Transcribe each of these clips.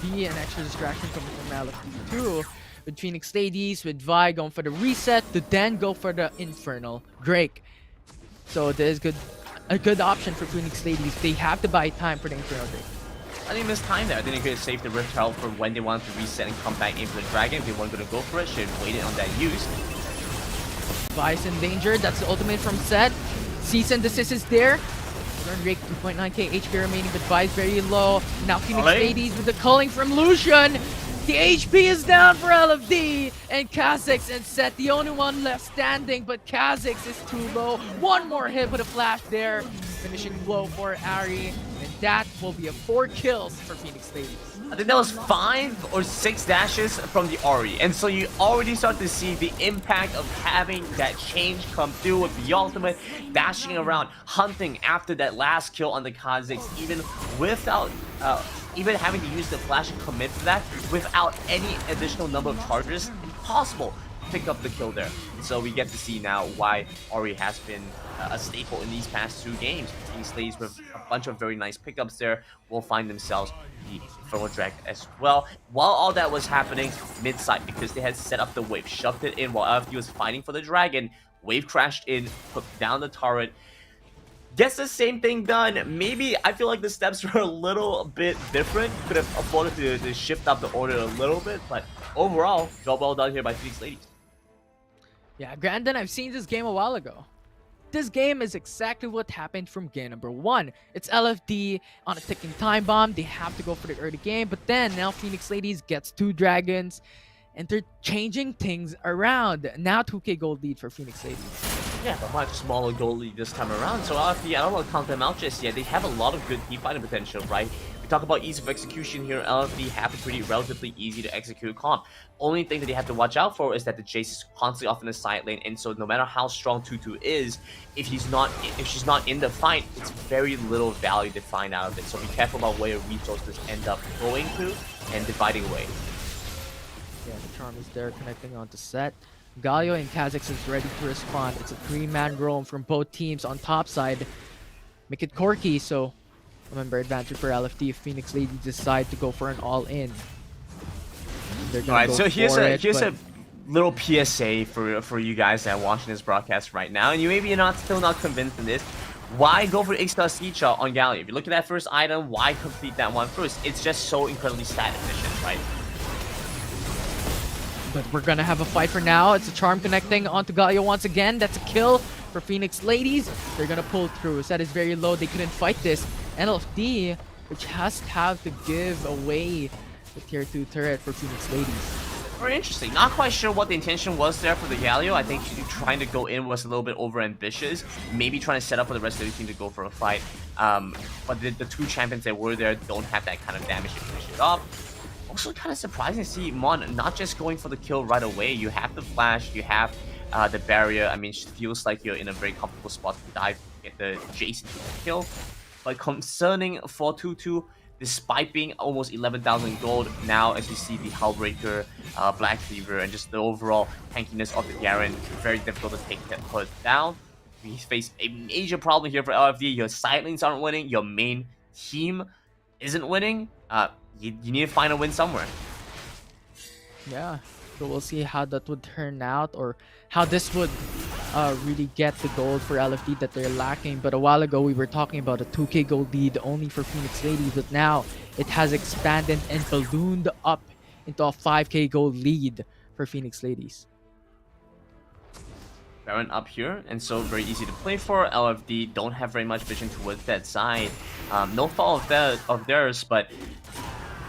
be an extra distraction coming from LFD2 with Phoenix Ladies, with Vi going for the reset to then go for the Infernal Drake. So there's a good option for Phoenix Ladies. They have to buy time for the Infernal Drake. I think missed time there. I think they could have saved the Rift Herald for when they wanted to reset and come back in for the Dragon. If they weren't going to go for it, should have waited on that use. Vi's in danger. That's the ultimate from Set. Cease and desist is there. Drake 2.9k HP remaining, but Vi's very low. Now Phoenix Ladies with the culling from Lucian. The HP is down for LFD, and Kha'Zix and Set, the only one left standing, but Kha'Zix is too low. One more hit with a flash there. Finishing blow for Ari, and that will be a 4 kills for Phoenix Ladies. I think that was 5 or 6 dashes from the Ari, and so you already start to see the impact of having that change come through with the ultimate, dashing around, hunting after that last kill on the Kha'Zix, even without even having to use the flash and commit to that without any additional number of charges. Impossible to pick up the kill there. So we get to see now why Ari has been a staple in these past 2 games. These ladies with a bunch of very nice pickups there will find themselves the Infernal Drag as well. While all that was happening mid-side, because they had set up the wave, shoved it in while LFD was fighting for the Dragon, wave crashed in, put down the turret, gets the same thing done. Maybe I feel like the steps were a little bit different. Could have afforded to shift up the order a little bit, but overall, job well done here by Phoenix Ladies. Yeah, Grandon, I've seen this game a while ago. This game is exactly what happened from game number 1. It's LFD on a ticking time bomb. They have to go for the early game, but then now Phoenix Ladies gets 2 dragons, and they're changing things around. Now 2k gold lead for Phoenix Ladies. Yeah, a much smaller goal lead this time around. So LFD, I don't want to count them out just yet. They have a lot of good team fighting potential, right? We talk about ease of execution here. LFD have it pretty relatively easy to execute comp. Only thing that they have to watch out for is that the Jace is constantly off in the side lane, and so no matter how strong 2-2 is, if she's not in the fight, it's very little value to find out of it. So be careful about where your resources end up going to and dividing away. Yeah, the charm is there connecting onto Set. Galio and Kha'Zix is ready to respond. It's a 3-man roam from both teams on top side. Make it quirky, so remember, advantage for LFD if Phoenix Ladies decide to go for an all-in. Alright, so here's a little PSA for you guys that are watching this broadcast right now, and you maybe still not convinced in this. Why go for Ixta on Galio? If you look at that first item, why complete that one first? It's just so incredibly stat efficient, right? But we're gonna have a fight for now. It's a charm connecting onto Galio once again. That's a kill for Phoenix Ladies. They're gonna pull through. Set is very low. They couldn't fight this. LFD, which has to have to give away the tier 2 turret for Phoenix Ladies. Very interesting. Not quite sure what the intention was there for the Galio. I think trying to go in was a little bit over-ambitious. Maybe trying to set up for the rest of the team to go for a fight. But the 2 champions that were there don't have that kind of damage to finish it off. Also kind of surprising to see Mon not just going for the kill right away. You have the flash, you have the barrier. I mean, it feels like you're in a very comfortable spot to dive, get the Jace into the kill. But concerning for 2-2, despite being almost 11,000 gold, now as you see the Hellbreaker, Black Fever, and just the overall tankiness of the Garen, very difficult to take that put down. We face a major problem here for LFD. Your side lanes aren't winning, your main team isn't winning. You need to find a win somewhere. Yeah, so we'll see how that would turn out, or how this would really get the gold for LFD that they're lacking. But a while ago we were talking about a 2k gold lead only for Phoenix Ladies, but now it has expanded and ballooned up into a 5k gold lead for Phoenix Ladies. Baron up here, and so very easy to play for. LFD don't have very much vision towards that side. No fault of theirs, but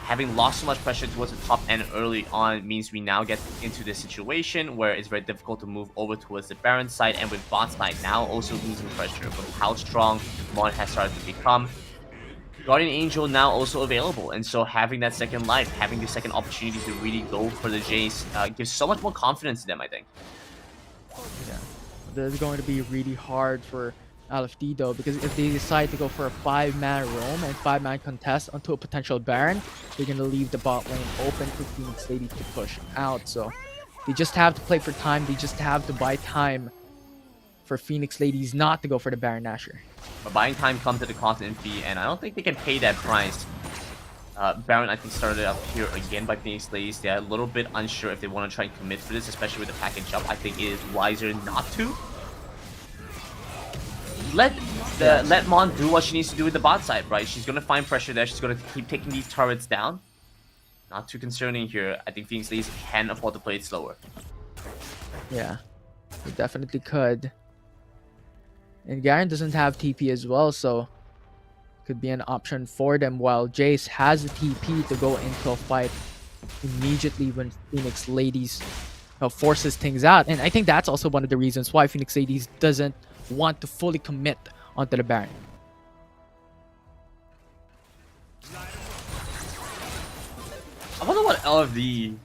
having lost so much pressure towards the top end early on means we now get into this situation where it's very difficult to move over towards the Baron side, and with bot side now also losing pressure from how strong Mon has started to become. Guardian Angel now also available, and so having that second life, having the second opportunity to really go for the Jace gives so much more confidence to them, I think. Yeah, this is going to be really hard for LFD though, because if they decide to go for a 5-man roam and 5-man contest onto a potential Baron, they're going to leave the bot lane open for Phoenix Ladies to push out. So they just have to play for time. They just have to buy time for Phoenix Ladies not to go for the Baron Nashor. But buying time comes at a cost in fee, and I don't think they can pay that price Baron, I think, started up here again by Phoenix Ladies. They're a little bit unsure if they want to try and commit for this, especially with the package up. I think it is wiser not to. Let Mon do what she needs to do with the bot side, right? She's going to find pressure there. She's going to keep taking these turrets down. Not too concerning here. I think Phoenix Ladies can afford to play it slower. Yeah, they definitely could. And Garen doesn't have TP as well, so could be an option for them, while Jace has the TP to go into a fight immediately when Phoenix Ladies forces things out. And I think that's also one of the reasons why Phoenix Ladies doesn't want to fully commit onto the Baron. I wonder what LFD...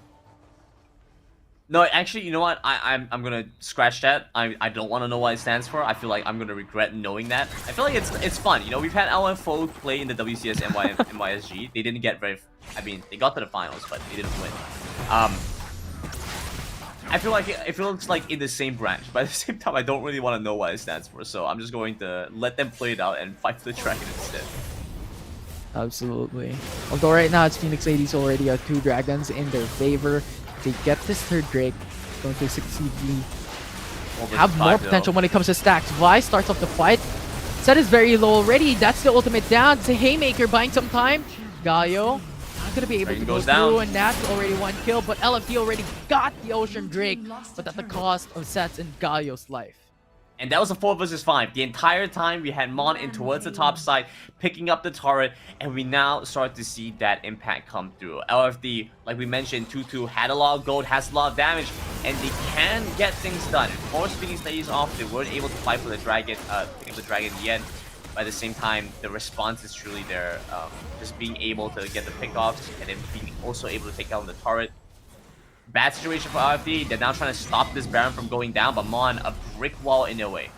No, actually, you know what? I'm gonna scratch that. I don't want to know what it stands for. I feel like I'm gonna regret knowing that. I feel like it's fun. You know, we've had LFO play in the WCS NYSG. They didn't get very... I mean, they got to the finals, but they didn't win. I feel like it feels like in the same branch, but at the same time, I don't really want to know what it stands for. So I'm just going to let them play it out and fight for the dragon instead. Absolutely. Although right now, it's Phoenix Ladies already have 2 dragons in their favor. If they get this third Drake, going to succeedly have more potential when it comes to stacks. Vi starts off the fight. Set is very low already. That's the ultimate down. It's a Haymaker buying some time. Galio not going to be able to go through, and that's already 1 kill. But LFD already got the Ocean Drake, but at the cost of Set's and Galio's life. And that was a 4 versus 5. The entire time we had Mon in towards the top side, picking up the turret, and we now start to see that impact come through. LFD, like we mentioned, 2-2 had a lot of gold, has a lot of damage, and they can get things done. Force Phoenix Ladies off, they weren't able to fight for the dragon, pick up the dragon in the end. But at the same time, the response is truly there. Just being able to get the pickoffs, and then being also able to take down the turret. Bad situation for RFD. They're now trying to stop this Baron from going down, but Mon, a brick wall in their way.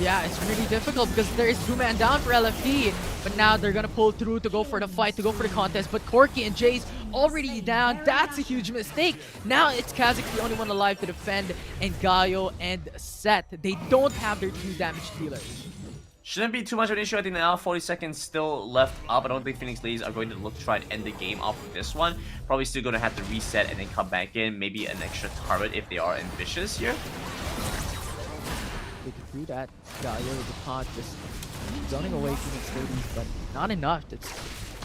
Yeah, it's really difficult because there is 2-man down for LFD, but now they're gonna pull through to go for the fight, to go for the contest. But Corki and Jace already down. That's a huge mistake. Now it's Kha'Zix the only one alive to defend, and Galio and Set. They don't have their 2 damage dealers. Shouldn't be too much of an issue. I think now 40 seconds still left up. I don't think Phoenix Ladies are going to look to try and end the game off of this one. Probably still going to have to reset and then come back in. Maybe an extra turret if they are ambitious here. They could do that. Galio with the pod just zoning away Phoenix Ladies, but not enough. That's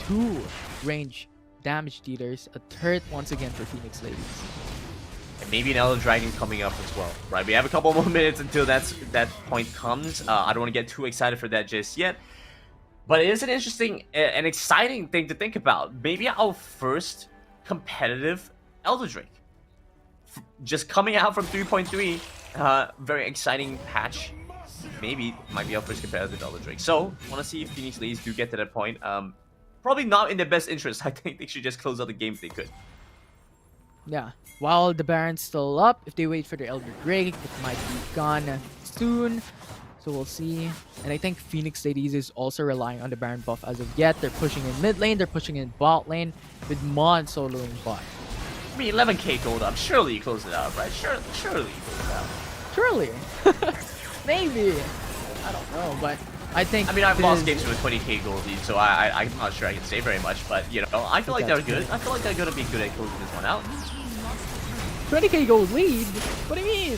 2 range damage dealers. A turret once again for Phoenix Ladies. And maybe an Elder Dragon coming up as well, right? We have a couple more minutes until that point comes. I don't want to get too excited for that just yet. But it is an interesting and exciting thing to think about. Maybe our first competitive Elder Drake. Just coming out from 3.3. Very exciting patch. Maybe might be our first competitive Elder Drake. So, want to see if Phoenix Ladies do get to that point. Probably not in their best interest. I think they should just close out the game if they could. Yeah, while the Baron's still up, if they wait for the Elder Drake, it might be gone soon. So we'll see. And I think Phoenix Ladies is also relying on the Baron buff as of yet. They're pushing in mid lane, they're pushing in bot lane, with Mon soloing bot. I mean, 11k gold up. Surely you close it out, right? Surely you close it out. Surely. Maybe. I don't know, but I think... I mean, I've lost games with a 20k gold lead, so I'm not sure I can say very much. But, you know, I feel like they're good. I feel like they're going to be good at closing this one out. 20k gold lead? What do you mean?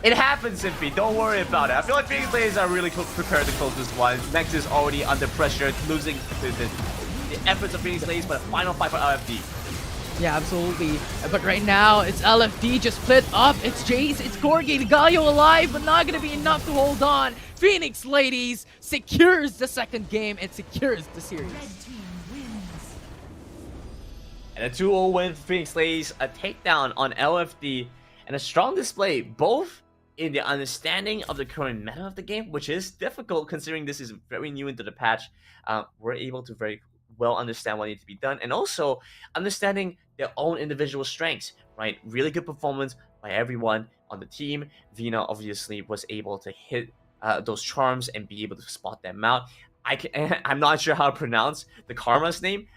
It happens, Simpy. Don't worry about it. I feel like Phoenix Ladies are really prepared to close this one. Next is already under pressure, losing the efforts of Phoenix Ladies, but a final fight for LFD. Yeah, absolutely. But right now, it's LFD just split up. It's Jace, it's Corgi, Galio alive, but not going to be enough to hold on. Phoenix Ladies secures the second game and secures the series. And a 2-0 win for Phoenix Ladies, a takedown on LFD, and a strong display, both in the understanding of the current meta of the game, which is difficult considering this is very new into the patch. We're able to very well understand what needs to be done, and also understanding their own individual strengths, right? Really good performance by everyone on the team. Vina obviously was able to hit those charms and be able to spot them out. I'm not sure how to pronounce the Karma's name,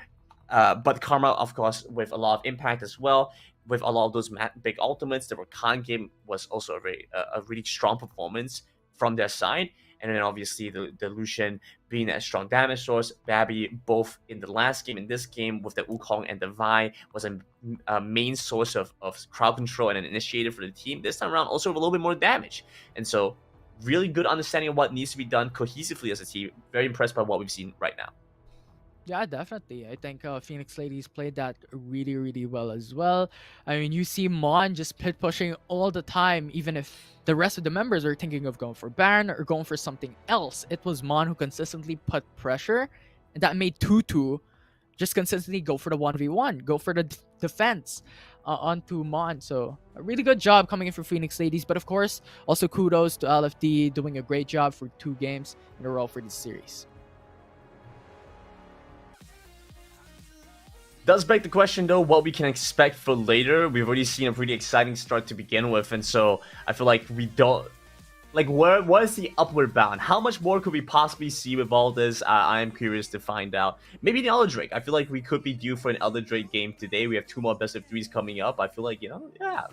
but Karma, of course, with a lot of impact as well. With a lot of those big ultimates, the Rakan game was also a really strong performance from their side. and then obviously the Lucian being a strong damage source. Babby, both in the last game and this game with the Wukong and the Vi, was a main source of crowd control and an initiator for the team. This time around, also with a little bit more damage. And so, really good understanding of what needs to be done cohesively as a team. Very impressed by what we've seen right now. Yeah, definitely. I think Phoenix Ladies played that really, really well as well. I mean, you see Mon just pit pushing all the time, even if the rest of the members are thinking of going for Baron or going for something else. It was Mon who consistently put pressure, and that made Tutu just consistently go for the 1v1, go for the defense onto Mon. So a really good job coming in for Phoenix Ladies. But of course, also kudos to LFD doing a great job for 2 games in a row for this series. Does beg the question though, what we can expect for later. We've already seen a pretty exciting start to begin with, and so I feel like we don't like what is the upward bound? How much more could we possibly see with all this? I am curious to find out. Maybe the Elder Drake. I feel like we could be due for an Elder Drake game today. We have 2 more best of 3s coming up. I feel like, yeah.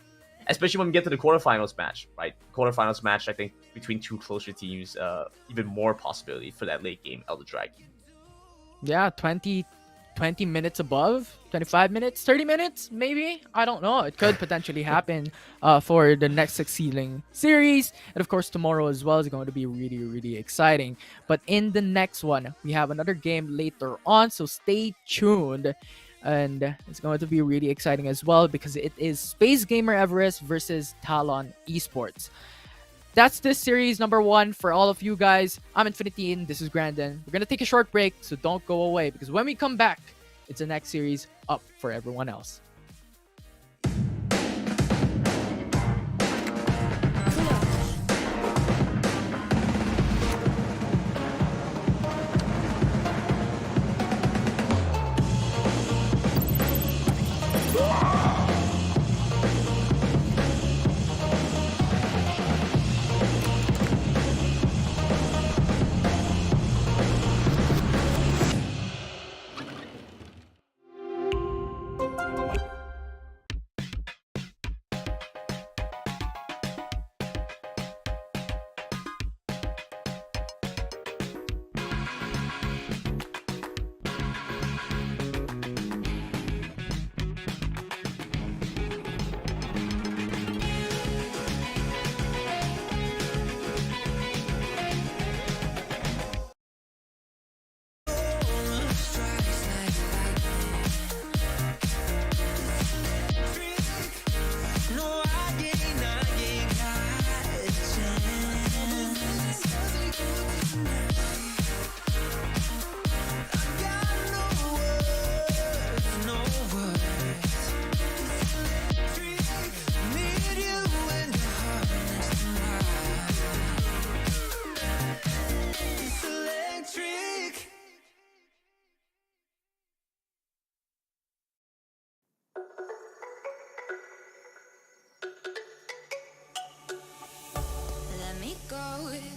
Especially when we get to the quarterfinals match, right? Quarterfinals match, I think, between 2 closer teams, even more possibility for that late game Elder Drake. Yeah, 20 minutes above, 25 minutes, 30 minutes, maybe. I don't know. It could potentially happen for the next succeeding series. And of course, tomorrow as well is going to be really, really exciting. But in the next one, we have another game later on. So stay tuned. And it's going to be really exciting as well because it is Space Gamer Everest versus Talon Esports. That's this series number 1 for all of you guys. I'm Infinity and this is Grandon. We're going to take a short break, so don't go away because when we come back, it's the next series up for everyone else.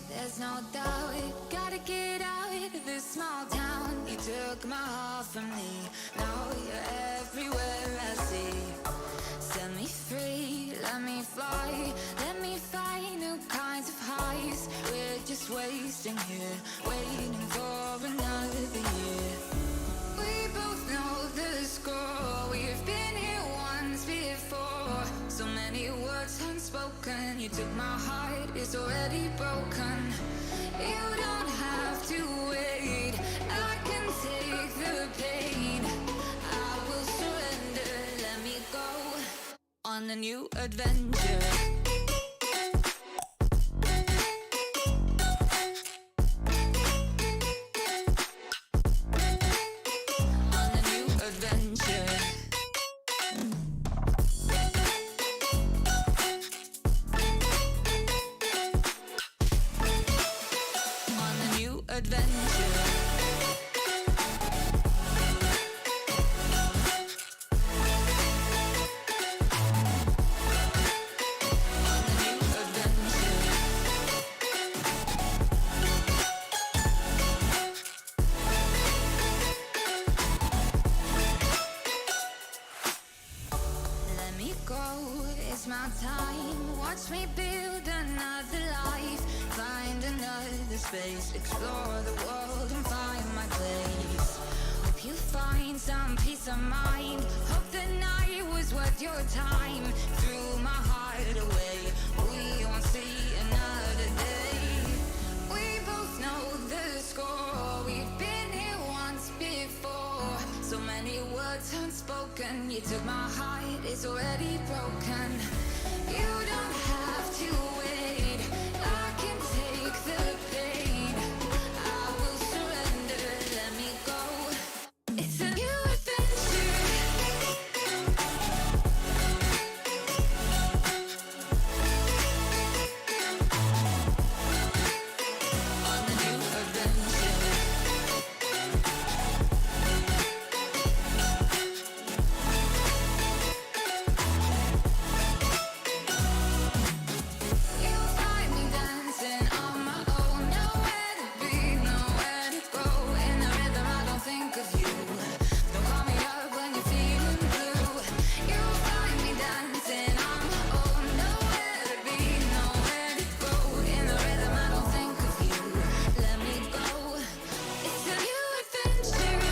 There's no doubt, gotta get out of this small town. You took my heart from me, now you're everywhere I see. Set me free, let me fly, let me find new kinds of highs. We're just wasting here, waiting for another year. We both know the score, we've been here once before. So many words unspoken, you took my heart, it's already broken. You don't have to wait, I can take the pain. I will surrender, let me go on a new adventure. My time, watch me build another life, find another the space, explore the world and find my place. Hope you find some peace of mind. Hope the night was worth your time. Threw my heart away, we won't see another day. We both know the score, we've been here once before. So many words unspoken, you took my heart, it's already broken. You don't have to wait, I can take the pain. I will surrender, let me go. It's a new adventure. On the new adventure. You'll find me dancing on my own. Nowhere to be, nowhere to go. In the rhythm, I don't think of you. Don't call me up when you're feeling blue. You'll find me dancing on my own. Nowhere to be, nowhere to go. In the rhythm, I don't think of you. Let me go. It's a new adventure.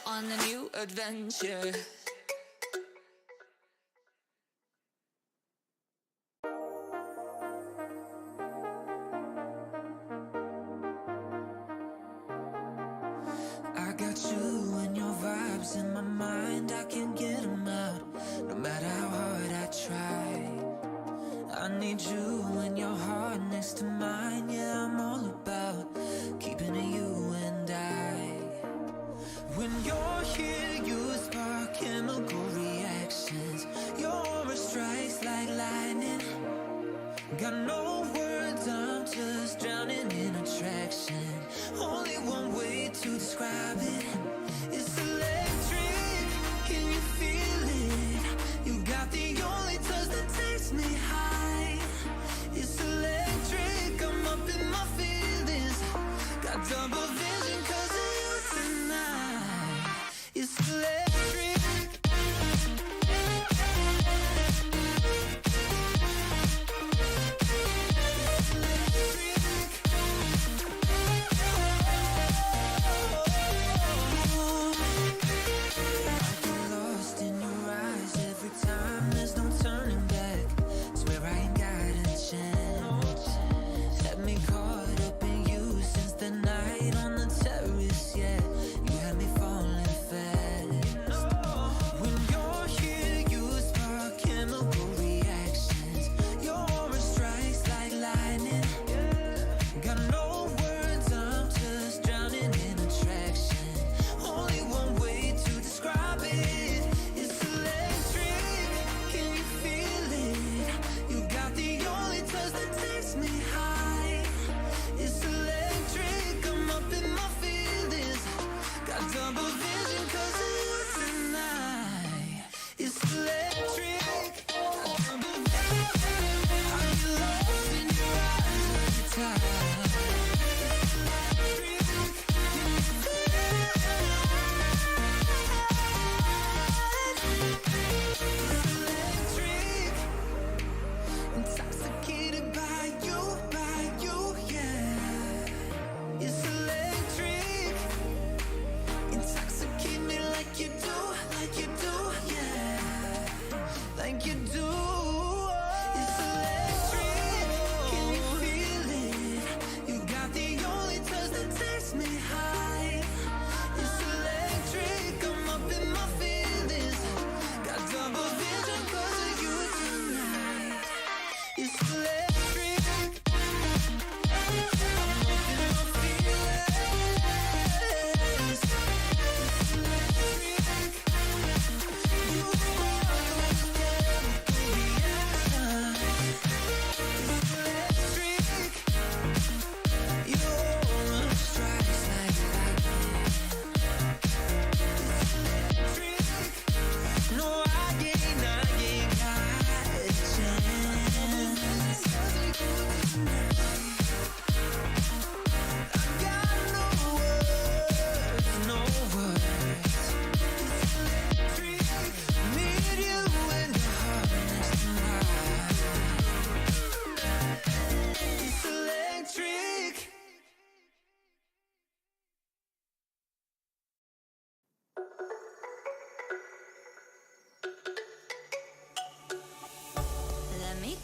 On the new adventure. I got you and your vibes in my mind, I can't get them out, no matter how hard I try. I need you and your heart next to mine, yeah, I'm all about keeping it you and I. When you're here, you spark chemical reactions, your aura strikes like lightning. Got no words, I'm just drowning in attraction. Only one way to describe it. It's electric, can you feel it? You got the only touch that takes me high. It's electric, I'm up in my feelings. Got double vision 'cause of you tonight. It's electric. On the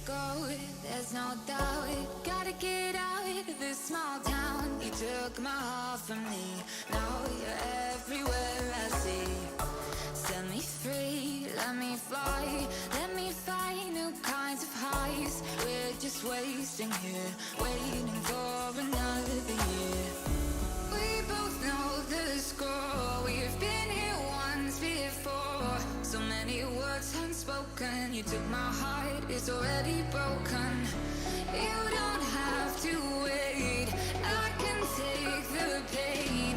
go, there's no doubt. Gotta get out of this small town. You took my heart from me, now you're everywhere I see. Set me free, let me fly, let me find new kinds of highs. We're just wasting here, waiting for another year. We both know the score, we've been here once before. So many words unspoken, you took my heart, it's already broken. You don't have to wait, I can take the pain.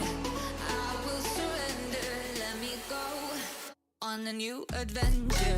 I will surrender, let me go on a new adventure.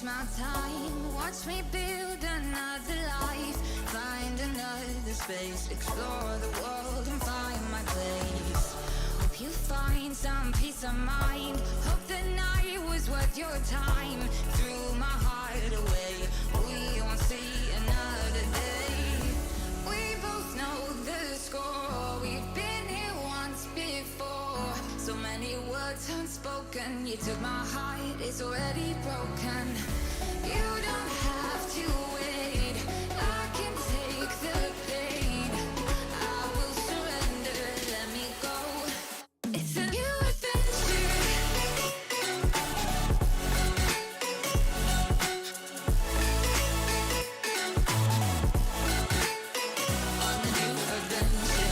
My time, watch me build another life, find another space, explore the world and find my place. Hope you find some peace of mind, hope the night was worth your time. Threw my heart away, we won't see another day. We both know the score, we've been here once before. So many words unspoken, you took my heart, it's already broken. You don't have to wait, I can take the pain. I will surrender, let me go. It's a new adventure. On a new adventure.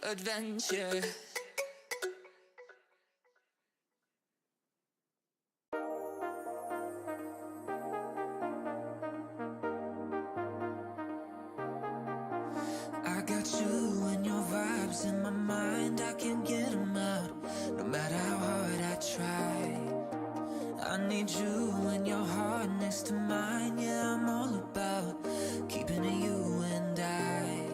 Adventure. I got you and your vibes in my mind, I can't get them out, no matter how hard I try. I need you and your heart next to mine, yeah, I'm all about keeping it you and I.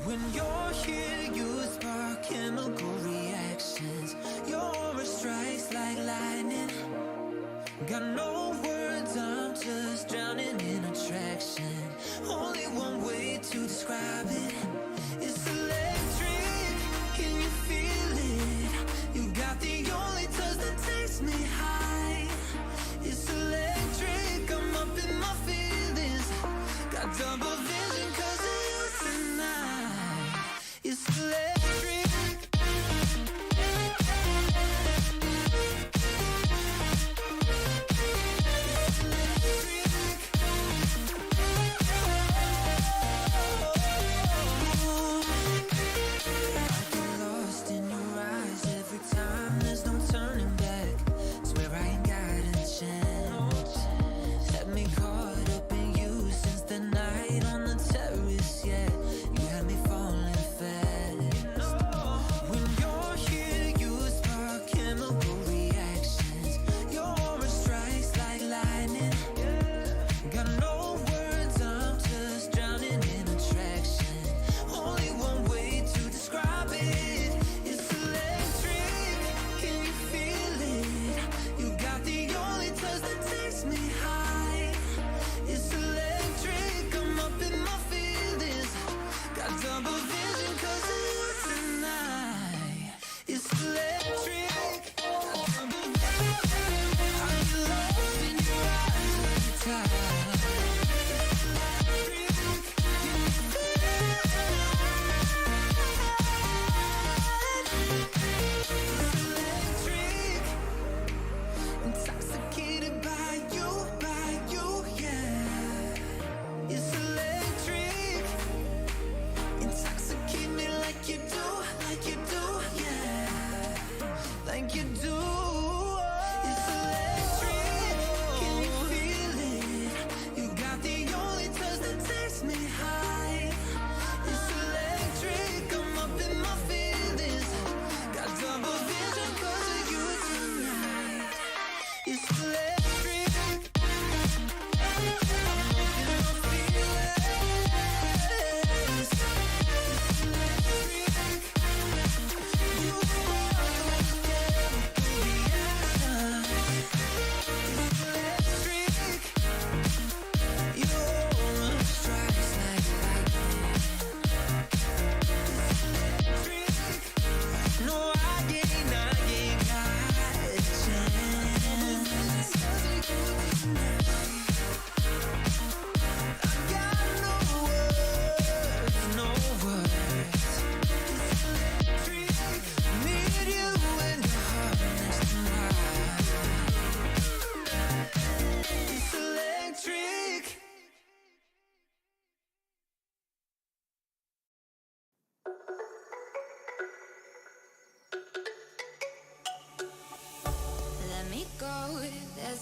When you're here, you spark chemical reactions. Your aura strikes like lightning. Got no words, I'm just drowning in attraction. Only one way to describe it. It's electric, can you feel it? You got the only touch that takes me high. It's electric, I'm up in my feelings. Got double vision 'cause of you tonight. It's electric. On the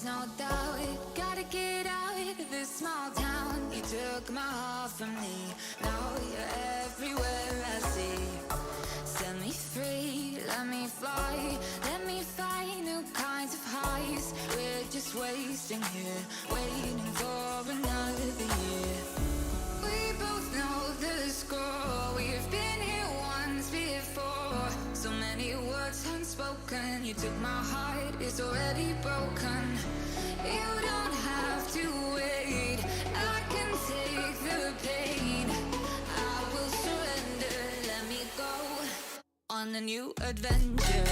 There's no doubt, gotta get out of this small town. You took my heart from me, now you're everywhere I see. Set me free, let me fly, let me find new kinds of highs. We're just wasting here, waiting for another year. We both know the score, we've been here once before. So many words unspoken, you took my heart, it's already broken. You don't have to wait, I can take the pain. I will surrender, let me go on a new adventure.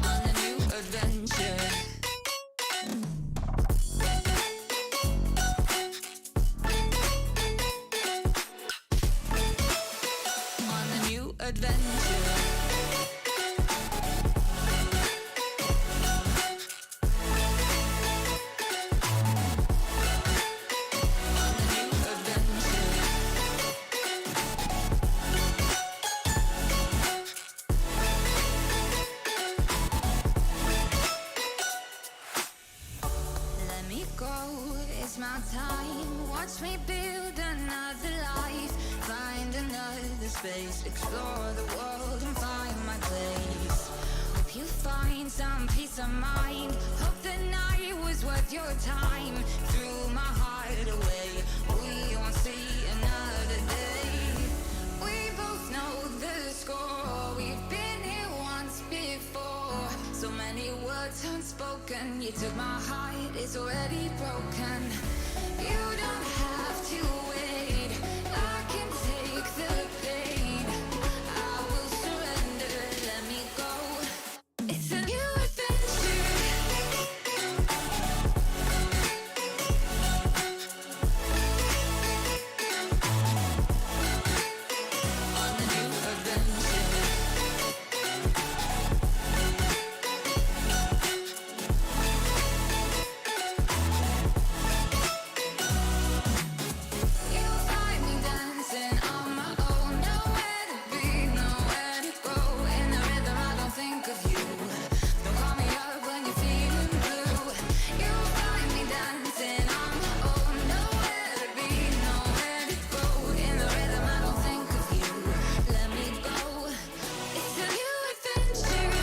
On a new adventure. On a new adventure. Let me go, it's my time. Watch me build another life. Find another space. Explore the world and find my place. Hope you find some peace of mind. Hope the night was worth your time. Threw my heart away. We won't see another day. We both know the score. We've been here once before. So many words unspoken. You took my heart, it's already broken. You don't have to wait, I can take the pain. I will surrender, let me go. It's a new adventure. On a new adventure. You'll find me dancing on my own. Nowhere to be, nowhere to go. In the rhythm, I don't think of you. Don't call me up when you're feeling blue. You'll find me dancing on my own. Nowhere to be, nowhere to go. In the rhythm, I don't think of you. Let me go. It's a new adventure.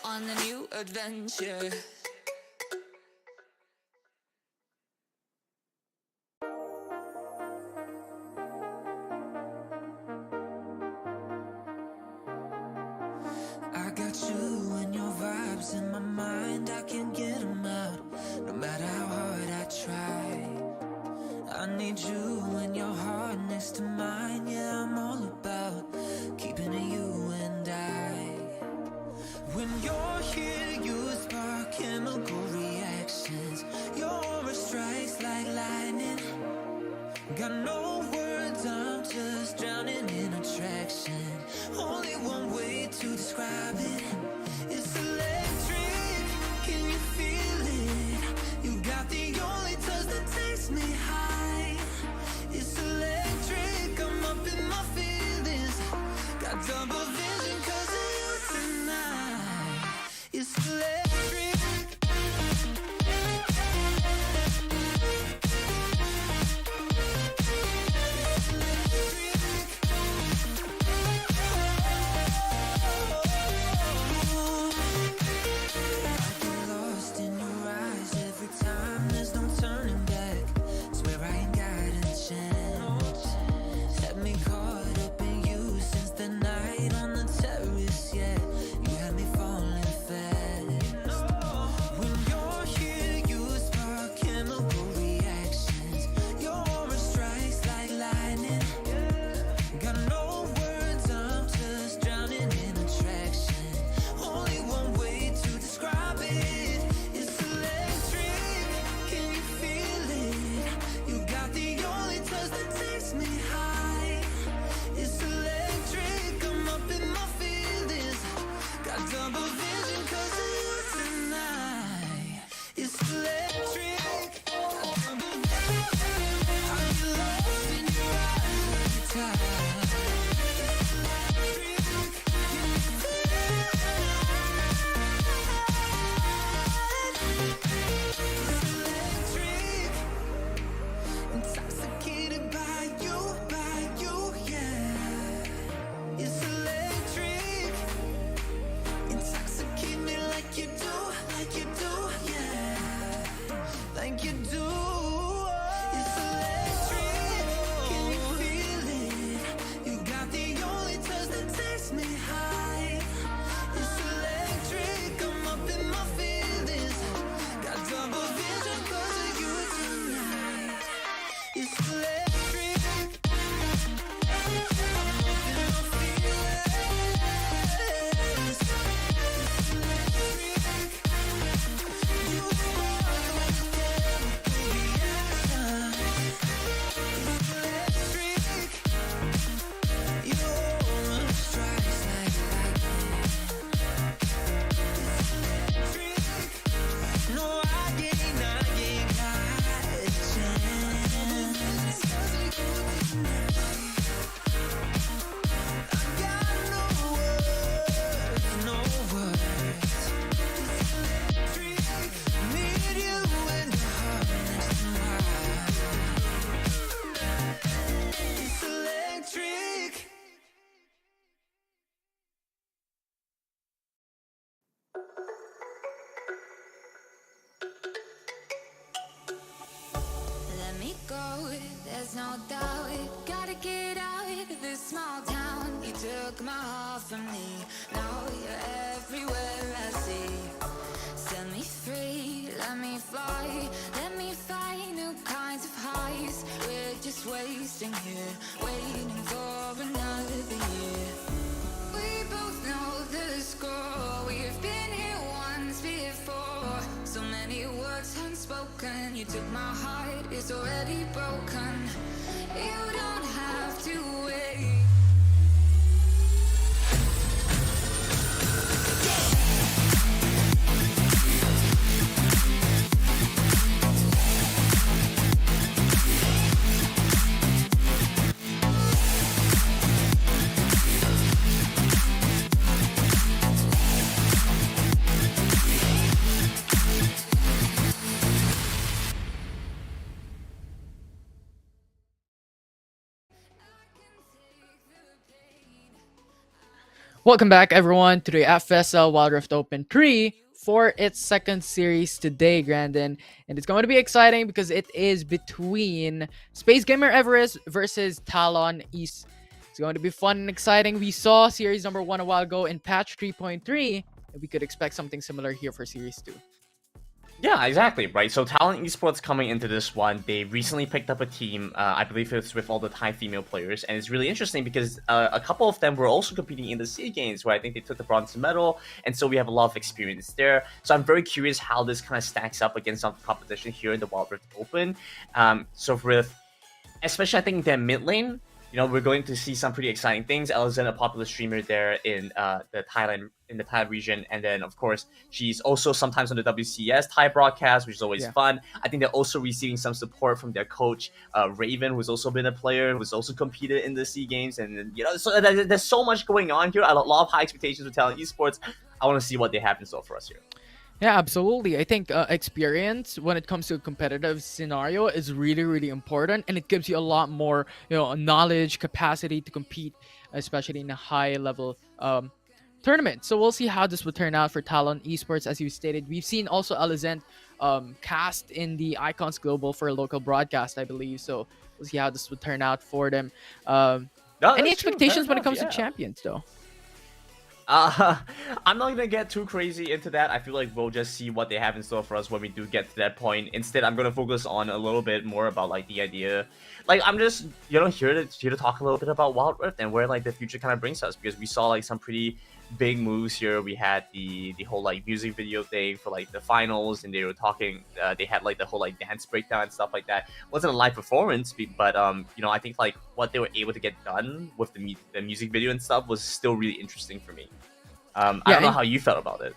On a new adventure. I got you and your vibes in my mind, I can't get them out, no matter how hard I try. I need you and your heart next to mine, yeah, I'm all about keeping it you and I. When you're here, you spark chemical reactions, your aura strikes like lightning. Got no words, I'm just drowning in attraction. Only one way to describe it. It's electric, can you feel it? You got the only touch that takes me high. It's electric, I'm up in my feelings. there's no doubt. Gotta get out of this small town. You took my heart from me. Now you're everywhere I see. Set me free, let me fly. Let me find new kinds of highs. We're just wasting here, waiting for another year. We both know the score. We've been here once before. So many words unspoken. You took my heart, it's already broken. You don't have to wait. Welcome back, everyone, to the FSL Wild Rift Open 3 for its second series today, Grandon. And it's going to be exciting because it is between Space Gamer Everest versus TALON East. It's going to be fun and exciting. We saw series number 1 a while ago in patch 3.3, and we could expect something similar here for series 2. Yeah, exactly, right? So Talon Esports coming into this one, they recently picked up a team, I believe it's with all the Thai female players, and it's really interesting because a couple of them were also competing in the SEA Games, where I think they took the bronze medal, and so we have a lot of experience there. So I'm very curious how this kind of stacks up against some competition here in the Wild Rift Open. So with, especially I think their mid lane, you know, we're going to see some pretty exciting things. Ellison, a popular streamer there in the Thailand region, and then of course she's also sometimes on the WCS Thai broadcast, which is always fun. I think they're also receiving some support from their coach Raven, who's also been a player, who's also competed in the SEA Games, and you know, so there's so much going on here. A lot of high expectations with Talon Esports. I want to see what they have in store for us here. Yeah, absolutely. I think experience when it comes to a competitive scenario is really, really important, and it gives you a lot more, knowledge, capacity to compete, especially in a high-level tournament. So we'll see how this will turn out for Talon Esports. As you stated, we've seen also Alizent cast in the Icons Global for a local broadcast, I believe. So we'll see how this will turn out for them. Any expectations when it comes to champions, though? I'm not gonna get too crazy into that. I feel like we'll just see what they have in store for us when we do get to that point. Instead, I'm gonna focus on a little bit more about like the idea. Like I'm just here to talk a little bit about Wild Rift and where like the future kind of brings us, because we saw like some pretty big moves here. We had the whole like music video thing for like the finals, and they were talking. They had like the whole like dance breakdown and stuff like that. It wasn't a live performance, but I think like what they were able to get done with the music video and stuff was still really interesting for me. I don't know how you felt about it.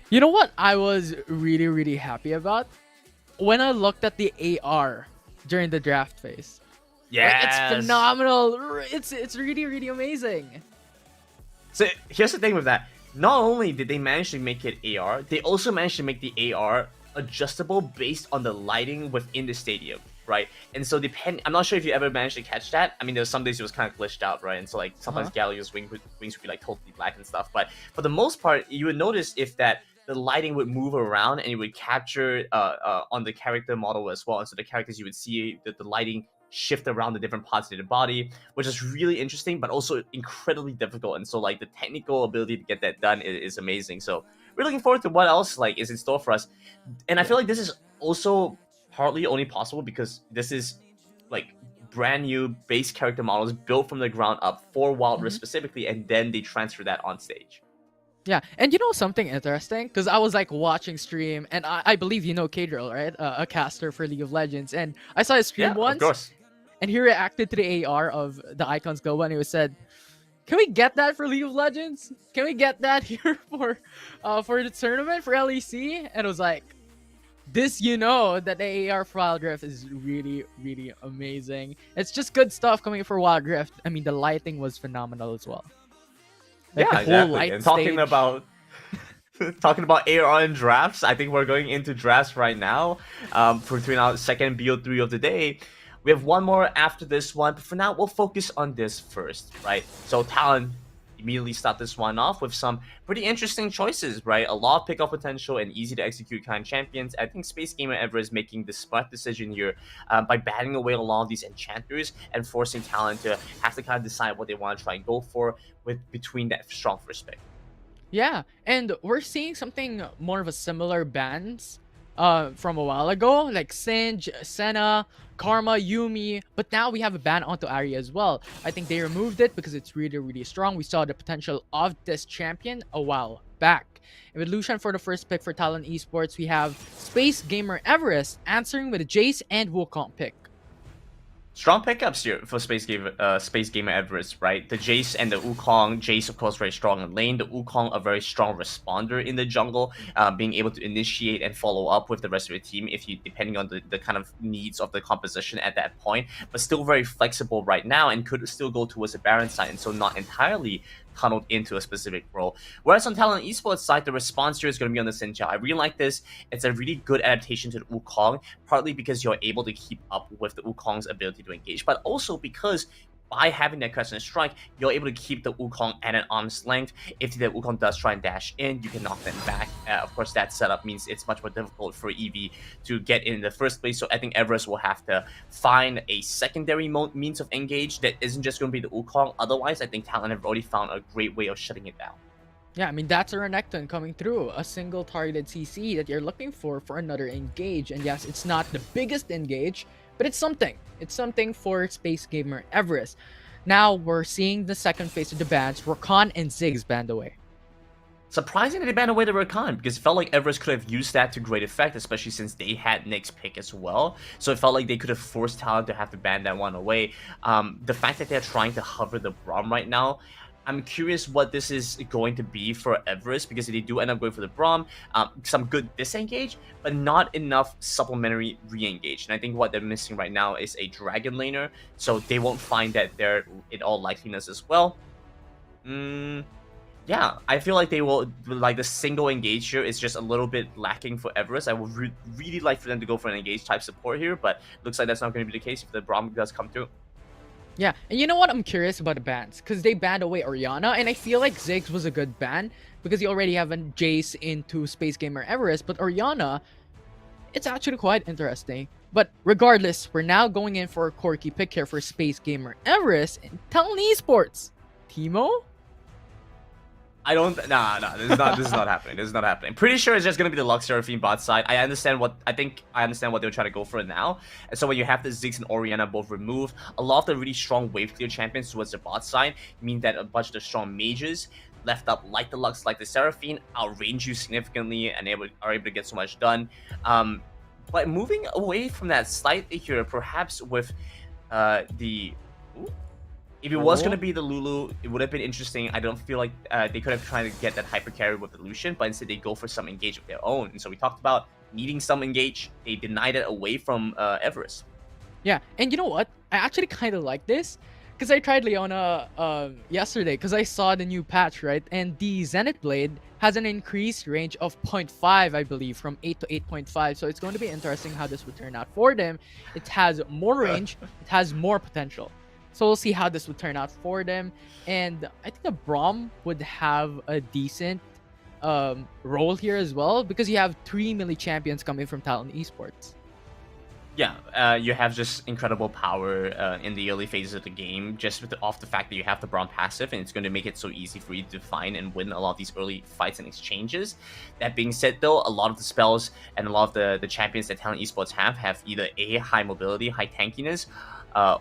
You know what I was really, really happy about? When I looked at the AR during the draft phase. Yeah, like, it's phenomenal. It's really, really amazing. So here's the thing with that. Not only did they manage to make it AR, they also managed to make the AR adjustable based on the lighting within the stadium, right? And so I'm not sure if you ever managed to catch that. I mean, there's some days it was kind of glitched out, right? And so like sometimes Galio's wings would be like totally black and stuff. But for the most part, you would notice if that the lighting would move around and it would capture on the character model as well. And so the characters, you would see that the lighting shift around the different parts of the body, which is really interesting, but also incredibly difficult. And so like the technical ability to get that done is amazing. So we're looking forward to what else like is in store for us. And I feel like this is also partly only possible because this is like brand new base character models built from the ground up for Wild Rift specifically, and then they transfer that on stage. Yeah, and you know something interesting? Because I was like watching stream, and I believe you know Kadrill, right? A caster for League of Legends. And I saw his stream once, of course. And he reacted to the AR of the Icons Global, and he said, "Can we get that for League of Legends? Can we get that here for the tournament for LEC?" And it was like, this, that the AR for Wild Rift is really, really amazing. It's just good stuff coming for Wild Rift. I mean, the lighting was phenomenal as well. Like yeah, exactly. And talking about AR and drafts, I think we're going into drafts right now for our second BO3 of the day. We have one more after this one, but for now, we'll focus on this first, right? So Talon, immediately start this one off with some pretty interesting choices, right? A lot of pickup potential and easy to execute kind of champions. I think Space Gamer Everest making the smart decision here by batting away a lot of these enchanters and forcing Talon to have to kind of decide what they want to try and go for with between that strong first pick. Yeah, and we're seeing something more of a similar bans from a while ago, like Singe, Senna, Karma, Yumi, but now we have a ban onto Ari as well. I think they removed it because it's really, really strong. We saw the potential of this champion a while back. And with Lucian for the first pick for Talon Esports, we have Space Gamer Everest answering with a Jace and Wukong pick. Strong pickups here for Space Gamer Everest, right? The Jace and the Wukong. Jace, of course, very strong in lane. The Wukong, a very strong responder in the jungle, being able to initiate and follow up with the rest of the team if you, depending on the kind of needs of the composition at that point. But still very flexible right now and could still go towards the Baron side, and so not entirely tunneled into a specific role. Whereas on Talon Esports side, the response here is going to be on the Xin Zhao. I really like this. It's a really good adaptation to the Wukong, partly because you're able to keep up with the Wukong's ability to engage, but also because by having that Crescent Strike, you're able to keep the Wukong at an arm's length. If the Wukong does try and dash in, you can knock them back. Of course, that setup means it's much more difficult for EV to get in the first place, so I think Everest will have to find a secondary means of engage that isn't just going to be the Wukong. Otherwise, I think Talon have already found a great way of shutting it down. Yeah, I mean, that's a Renekton coming through. A single targeted CC that you're looking for another engage. And yes, it's not the biggest engage, but it's something. It's something for Space Gamer Everest. Now we're seeing the second phase of the bans. Rakan and Ziggs banned away. Surprising that they banned away the Rakan, because it felt like Everest could have used that to great effect, especially since they had Nick's pick as well. So it felt like they could have forced Talon to have to ban that one away. The fact that they're trying to hover the Braum right now, I'm curious what this is going to be for Everest, because if they do end up going for the Braum, some good disengage, but not enough supplementary re-engage. And I think what they're missing right now is a Dragon laner, so they won't find that they're in all likeliness as well. Yeah, I feel like they will, like the single engage here is just a little bit lacking for Everest. I would really like for them to go for an engage type support here, but looks like that's not going to be the case if the Braum does come through. Yeah, and you know what? I'm curious about the bans, because they banned away Orianna, and I feel like Ziggs was a good ban, because you already have a Jace into Space Gamer Everest, but Orianna, it's actually quite interesting. But regardless, we're now going in for a quirky pick here for Space Gamer Everest and Talon Esports. Teemo? This is not happening. This is not happening. Pretty sure it's just gonna be the Lux Seraphine bot side. I understand what they're trying to go for now. And so when you have the Ziggs and Orianna both removed, a lot of the really strong wave clear champions towards the bot side mean that a bunch of the strong mages left up, like the Lux, like the Seraphine, outrange you significantly and are able to get so much done. But moving away from that slightly here, perhaps with if it was going to be the Lulu, it would have been interesting. I don't feel like they could have tried to get that hyper carry with the Lucian, but instead they go for some engage of their own. And so we talked about needing some engage. They denied it away from Everest. Yeah, and you know what? I actually kind of like this, because I tried Leona yesterday, because I saw the new patch, right? And the Zenith Blade has an increased range of 0.5, I believe, from 8 to 8.5. So it's going to be interesting how this would turn out for them. It has more range, it has more potential. So we'll see how this would turn out for them. And I think the Braum would have a decent role here as well, because you have 3 melee champions coming from Talon Esports. Yeah, you have just incredible power in the early phases of the game, just off the fact that you have the Braum passive, and it's going to make it so easy for you to find and win a lot of these early fights and exchanges. That being said, though, a lot of the spells and a lot of the champions that Talon Esports have either A, high mobility, high tankiness,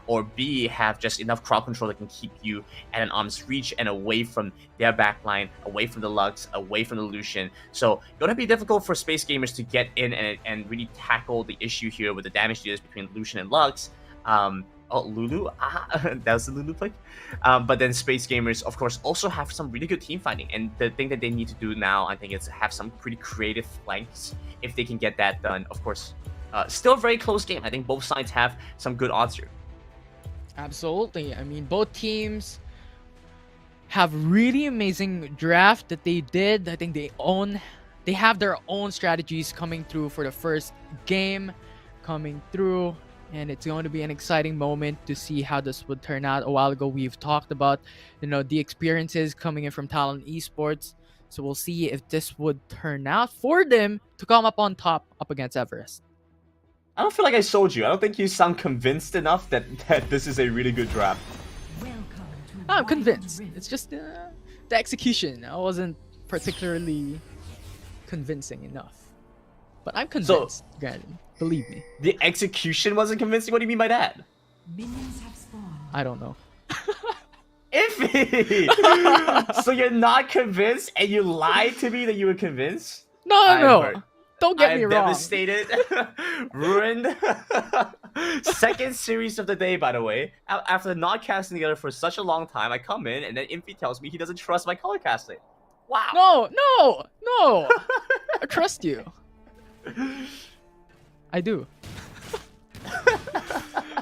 or B, have just enough crowd control that can keep you at an arm's reach and away from their backline, away from the Lux, away from the Lucian. So gonna be difficult for Space Gamers to get in and really tackle the issue here with the damage dealers between Lucian and Lux. Lulu? That was the Lulu pick. But then Space Gamers, of course, also have some really good team fighting. And the thing that they need to do now, I think, is have some pretty creative flanks. If they can get that done, of course. Still a very close game. I think both sides have some good odds here. Absolutely. I mean, both teams have really amazing draft that they did. I think they have their own strategies coming through for the first game coming through. And it's going to be an exciting moment to see how this would turn out. A while ago, we've talked about, the experiences coming in from Talon Esports. So we'll see if this would turn out for them to come up on top up against Everest. I don't feel like I sold you. I don't think you sound convinced enough that this is a really good draft. I'm convinced. It's just the execution. I wasn't particularly convincing enough. But I'm convinced, Grandon. Believe me. The execution wasn't convincing? What do you mean by that? I don't know. Iffy! So you're not convinced and you lied to me that you were convinced? No. Don't get me I'm wrong. Devastated. Ruined. Second series of the day, by the way. After not casting together for such a long time, I come in and then Iffy tells me he doesn't trust my color casting. Wow. No. I trust you. I do.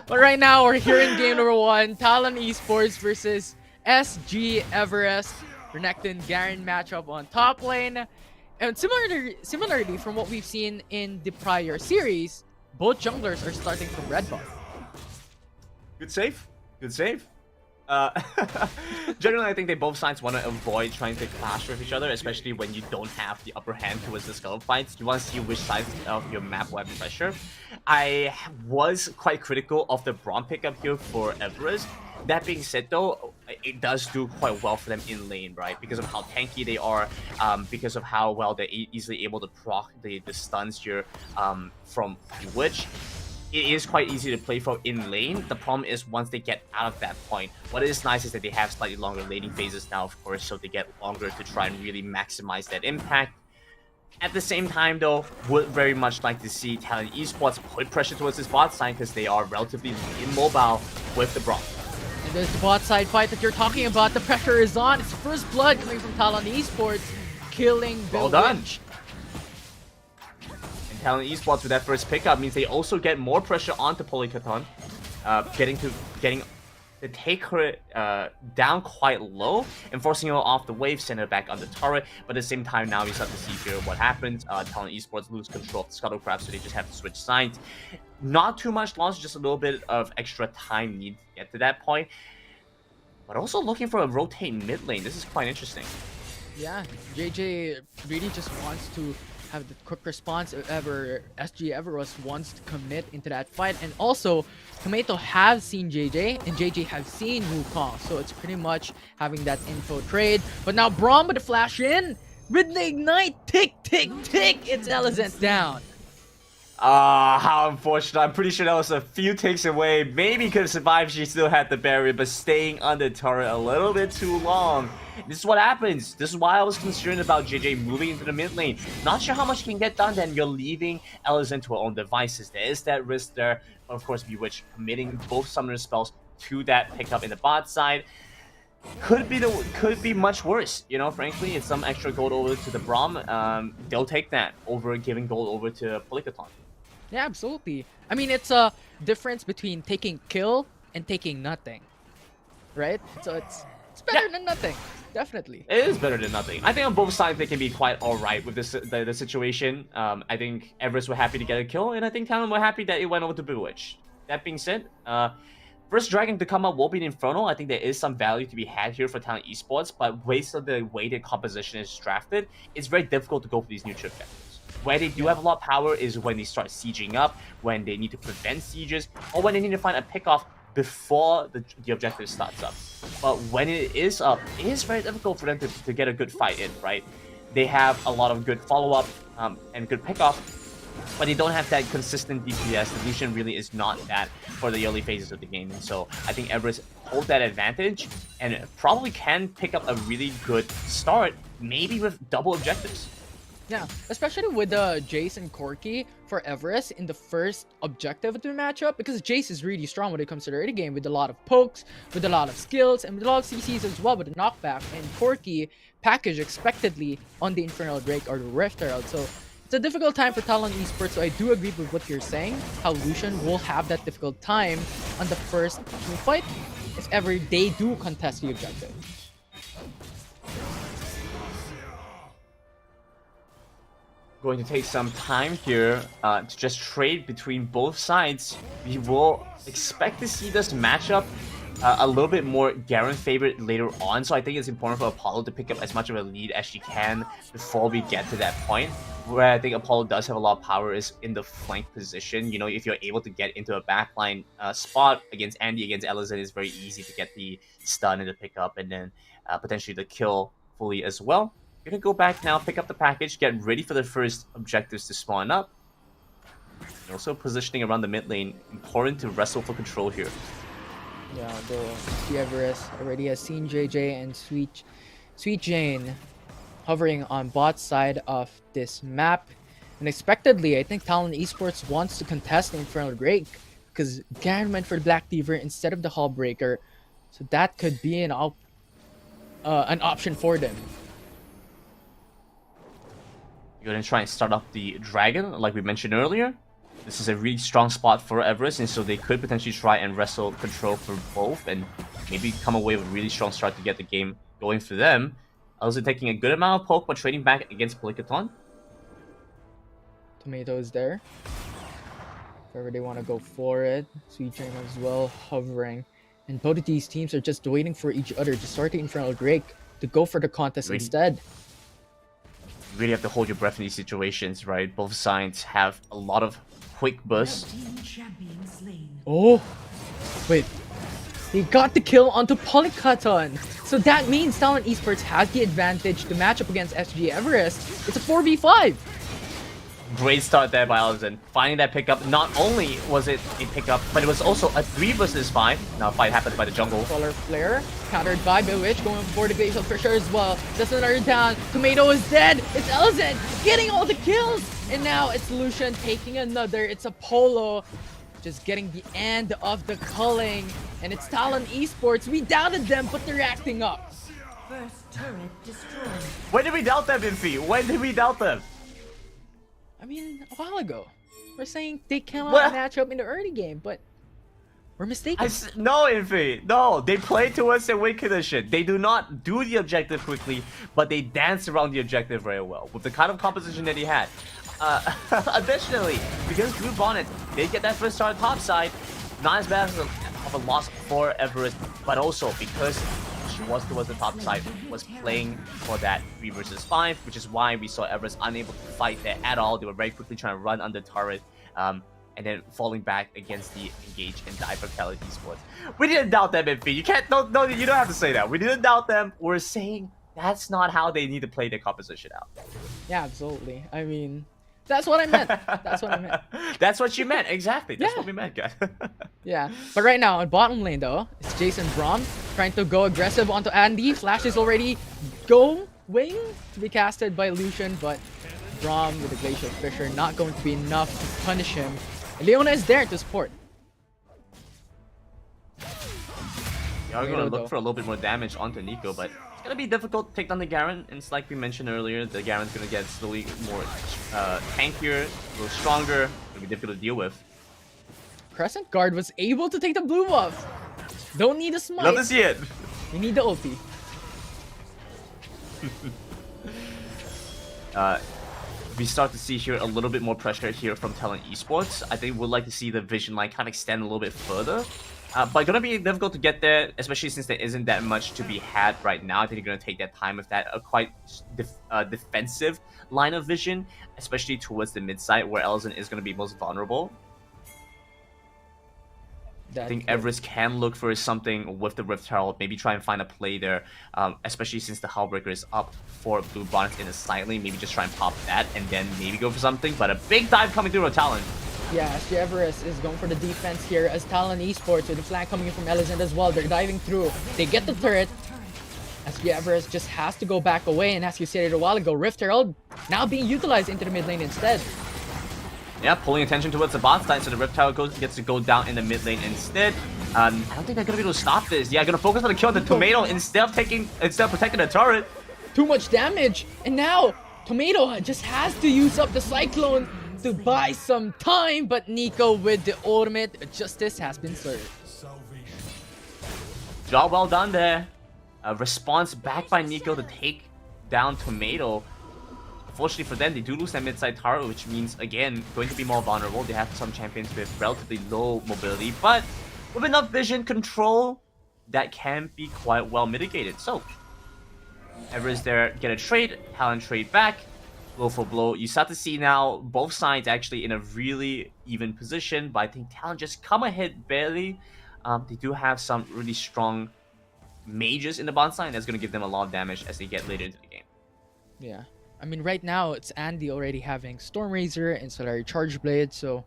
But right now, we're here in game number 1. Talon Esports versus SG Everest. Renekton Garen matchup on top lane. And similarly from what we've seen in the prior series, both junglers are starting from red buff. Good save. Generally, I think they both sides want to avoid trying to clash with each other, especially when you don't have the upper hand towards the scuttle fights. You want to see which side of your map will have pressure. I was quite critical of the Braum pickup here for Everest. That being said, though, it does do quite well for them in lane, right? Because of how tanky they are, because of how well they're easily able to proc the stuns here from Witch. It is quite easy to play for in lane. The problem is once they get out of that point, what is nice is that they have slightly longer laning phases now, of course, so they get longer to try and really maximize that impact. At the same time, though, would very much like to see Talon Esports put pressure towards this bot side because they are relatively immobile with the Braum. And there's the bot side fight that you're talking about. The pressure is on. It's first blood coming from Talon Esports, killing Bill Witch. Talon Esports with that first pickup means they also get more pressure onto Polykaton, getting to take her down quite low and forcing her off the wave, send her back on the turret. But at the same time, now we start to see here what happens. Talon Esports lose control of the Scuttle Crab, so they just have to switch sides. Not too much loss, just a little bit of extra time needed to get to that point. But also looking for a rotate mid lane. This is quite interesting. Yeah, JJ really just wants to have the quick response if ever SG Everest wants to commit into that fight. And also, Tomato have seen JJ, and JJ have seen Wukong, so it's pretty much having that info trade. But now Braum with the flash in, with the ignite, tick, it's Elizant down. How unfortunate. I'm pretty sure that was a few ticks away. Maybe could have survived if she still had the barrier, but staying on the turret a little bit too long. This is what happens. This is why I was concerned about JJ moving into the mid lane. Not sure how much can get done, then you're leaving Elizant to her own devices. There is that risk there. But of course, Bewitch committing both summoner spells to that pickup in the bot side. Could be much worse, frankly. It's some extra gold over to the Braum. They'll take that over giving gold over to Polykaton. Yeah, absolutely. I mean, it's a difference between taking kill and taking nothing, right? So it's better than nothing, definitely. It is better than nothing. I think on both sides they can be quite alright with the situation. I think Everest were happy to get a kill, and I think Talon were happy that it went over to Bewitch. That being said, first dragon to come up will be an Inferno. I think there is some value to be had here for Talon Esports, but based on the way the composition is drafted, it's very difficult to go for these neutral objectives. Where they do have a lot of power is when they start sieging up, when they need to prevent sieges, or when they need to find a pickoff before the objective starts up. But when it is up, it is very difficult for them to get a good fight in, right? They have a lot of good follow-up and good pickoff, but they don't have that consistent DPS. The Lucian really is not that for the early phases of the game. And so I think Everest hold that advantage and probably can pick up a really good start, maybe with double objectives. Yeah, especially with Jace and Corki for Everest in the first objective of the matchup, because Jace is really strong when it comes to the early game with a lot of pokes, with a lot of skills, and with a lot of CCs as well with the knockback, and Corki packaged expectedly on the Infernal Drake or the Rift Herald. So it's a difficult time for Talon Esports, so I do agree with what you're saying, how Lucian will have that difficult time on the first team fight if ever they do contest the objective. going to take some time here to just trade between both sides. We will expect to see this matchup a little bit more Garen favored later on, so I think it's important for Apollo to pick up as much of a lead as she can before we get to that point. Where I think Apollo does have a lot of power is in the flank position. You know, if you're able to get into a backline spot against Andy, against Ellison, it's very easy to get the stun and the pickup, and then potentially the kill fully as well. You're gonna go back now, pick up the package, get ready for the first objectives to spawn up. And also positioning around the mid lane, important to wrestle for control here. Yeah, the EVEREST already has seen JJ and Sweet Jane hovering on bot side of this map. Unexpectedly, I think TALON Esports wants to contest the Infernal Drake because Garen went for the Black Cleaver instead of the Hull Breaker. So that could be an option for them. You're gonna try and start up the Dragon, like we mentioned earlier. This is a really strong spot for EVEREST, and so they could potentially try and wrestle control for both and maybe come away with a really strong start to get the game going for them. Also taking a good amount of poke, but trading back against Polikaton. Tomatoes there. If ever they want to go for it. Sweet Jane as well, hovering. And both of these teams are just waiting for each other to start the Infernal Drake to go for the contest instead. You really have to hold your breath in these situations, right? Both sides have a lot of quick bursts. Oh, wait. They got the kill onto Polikaton. So that means TALON Esports has the advantage to match up against SG EVEREST. It's a 4v5. Great start there by Ellison. Finding that pickup, not only was it a pickup, but it was also a 3 versus 5. Now, fight happened by the jungle. Solar Flare, countered by Bewitch, going for the Glacial Fissure as well. Just another down. Tomato is dead. It's Ellison getting all the kills. And now it's Lucian taking another. It's Apollo just getting the end of the culling. And it's TALON Esports. We doubted them, but they're acting up. First turret destroyed. When did we doubt them, Infi? When did we doubt them? I mean, a while ago. We're saying they cannot match up in the early game, but we're mistaken. No, Infi. No, they play towards their win condition. They do not do the objective quickly, but they dance around the objective very well with the kind of composition that he had. Additionally, because Blue Bonnet did get that first start top side, not as bad of a loss for EVEREST, but also because she was towards the top side, was playing for that 3 versus 5, which is why we saw EVEREST unable to fight there at all. They were very quickly trying to run under turret, and then falling back against the engage and die for TALON Esports. We didn't doubt them, Infi. You can't, no, you don't have to say that. We didn't doubt them. We're saying that's not how they need to play their composition out. Yeah, absolutely. I mean, that's what I meant. That's what I meant. That's what you meant, exactly. That's what we meant, guys. Yeah, but right now on bottom lane though, it's Jason Brom trying to go aggressive onto Andy. Flash is already going to be casted by Lucian, but Brom with the Glacial Fissure not going to be enough to punish him. And Leona is there to support. They are going to look for a little bit more damage onto Nico, but it's going to be difficult to take down the Garen. And it's like we mentioned earlier, the Garen's going to get slowly more tankier, a little stronger. It'll be difficult to deal with. Crescent Guard was able to take the blue buff. Don't need a smite. Love to see it. We need the ulti. We start to see here a little bit more pressure here from TALON Esports. I think we'd like to see the vision line kind of extend a little bit further. But gonna be difficult to get there, especially since there isn't that much to be had right now. I think they're gonna take that time with that quite defensive line of vision, especially towards the mid side where Ellison is gonna be most vulnerable. I think EVEREST can look for something with the Rift Herald, maybe try and find a play there, especially since the Hullbreaker is up for Blue Bonnet in the side lane. Maybe just try and pop that and then maybe go for something, but a big dive coming through a TALON. Yeah, SG EVEREST is going for the defense here as TALON Esports with the flank coming in from Ellison as well. They're diving through. They get the turret. SG EVEREST just has to go back away, and as you said a while ago, Rift Herald now being utilized into the mid lane instead. Yeah, pulling attention towards the bot side, so the Rift Tower gets to go down in the mid lane instead. I don't think they're gonna be able to stop this. Yeah, gonna focus on the kill on the Tomato instead of protecting the turret. Too much damage, and now Tomato just has to use up the Cyclone to buy some time, but Nico with the ultimate, justice has been served. Job well done there. A response back by Nico to take down Tomato. Unfortunately for them, they do lose their mid-side tower, which means, again, going to be more vulnerable. They have some champions with relatively low mobility, but with enough vision control, that can be quite well mitigated. So, EVEREST there, get a trade, Talon trade back, blow for blow. You start to see now both sides actually in a really even position, but I think Talon just come ahead barely. They do have some really strong mages in the bot side, and that's going to give them a lot of damage as they get later into the game. Yeah. I mean, right now, it's Andy already having Storm Razor and Solari Charge Blade, so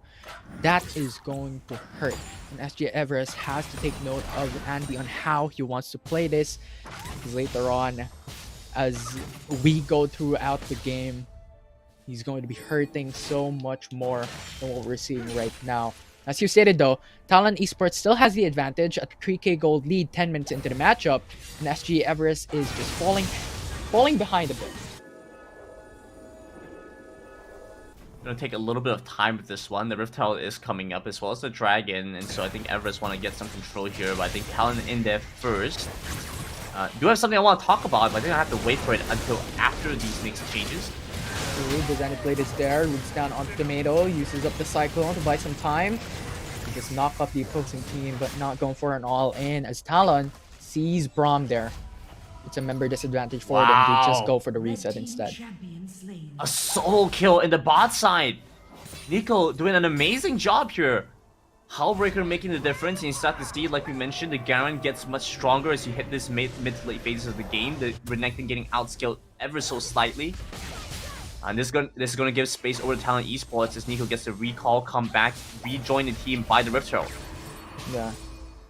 that is going to hurt. And SG EVEREST has to take note of Andy on how he wants to play this, because later on, as we go throughout the game, he's going to be hurting so much more than what we're seeing right now. As you stated though, Talon Esports still has the advantage at the 3k gold lead 10 minutes into the matchup, and SG EVEREST is just falling behind a bit. Gonna take a little bit of time with this one. The Rift Herald is coming up as well as the Dragon, and so I think EVEREST want to get some control here, but I think Talon in there first. Do have something I want to talk about, but I think I have to wait for it until after these next changes. The Zenith Blade is there, loops down onto Tomato, uses up the Cyclone to buy some time. He just knock up the opposing team, but not going for an all-in as Talon sees Braum there. It's a member disadvantage for them. They just go for the reset instead. A solo kill in the bot side. Nico doing an amazing job here. Hullbreaker making the difference, and you start to see, like we mentioned, the Garen gets much stronger as you hit this mid to late phases of the game. The Renekton getting outscaled ever so slightly. And this is going to give space over to Talon Esports as Nico gets the recall, come back, rejoin the team by the Rift Herald. Yeah,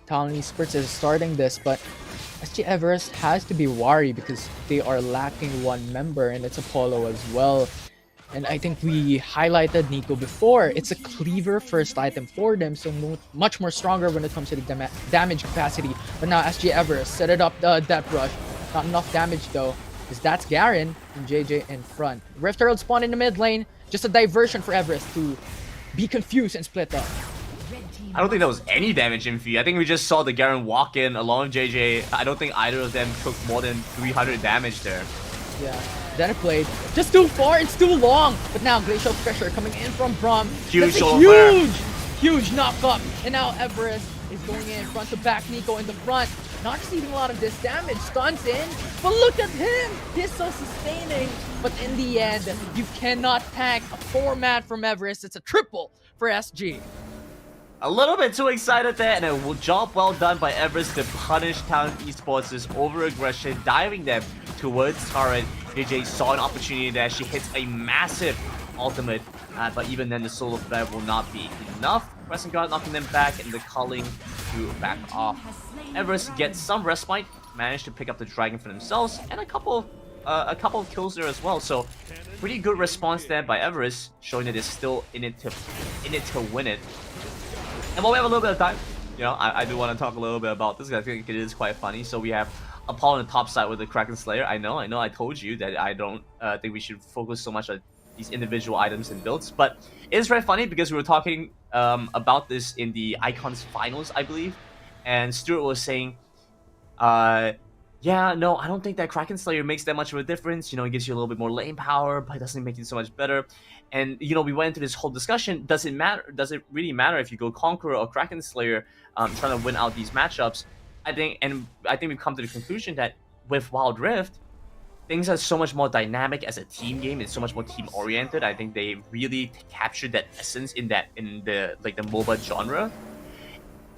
Talon Esports is starting this, but SG EVEREST has to be wary because they are lacking one member, and it's Apollo as well. And I think we highlighted Nico before. It's a cleaver first item for them, so much more stronger when it comes to the damage capacity. But now SG EVEREST set it up the Death Rush. Not enough damage though, because that's Garen and JJ in front. Rift Herald spawn in the mid lane. Just a diversion for EVEREST to be confused and split up. I don't think that was any damage in V. I think we just saw the Garen walk in along with JJ. I don't think either of them took more than 300 damage there. Yeah, Zenith Blade just too far, it's too long. But now Glacial Pressure coming in from Braum. Huge That's a huge knock up. And now EVEREST is going in front to back Nico in the front. Not receiving a lot of this damage, stuns in. But look at him, he's so sustaining. But in the end, you cannot tank a 4-man from EVEREST. It's a triple for SG. A little bit too excited there, and a job well done by EVEREST to punish Talon Esports' over-aggression, diving them towards turret. JJ saw an opportunity there. She hits a massive ultimate, but even then the solo threat will not be enough. Pressing guard knocking them back, and the culling to back off. EVEREST gets some respite, managed to pick up the dragon for themselves, and a couple of kills there as well. So pretty good response there by EVEREST, showing that they're still in it to win it. And while we have a little bit of time, you know, I do want to talk a little bit about this, because I think it is quite funny. So we have Apollo on the top side with the Kraken Slayer. I know, I told you that I don't think we should focus so much on these individual items and builds, but it is very funny because we were talking about this in the Icons Finals, I believe, and Stuart was saying, yeah, no, I don't think that Kraken Slayer makes that much of a difference. You know, it gives you a little bit more lane power, but it doesn't make it so much better. And, you know, we went into this whole discussion. Does it matter? Does it really matter if you go Conqueror or Kraken Slayer trying to win out these matchups? I think we've come to the conclusion that with Wild Rift, things are so much more dynamic as a team game. It's so much more team oriented. I think they really captured that essence in the MOBA genre.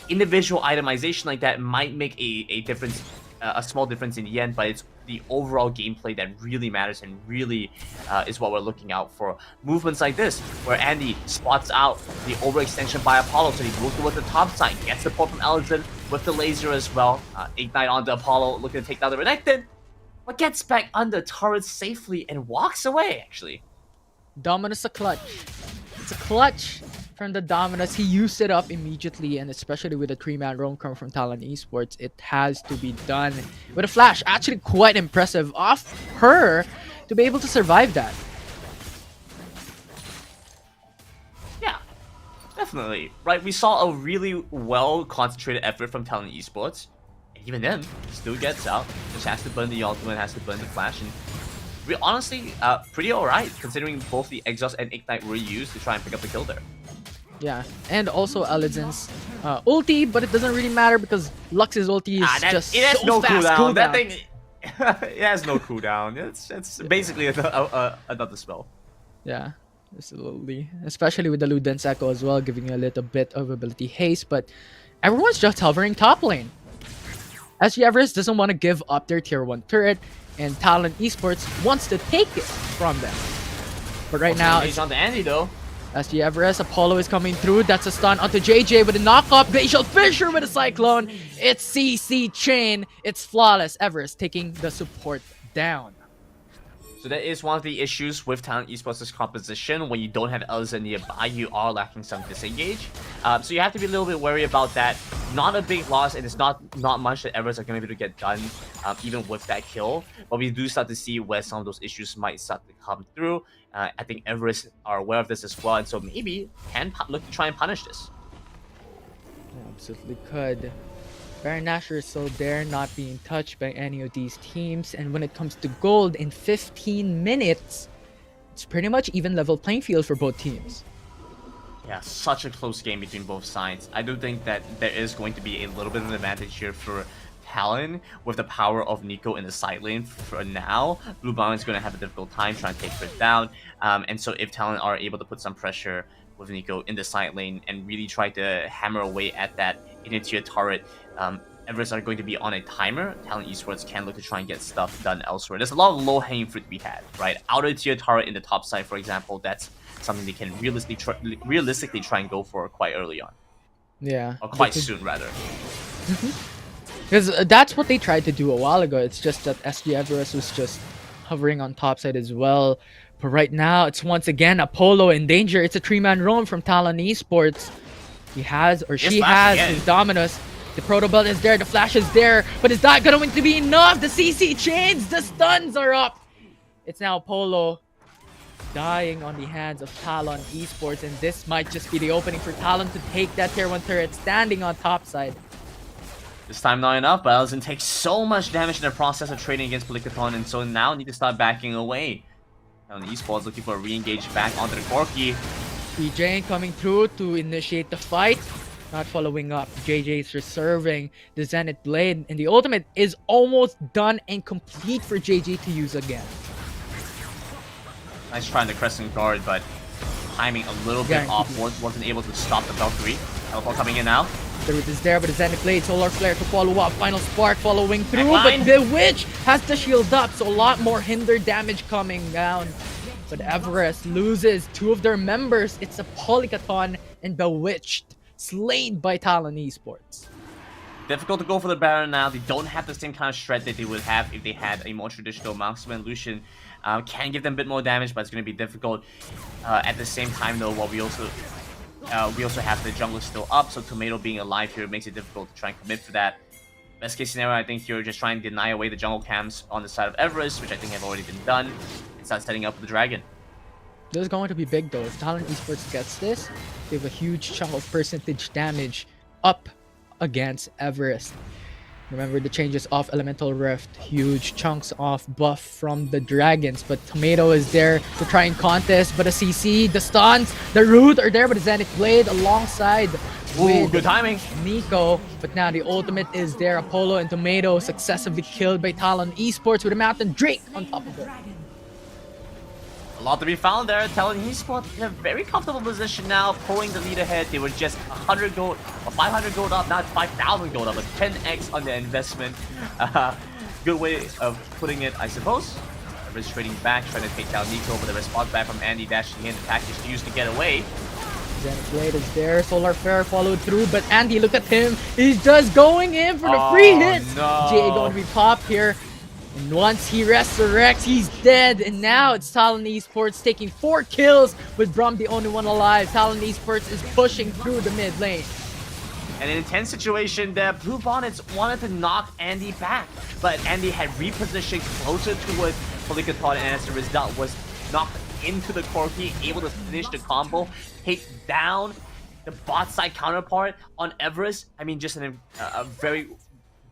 Individual itemization like that might make a difference, a small difference in the end, but it's the overall gameplay that really matters and really is what we're looking out for. Movements like this, where Andy spots out the overextension by Apollo, so he moves towards the top side, gets support from Ellison with the laser as well. Ignite onto Apollo, looking to take down the Renekton, but gets back under turret safely and walks away, actually. Dominus a clutch. It's a clutch from the Dominus. He used it up immediately, and especially with a 3-man roam come from Talon Esports, it has to be done with a flash. Actually quite impressive of her to be able to survive that. Yeah, definitely. Right, we saw a really well concentrated effort from Talon Esports, and even then, still gets out. Just has to burn the ultimate, has to burn the flash, and we honestly pretty alright considering both the exhaust and ignite were used to try and pick up the kill there. Yeah, and also Alizen's ulti, but it doesn't really matter because Lux's ulti is just it has so no fast cooldown. That cooldown. thing, it has no cooldown. It's basically another spell. Yeah, absolutely. Especially with the Luden's Echo as well, giving you a little bit of ability haste, but everyone's just hovering top lane. SG Everest doesn't want to give up their tier 1 turret, and Talon Esports wants to take it from them. But right now, he's on the Andy though. SG Everest, Apollo is coming through. That's a stun onto JJ with a knock-up. Glacial Fissure with a Cyclone. It's CC Chain. It's flawless. Everest taking the support down. So that is one of the issues with Talon Esports' composition. When you don't have Elza nearby, you are lacking some disengage. So you have to be a little bit wary about that. Not a big loss, and it's not much that Everest are going to be able to get done, even with that kill. But we do start to see where some of those issues might start to come through. I think Everest are aware of this as well, and so maybe can look to try and punish this. Absolutely could. Baron Nashor is still there, not being touched by any of these teams. And when it comes to gold in 15 minutes, it's pretty much even level playing field for both teams. Yeah, such a close game between both sides. I do think that there is going to be a little bit of an advantage here for Talon with the power of Nico in the side lane for now. Blue Bomb is going to have a difficult time trying to take her down. And so if Talon are able to put some pressure with Nico in the side lane and really try to hammer away at that inner tier turret, Everest are going to be on a timer. Talon Esports can look to try and get stuff done elsewhere. There's a lot of low-hanging fruit to be had, right? Outer tier turret in the top side, for example, that's something they can realistically try and go for quite early on. Yeah. Or quite soon, rather. Because that's what they tried to do a while ago. It's just that SG Everest was just hovering on top side as well. But right now, it's once again Apollo in danger. It's a 3-man roam from Talon Esports. He has, or she has, his Dominus. The Proto Belt is there, the Flash is there, but is that going to be enough? The CC chains, the stuns are up. It's now Apollo dying on the hands of Talon Esports, and this might just be the opening for Talon to take that tier 1 turret standing on top side. This time not enough, but Alizen takes so much damage in the process of trading against Polikaton, and so now need to start backing away. Talon Esports looking for a re-engage back onto the Corki. PJ coming through to initiate the fight. Not following up. JJ is reserving the Zenith Blade, and the ultimate is almost done and complete for JJ to use again. Nice try on the Crescent Guard, but timing a little bit off. Wasn't able to stop the Valkyrie. Teleport coming in now. The root is there, but the Zenith Blade, Solar Flare to follow up. Final Spark following through, but the Witch has the shield up, so a lot more hinder damage coming down. But Everest loses 2 of their members. It's a Polikaton and Bewitched, slain by Talon Esports. Difficult to go for the Baron now. They don't have the same kind of shred that they would have if they had a more traditional Marksman. Lucian can give them a bit more damage, but it's going to be difficult. At the same time, though, while we also have the jungle still up, so Tomato being alive here makes it difficult to try and commit for that. Best case scenario, I think you're just trying to deny away the jungle camps on the side of Everest, which I think have already been done, and start setting up with the Dragon. This is going to be big though. If Talon Esports gets this, they have a huge chunk of percentage damage up against Everest. Remember the changes off Elemental Rift, huge chunks off buff from the Dragons, but Tomato is there to try and contest, but a CC, the stuns, the root are there, but the Zenith Blade alongside with good timing. Nico, but now the ultimate is there. Apollo and Tomato successively killed by Talon Esports with a Mountain Drake on top of it. A lot to be found there. Talon Esports in a very comfortable position now, pulling the lead ahead. They were just 100 gold or 500 gold up, now it's 5,000 gold up, but 10x on their investment. Good way of putting it, I suppose. Everest trading back, trying to take down Nico, but the response back from Andy dashing in. The package used to get away. Zenith Blade is there, Solar Flare followed through, but Andy, look at him. He's just going in for the free hits. No. GA going to be popped here. And once he resurrects, he's dead. And now it's Talon Esports taking 4 kills with Brum the only one alive. Talon Esports is pushing through the mid lane. And an intense situation there. Blue Bonnets wanted to knock Andy back, but Andy had repositioned closer towards Polikaton, and as a result was knocked into the Corki, able to finish the combo, take down the bot side counterpart on Everest. I mean, just a very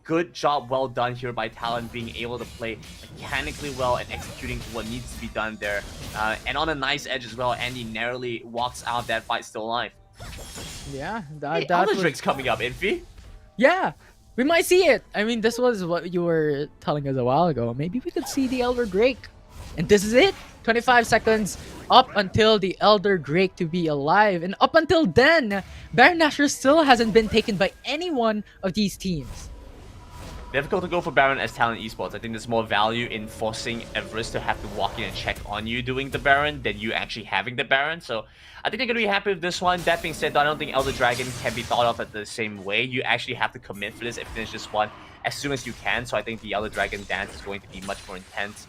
good job well done here by Talon, being able to play mechanically well and executing what needs to be done there. And on a nice edge as well, Andy narrowly walks out of that fight still alive. Yeah, Hey, that Elder was... Drake's coming up, Infi. Yeah, we might see it. I mean, this was what you were telling us a while ago. Maybe we could see the Elder Drake. And this is it. 25 seconds up until the Elder Drake to be alive. And up until then, Baron Nashor still hasn't been taken by any one of these teams. Difficult to go for Baron as Talon Esports. I think there's more value in forcing EVEREST to have to walk in and check on you doing the Baron than you actually having the Baron. So I think they're going to be happy with this one. That being said, I don't think Elder Dragon can be thought of at the same way. You actually have to commit for this and finish this one as soon as you can. So I think the Elder Dragon dance is going to be much more intense.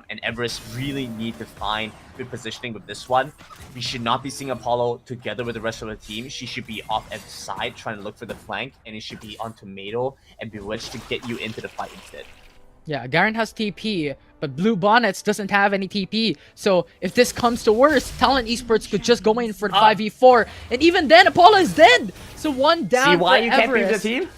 And EVEREST really need to find good positioning with this one. We should not be seeing Apollo together with the rest of the team. She should be off at the side trying to look for the flank, and it should be on Tomato and Bewitched to get you into the fight instead. Yeah, Garen has TP, but Blue Bonnets doesn't have any TP. So if this comes to worse, Talon Esports could just go in for the 5v4. And even then, Apollo is dead! So one down. See why for you can't beat the EVEREST. team?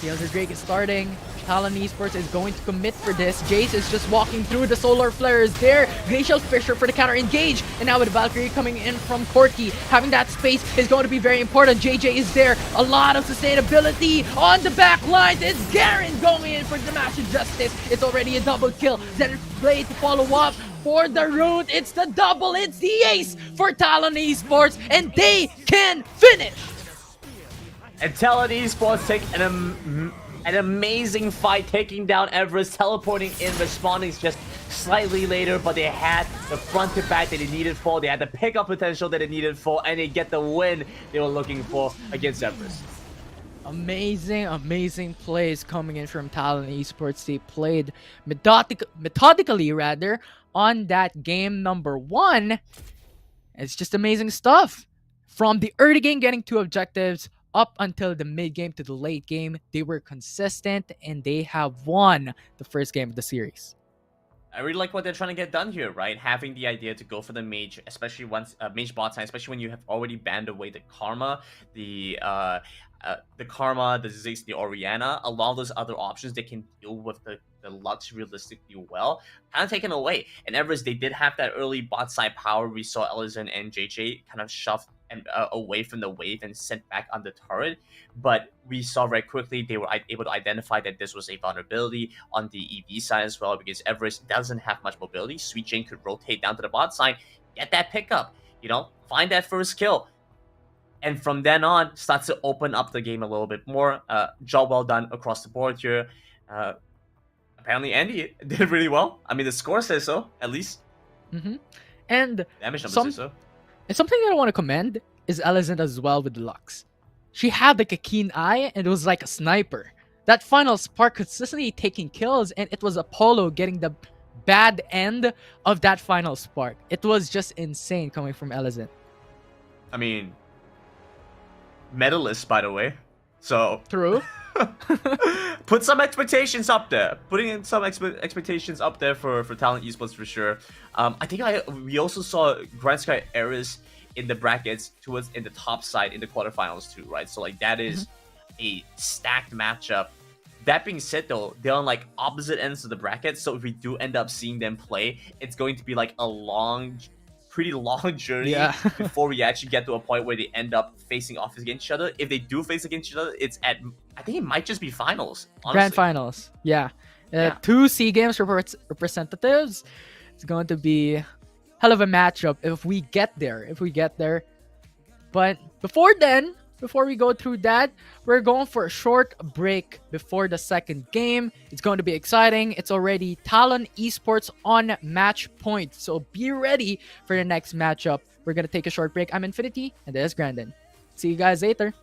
The Elder Drake is starting. Talon Esports is going to commit for this. Jace is just walking through. The Solar Flare is there. Glacial Fisher for the counter engage. And now with Valkyrie coming in from Corki, having that space is going to be very important. JJ is there. A lot of sustainability on the back lines. It's Garen going in for the match of justice. It's already a double kill. Zenith Blade to follow up. For the root, it's the double. It's the ace for Talon Esports. And they can finish. And Talon Esports take an amazing fight, taking down EVEREST, teleporting in, responding just slightly later, but they had the front to back that they needed for, they had the pickup potential that they needed for, and they get the win they were looking for against EVEREST. Amazing plays coming in from Talon Esports. They played methodically rather on that game number 1. It's just amazing stuff. From the early game getting 2 objectives, up until the mid game to the late game, they were consistent and they have won the first game of the series. I really like what they're trying to get done here, right? Having the idea to go for the mage, especially once mage bot time, especially when you have already banned away the Karma, the Ziggs, the Orianna, along those other options, they can deal with the Lux realistically well, kind of taken away. And EVEREST, they did have that early bot side power. We saw Ellison and JJ kind of shoved and away from the wave and sent back on the turret, but we saw very quickly they were able to identify that this was a vulnerability on the EV side as well, because EVEREST doesn't have much mobility. Sweet Jane could rotate down to the bot side, get that pickup, you know, find that first kill, and from then on starts to open up the game a little bit more. Job well done across the board here. Apparently Andy did really well. I mean, the score says so, at least. And damage numbers say so. And something that I want to commend is Ellison as well with the Lux. She had like a keen eye and it was like a sniper. That final spark consistently taking kills, and it was Apollo getting the bad end of that final spark. It was just insane coming from Ellison. I mean, medalist, by the way. So True. put some expectations up there. Putting in some expectations up there for Talon Esports for sure. I think we also saw Grand Sky Ares in the brackets towards in the top side in the quarterfinals too, right? So like that is a stacked matchup. That being said though, they're on like opposite ends of the bracket, so if we do end up seeing them play, it's going to be like a pretty long journey before we actually get to a point where they end up facing off against each other. If they do face against each other, it's at, I think it might just be finals, honestly. Grand finals. Yeah. 2 SEA Games representatives. It's going to be hell of a matchup if we get there. But before then, before we go through that, we're going for a short break before the second game. It's going to be exciting. It's already Talon Esports on match point. So be ready for the next matchup. We're going to take a short break. I'm Infinity, and there's Grandon. See you guys later.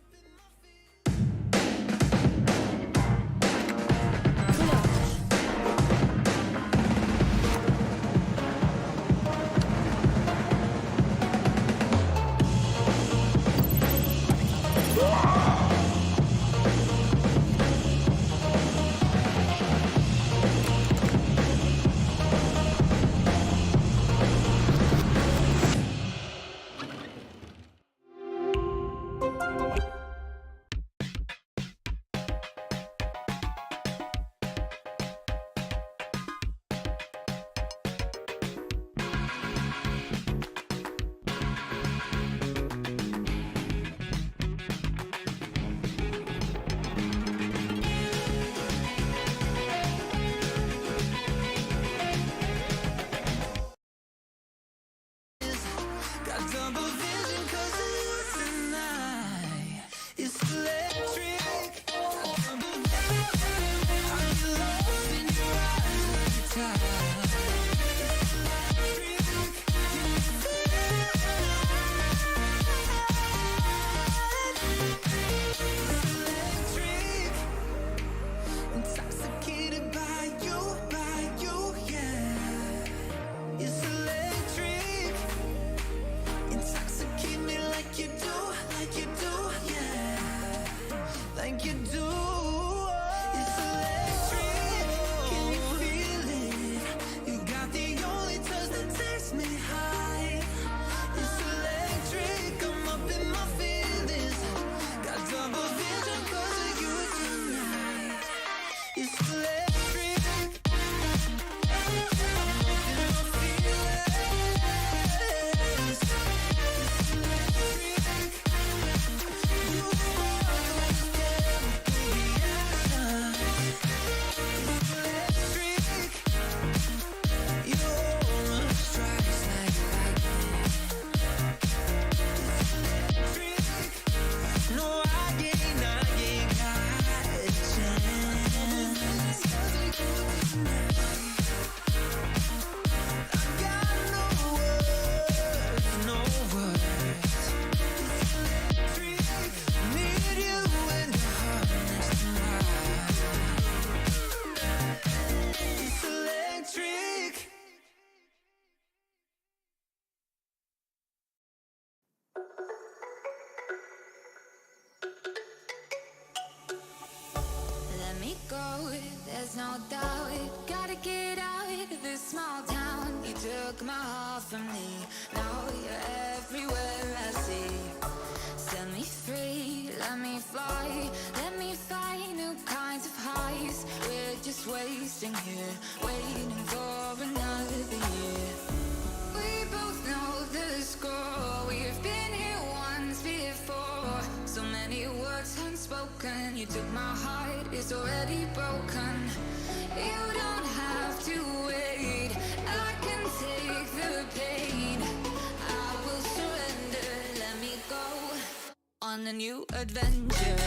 Let me go, there's no doubt. Gotta get out of this small town. You took my heart from me, now you're everywhere I see. Set me free, let me fly. Let me find new kinds of highs. We're just wasting here, waiting for another year. We both know the score. We've been here once before. So many words unspoken. You took my heart, it's already broken. You don't have to wait, I can take the pain. I will surrender, let me go on a new adventure.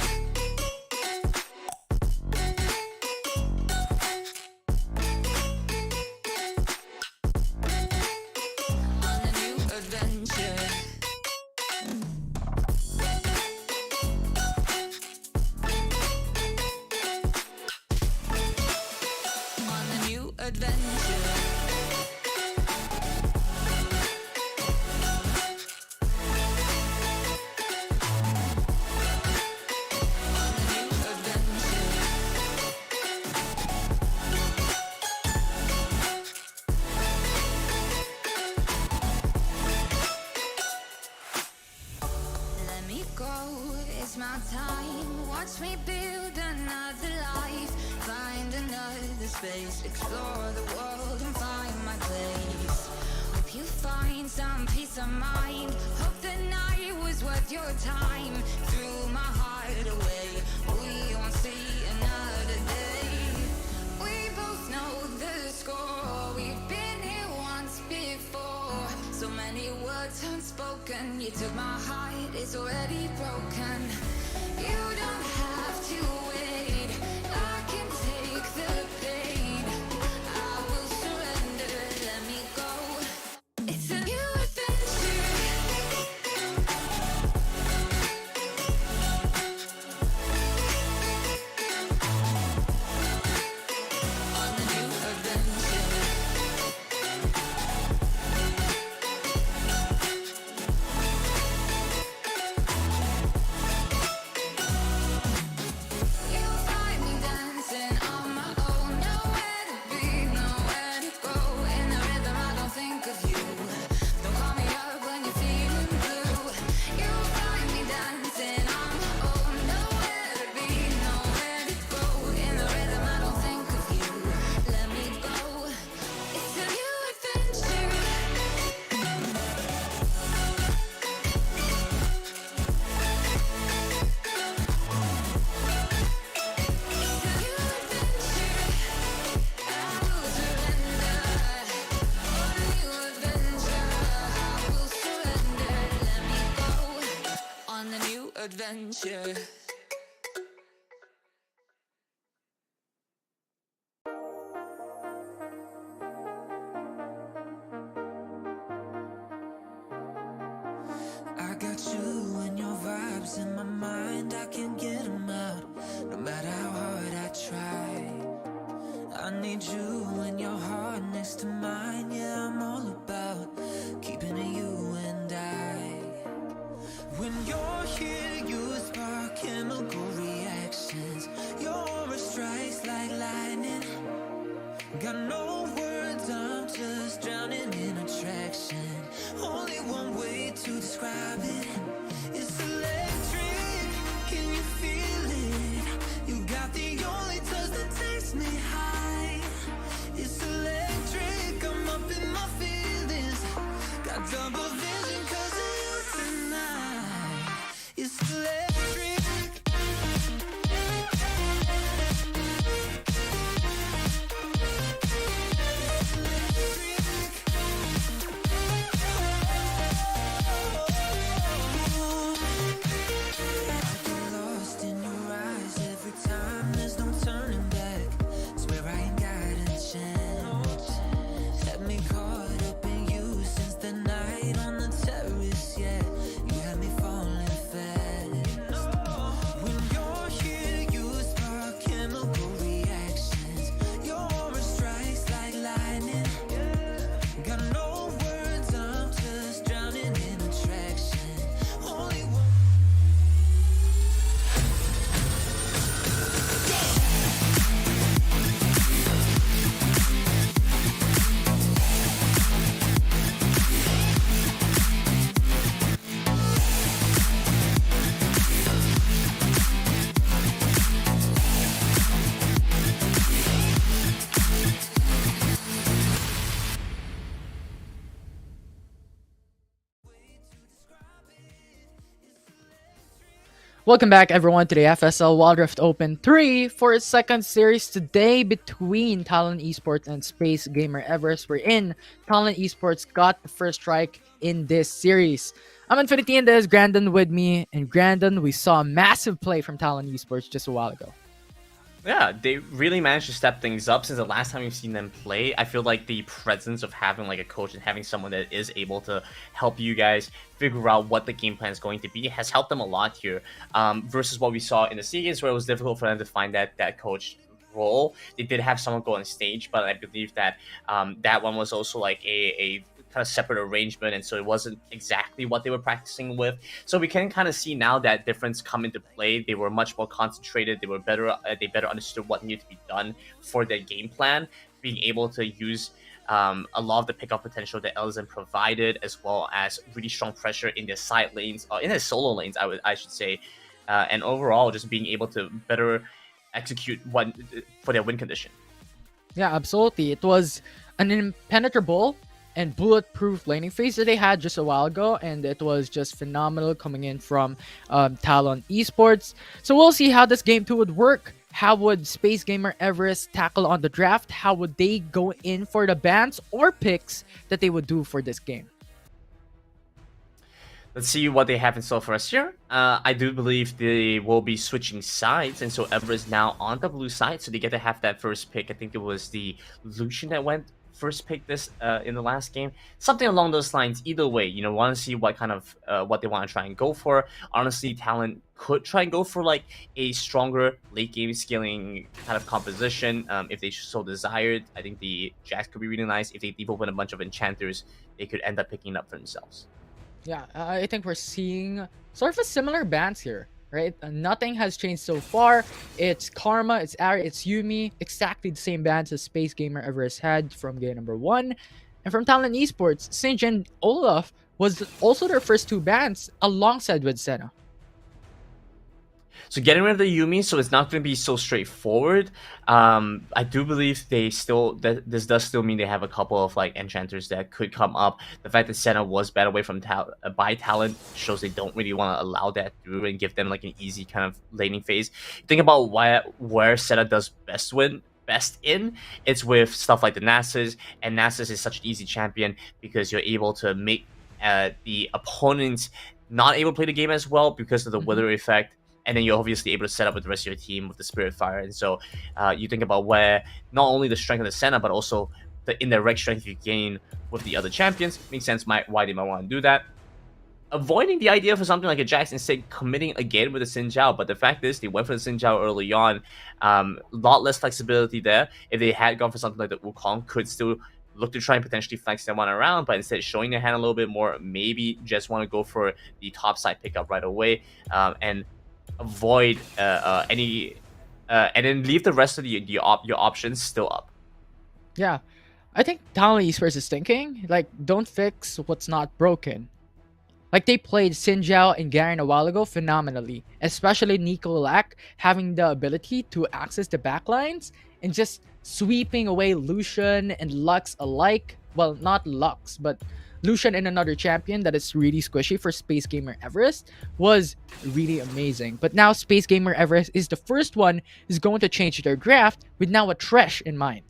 It's my time, watch me build another life. Find another space, explore the world and find my place. Hope you find some peace of mind. Hope the night was worth your time. Threw my heart away, we won't see another day. We both know the score, we've been here once before. So many words unspoken. You took my heart, it's already broken. You don't have to wait, I can take the pain. I will surrender, let me go. It's a new adventure. On a new adventure. Adventure. I got you and your vibes in my mind, I can't get them out, no matter how hard I try. I need you and your heart next to mine, yeah, I'm all about keeping it you and I. When you're here, you spark chemical reactions. Your aura strikes like lightning. Got no words, I'm just drowning in attraction. Only one way to describe it. It's electric, can you feel it? You got the only touch that takes me Welcome back, everyone, to the FSL Wild Rift Open 3 for its second series today between Talon Esports and Space Gamer Everest. We're in. Talon Esports got the first strike in this series. I'm Infinity and there's Grandon with me. And Grandon, we saw a massive play from Talon Esports just a while ago. Yeah, they really managed to step things up since the last time we've seen them play. I feel like the presence of having like a coach and having someone that is able to help you guys figure out what the game plan is going to be has helped them a lot here. Versus what we saw in the series where it was difficult for them to find that coach role. They did have someone go on stage, but I believe that that one was also like a kind of separate arrangement, and so it wasn't exactly what they were practicing with. So we can kind of see now that difference come into play. They were much more concentrated. They were better. They better understood what needed to be done for their game plan. Being able to use a lot of the pickup potential that Elzen provided, as well as really strong pressure in their side lanes, or in their solo lanes, I should say, and overall just being able to better execute one for their win condition. Yeah, absolutely. It was an impenetrable and bulletproof laning phase that they had just a while ago, and it was just phenomenal coming in from Talon Esports. So we'll see how this game 2 would work. How would Space Gamer Everest tackle on the draft? How would they go in for the bans or picks that they would do for this game? Let's see what they have in store for us here. I do believe they will be switching sides, and so Everest now on the blue side, so they get to have that first pick. I think it was the Lucian that went first pick this in the last game, something along those lines. Either way, you know, want to see what kind of what they want to try and go for. Honestly, Talon could try and go for like a stronger late game scaling kind of composition if they so desired. I think the Jax could be really nice. If they leave open a bunch of enchanters, they could end up picking it up for themselves. Yeah, I think we're seeing sort of a similar bans here, right? Nothing has changed so far. It's Karma, it's Ari, it's Yumi. Exactly the same bans as Space Gamer Everest had from game number 1. And from Talon Esports, Sinj and Olaf was also their first 2 bans alongside with Senna. So getting rid of the Yumi, so it's not going to be so straightforward. I do believe they still this does still mean they have a couple of like enchanters that could come up. The fact that Senna was banned away from by Talon shows they don't really want to allow that through and give them like an easy kind of laning phase. Think about where Senna does best in, it's with stuff like the Nasus, and Nasus is such an easy champion because you're able to make the opponents not able to play the game as well because of the wither effect. And then you're obviously able to set up with the rest of your team with the Spirit Fire. And so you think about where not only the strength of the Senna, but also the indirect strength you gain with the other champions. Makes sense why they might want to do that. Avoiding the idea for something like a Jax instead committing again with a Xin Zhao. But the fact is, they went for the Xin Zhao early on. A lot less flexibility there. If they had gone for something like the Wukong, could still look to try and potentially flex that one around, but instead showing their hand a little bit more, maybe just want to go for the top side pickup right away. And avoid any and then leave the rest of your options still up. Yeah, I think Talon Esports is thinking like, don't fix what's not broken. Like, they played Xin Zhao and Garen a while ago phenomenally, especially Nico Lack having the ability to access the backlines and just sweeping away Lucian and Lux alike. Well, not Lux, but Lucian and another champion that is really squishy for Space Gamer Everest was really amazing. But now Space Gamer Everest is the first one who's going to change their draft with now a Thresh in mind.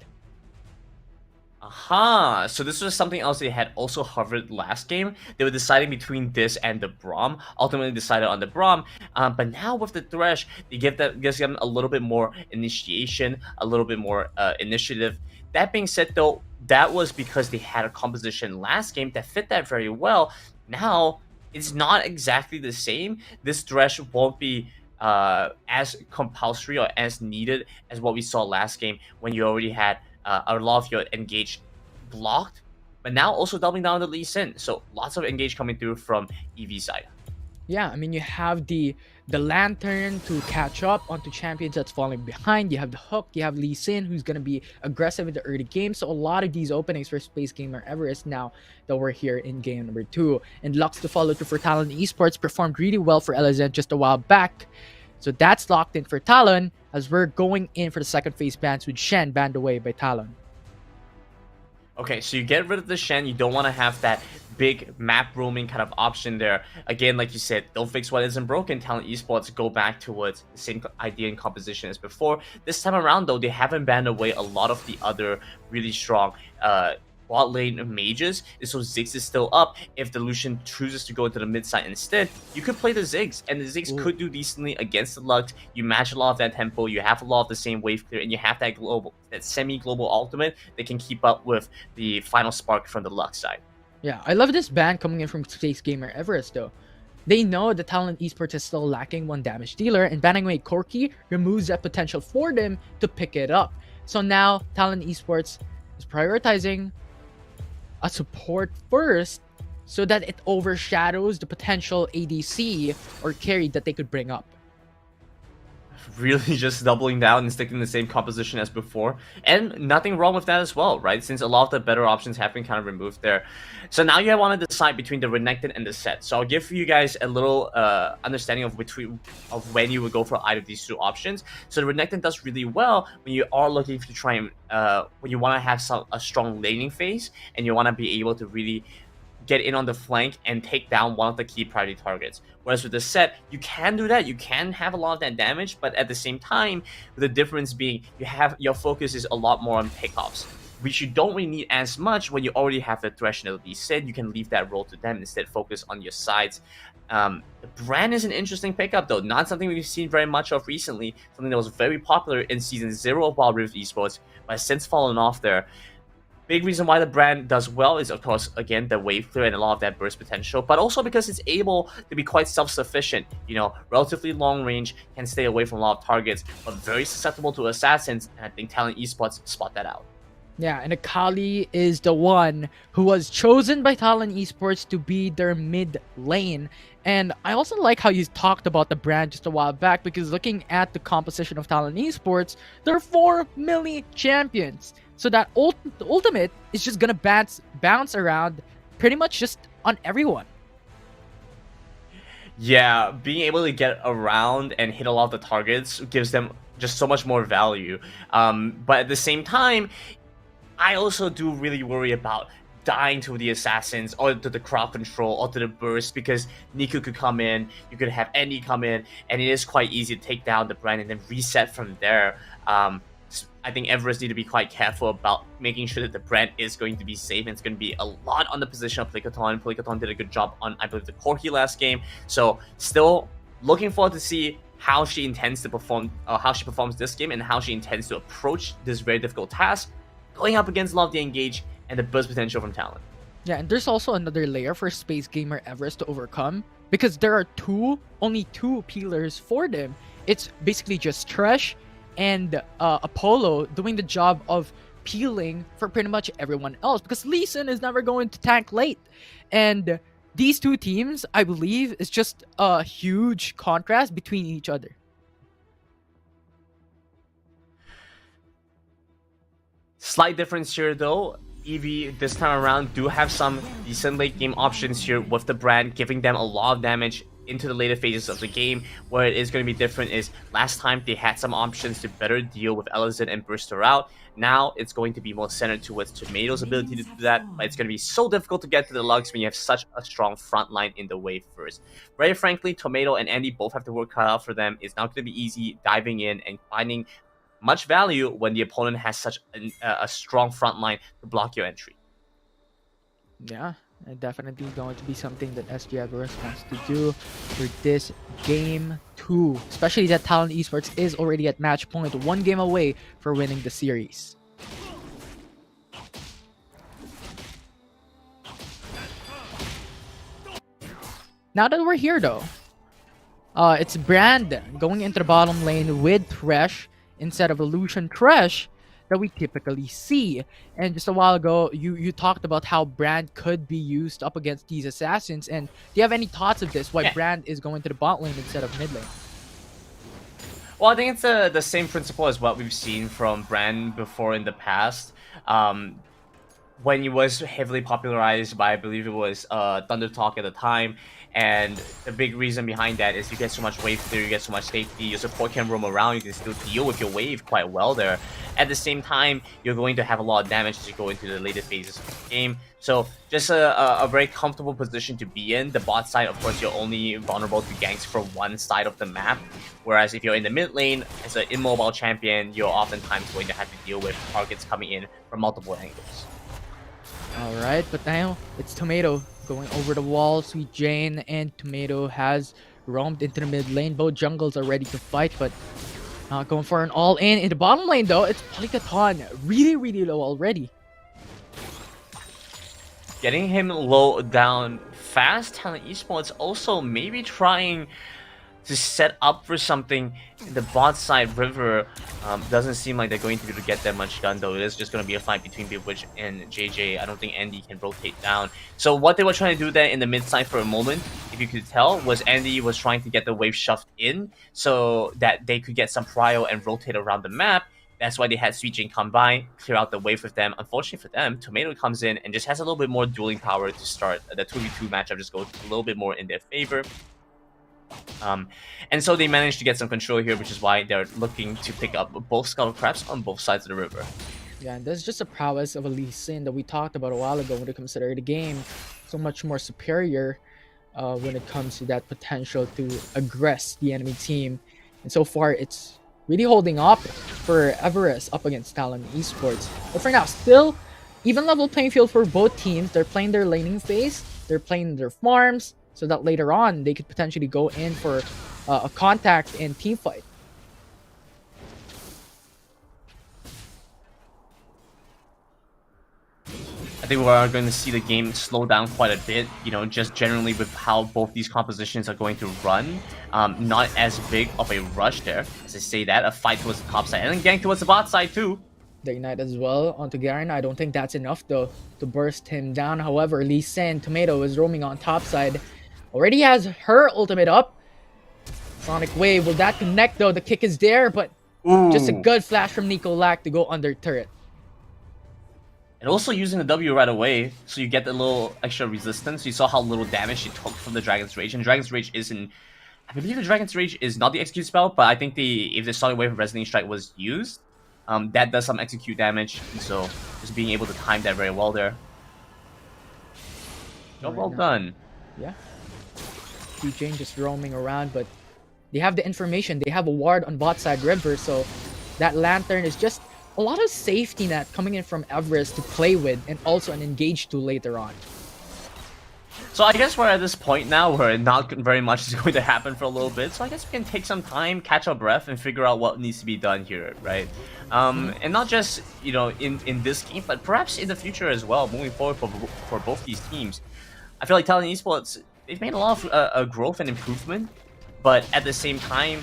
Aha, so this was something else they had also hovered last game. They were deciding between this and the Braum. Ultimately decided on the Braum. But now with the Thresh, they gives them a little bit more initiation, a little bit more initiative. That being said, though, that was because they had a composition last game that fit that very well. Now, it's not exactly the same. This Thresh won't be as compulsory or as needed as what we saw last game when you already had a lot of your engage blocked, but now also doubling down the Lee Sin. So lots of engage coming through from EV side. Yeah, I mean, you have the Lantern to catch up onto champions that's falling behind. You have the Hook, you have Lee Sin, who's going to be aggressive in the early game. So a lot of these openings for Space Gamer Everest now that we're here in game number 2. And Lux to follow through for Talon Esports performed really well for Elzen just a while back. So that's locked in for Talon as we're going in for the second phase bans with Shen banned away by Talon. Okay, so you get rid of the Shen. You don't want to have that big map roaming kind of option there. Again, like you said, don't fix what isn't broken. Talon Esports go back towards the same idea and composition as before. This time around, though, they haven't banned away a lot of the other really strong bot lane mages, so Ziggs is still up. If the Lucian chooses to go into the mid side instead, you could play the Ziggs, and the Ziggs could do decently against the Lux. You match a lot of that tempo, you have a lot of the same wave clear, and you have that semi-global ultimate that can keep up with the final spark from the Lux side. Yeah, I love this ban coming in from Space Gamer Everest though. They know that Talon Esports is still lacking one damage dealer, and banning away Corki removes that potential for them to pick it up. So now Talon Esports is prioritizing a support first so that it overshadows the potential ADC or carry that they could bring up. Really just doubling down and sticking the same composition as before, and nothing wrong with that as well, right? Since a lot of the better options have been kind of removed there. So now you want to decide between the Renekton and the Set. So I'll give you guys a little understanding of when you would go for either of these two options. So the Renekton does really well when you are looking to try and when you want to have a strong laning phase and you want to be able to really get in on the flank and take down one of the key priority targets. Whereas with the Set, you can do that, you can have a lot of that damage, but at the same time, the difference being your focus is a lot more on pickoffs, which you don't really need as much when you already have the Thresh and the Set. You can leave that role to them, instead focus on your sides. The Brand is an interesting pickup though, not something we've seen very much of recently, something that was very popular in Season 0 of Wild Rift Esports, but has since fallen off there. Big reason why the Brand does well is, of course, again, the wave clear and a lot of that burst potential, but also because it's able to be quite self-sufficient. You know, relatively long range, can stay away from a lot of targets, but very susceptible to assassins, and I think Talon Esports spot that out. Yeah, and Akali is the one who was chosen by Talon Esports to be their mid lane. And I also like how you talked about the Brand just a while back, because looking at the composition of Talon Esports, there are 4 melee champions. So that ultimate is just gonna bounce around pretty much just on everyone. Yeah, being able to get around and hit a lot of the targets gives them just so much more value. But at the same time, I also do really worry about dying to the assassins or to the crowd control or to the burst, because Niku could come in, you could have Andy come in, and it is quite easy to take down the Brand and then reset from there. I think Everest need to be quite careful about making sure that the Brand is going to be safe, and it's going to be a lot on the position of Plickaton. Plickaton did a good job on, I believe, the Corki last game, so still looking forward to see how she intends to perform, how she performs this game, and how she intends to approach this very difficult task, going up against a lot of the engage and the burst potential from Talon. Yeah, and there's also another layer for Space Gamer Everest to overcome, because there are only two peelers for them. It's basically just Thresh and Apollo doing the job of peeling for pretty much everyone else, because Lee Sin is never going to tank late. And these two teams, I believe, is just a huge contrast between each other. Slight difference here though. EV this time around do have some decent late game options here with the Brand, giving them a lot of damage into the later phases of the game. Where it is going to be different is last time they had some options to better deal with Elizin and burst her out. Now it's going to be more centered towards Tomato's ability to do that, but it's going to be so difficult to get to the Lux when you have such a strong front line in the wave first. Very frankly, Tomato and Andy both have to work cut out for them. It's not going to be easy diving in and finding much value when the opponent has such a strong front line to block your entry. Yeah, definitely going to be something that SG Everest wants to do for this game 2. Especially that Talon Esports is already at match point, 1 game away for winning the series. Now that we're here though, it's Brand going into the bottom lane with Thresh instead of Illusion Thresh that we typically see. And just a while ago, you talked about how Brand could be used up against these assassins. And do you have any thoughts of this? Why Brand is going to the bot lane instead of mid lane? Well, I think it's the same principle as what we've seen from Brand before in the past. when it was heavily popularized by, I believe it was Thunder Talk at the time. And the big reason behind that is you get so much wave clear, you get so much safety, your support can roam around, you can still deal with your wave quite well there. At the same time, you're going to have a lot of damage as you go into the later phases of the game. So just a very comfortable position to be in. The bot side, of course, you're only vulnerable to ganks from one side of the map. Whereas if you're in the mid lane, as an immobile champion, you're oftentimes going to have to deal with targets coming in from multiple angles. Alright, but now it's Tomato going over the wall. Sweet Jane and Tomato has roamed into the mid lane. Both jungles are ready to fight, but not going for an all-in. In the bottom lane, though, it's Polycaton. Really, really low already. Getting him low down fast. Talon Esports also maybe trying to set up for something in the bot side. River doesn't seem like they're going to be able to get that much done, though. It is just going to be a fight between Bewitch and JJ. I don't think Andy can rotate down. So what they were trying to do there in the mid side for a moment, if you could tell, was Andy was trying to get the wave shoved in so that they could get some prio and rotate around the map. That's why they had Sweet Jane come by, clear out the wave with them. Unfortunately for them, Tomato comes in and just has a little bit more dueling power to start. The 2v2 matchup just goes a little bit more in their favor. And so they managed to get some control here, which is why they're looking to pick up both Scuttle Crabs on both sides of the river. Yeah, and that's just a prowess of a Lee Sin that we talked about a while ago when it comes to the game. So much more superior when it comes to that potential to aggress the enemy team. And so far, it's really holding up for EVEREST up against TALON Esports. But for now, still even level playing field for both teams. They're playing their laning phase, they're playing their farms, so that later on they could potentially go in for a contact and team fight. I think we are going to see the game slow down quite a bit, you know, just generally with how both these compositions are going to run. Not as big of a rush there, as I say that, a fight towards the top side, and then gang towards the bot side too. The Ignite as well onto Garen. I don't think that's enough though to burst him down. However, Lee Sin, Tomato is roaming on top side. Already has her ultimate up. Sonic Wave, will that connect though? The kick is there, but just a good flash from Nico Lack to go under turret. And also using the W right away, so you get the little extra resistance. You saw how little damage she took from the Dragon's Rage, and Dragon's Rage isn't... I believe the Dragon's Rage is not the execute spell, but I think if the Sonic Wave of Resonating Strike was used, that does some execute damage, so just being able to time that very well there. Job well done. Yeah. Jane just roaming around, but they have the information. They have a ward on bot side river, so that lantern is just a lot of safety net coming in from EVEREST to play with, and also an engage to later on. So I guess we're at this point now where not very much is going to happen for a little bit. So I guess we can take some time, catch our breath, and figure out what needs to be done here, right? And not just, you know, in this game, but perhaps in the future as well, moving forward for both these teams. I feel like Talon Esports, they've made a lot of growth and improvement, but at the same time,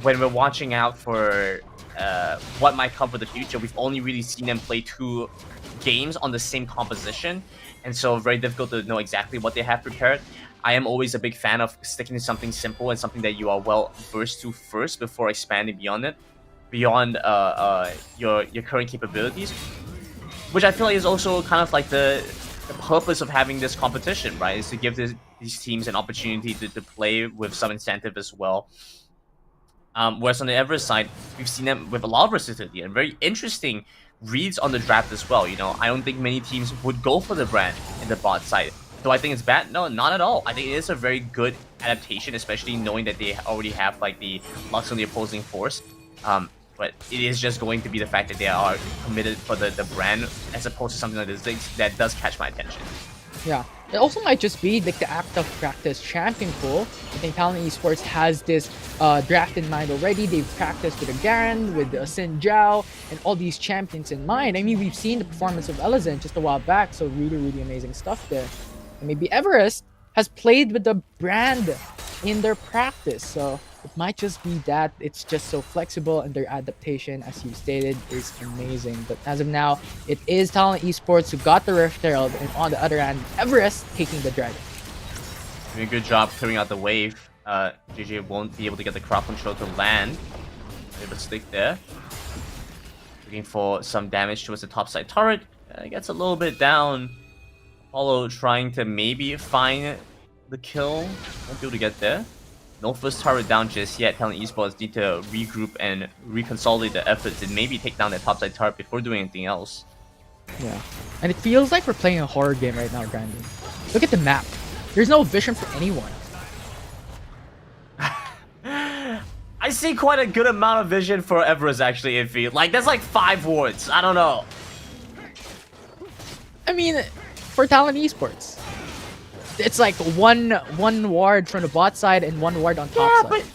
when we're watching out for what might come for the future, we've only really seen them play 2 games on the same composition, and so very difficult to know exactly what they have prepared. I am always a big fan of sticking to something simple and something that you are well versed to first before expanding beyond it, beyond your current capabilities, which I feel like is also kind of like the purpose of having this competition, right? Is to give these teams an opportunity to play with some incentive as well. Whereas on the EVEREST side, we've seen them with a lot of versatility and very interesting reads on the draft as well. You know, I don't think many teams would go for the brand in the bot side. Do I think it's bad? No, not at all. I think it is a very good adaptation, especially knowing that they already have like the Lux on the opposing force. But it is just going to be the fact that they are committed for the brand, as opposed to something like this that does catch my attention. Yeah, it also might just be like the act of practice champion pool. I think Talon Esports has this draft in mind already. They've practiced with the Garen, with the Sin Jiao, and all these champions in mind. I mean, we've seen the performance of Elizin just a while back, so really, really amazing stuff there. And maybe EVEREST has played with the brand in their practice, so it might just be that it's just so flexible, and their adaptation, as you stated, is amazing. But as of now, it is Talon Esports who got the Rift Herald, and on the other hand, EVEREST taking the Dragon. Doing a good job clearing out the wave. JJ won't be able to get the crowd control to land. They have a stick there. Looking for some damage towards the top side turret. It gets a little bit down. Apollo trying to maybe find the kill. Won't be able to get there. No first turret down just yet. Talon Esports need to regroup and reconsolidate the efforts and maybe take down that topside turret before doing anything else. Yeah. And it feels like we're playing a horror game right now, Grandon. Look at the map. There's no vision for anyone. I see quite a good amount of vision for Everest actually, Iffy. Like, that's like 5 wards. I don't know. I mean, for Talon Esports, it's like one ward from the bot side and 1 ward on top side. But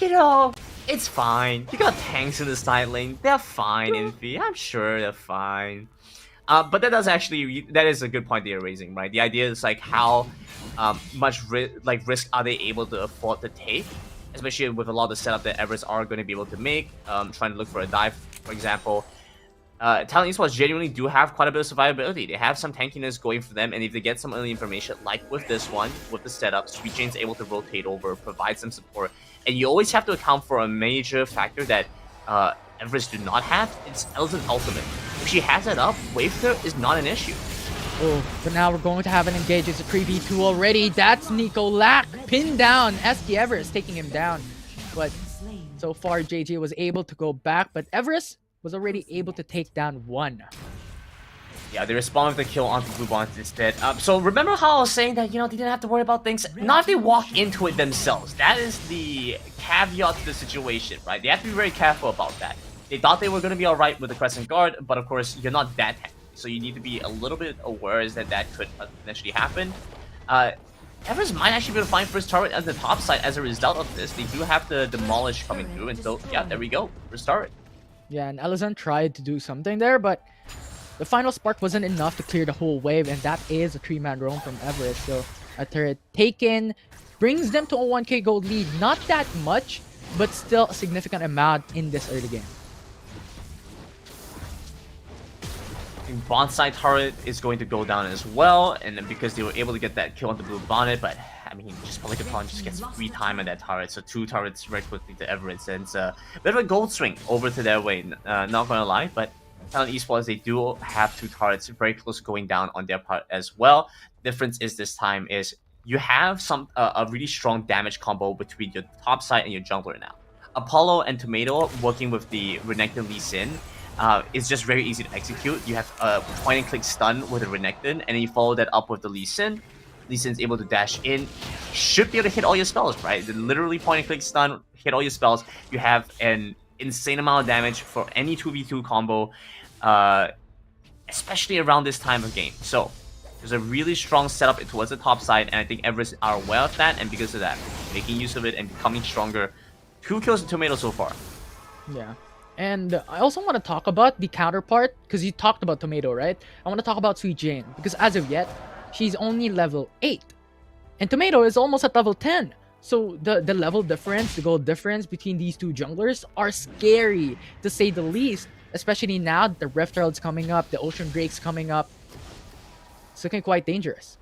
you know, it's fine. You got tanks in the side lane. They're fine, Iffy. I'm sure they're fine. But that is a good point that you're raising, right? The idea is like how much risk are they able to afford to take, especially with a lot of the setup that Everest are going to be able to make. Trying to look for a dive, for example. Talon Esports genuinely do have quite a bit of survivability. They have some tankiness going for them, and if they get some early information, like with this one, with the setup, Sweet Jane's able to rotate over, provide some support, and you always have to account for a major factor that Everest do not have. It's Elzen's ultimate. If she has that up, wave clear is not an issue. Oh, but now we're going to have an engage. It's a 3v2 already. That's Nico Lack pinned down. SK Everest taking him down. But so far, JJ was able to go back, but Everest was already able to take down 1. Yeah, they respond with the kill onto Blue Bonds instead. So remember how I was saying that, you know, they didn't have to worry about things? Not if they walk into it themselves. That is the caveat to the situation, right? They have to be very careful about that. They thought they were going to be alright with the Crescent Guard, but of course, you're not that tanky. So you need to be a little bit aware that could potentially happen. Everest might actually be able to find first turret at the top side as a result of this. They do have the demolish coming through, and so, yeah, there we go. First turret. Yeah, and Elzen tried to do something there, but the final spark wasn't enough to clear the whole wave, and that is a 3-man roam from Everest. So a turret taken brings them to a 1k gold lead. Not that much, but still a significant amount in this early game. Bonsai turret is going to go down as well, and then because they were able to get that kill on the blue bonnet, but I mean, just Polycaton just gets free time on that turret, so 2 turrets very quickly to Everett, and it's a bit of a gold swing over to their way, not gonna lie, but Talon Esports, they do have 2 turrets very close to going down on their part as well. Difference is this time is you have a really strong damage combo between your top side and your jungler now. Apollo and Tomato working with the Renekton Lee Sin. It's just very easy to execute. You have a point-and-click stun with a Renekton, and then you follow that up with the Lee Sin. Lee Sin's able to dash in. Should be able to hit all your spells, right? Literally point-and-click stun, hit all your spells. You have an insane amount of damage for any 2v2 combo, especially around this time of game. So, there's a really strong setup towards the top side, and I think Everest are aware of that, and because of that, making use of it and becoming stronger. 2 kills in Tomato so far. Yeah. And I also want to talk about the counterpart, because you talked about Tomato, right? I want to talk about Sweet Jane, because as of yet, she's only level 8. And Tomato is almost at level 10. So the level difference, the gold difference between these 2 junglers are scary, to say the least. Especially now that the Rift Herald's coming up, the Ocean Drake's coming up. It's looking quite dangerous.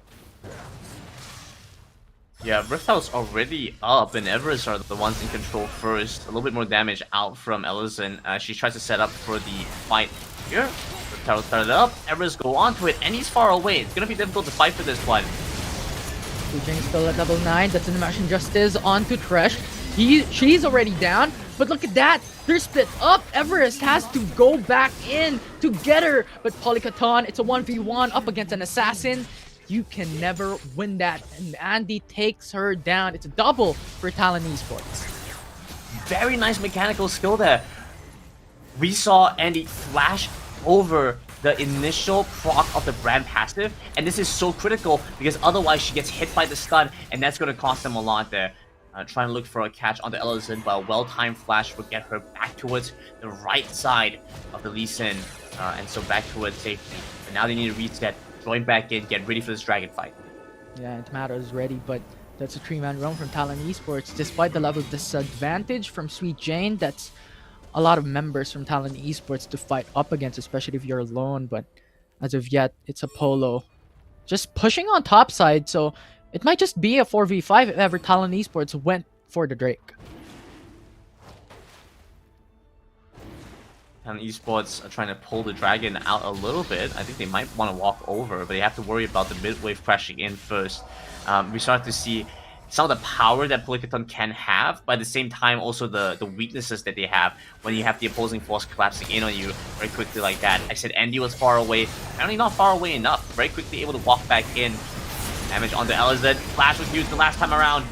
Yeah, Rift Herald's already up, and Everest are the ones in control first. A little bit more damage out from Ellison. She tries to set up for the fight here. Rift Herald started up, Everest go onto it, and he's far away. It's gonna be difficult to fight for this one. Sweet Jane's still at level 9. That's an Immersion Justice onto Thresh. She's already down, but look at that. They're split up. Everest has to go back in to get her. But Polycaton, it's a 1v1 up against an assassin. You can never win that. And Andy takes her down. It's a double for Talon Esports. Very nice mechanical skill there. We saw Andy flash over the initial proc of the brand passive, and this is so critical because otherwise she gets hit by the stun, and that's going to cost them a lot there. Trying to look for a catch on the Ellison, but a well-timed flash would get her back towards the right side of the Lee Sin, and so back towards safety. But now they need to reset, join back in, get ready for this dragon fight. Yeah, and Tomato is ready, but that's a 3-man run from Talon Esports. Despite the level disadvantage from Sweet Jane, that's a lot of members from Talon Esports to fight up against, especially if you're alone. But as of yet, it's Apollo just pushing on top side, so it might just be a 4v5 if ever Talon Esports went for the Drake. And Esports are trying to pull the Dragon out a little bit. I think they might want to walk over, but they have to worry about the mid-wave crashing in first. We start to see some of the power that Polycaton can have, but at the same time also the weaknesses that they have when you have the opposing force collapsing in on you very quickly like that. I said Andy was far away, apparently not far away enough. Very quickly able to walk back in. Damage on the LZ. Flash was used the last time around.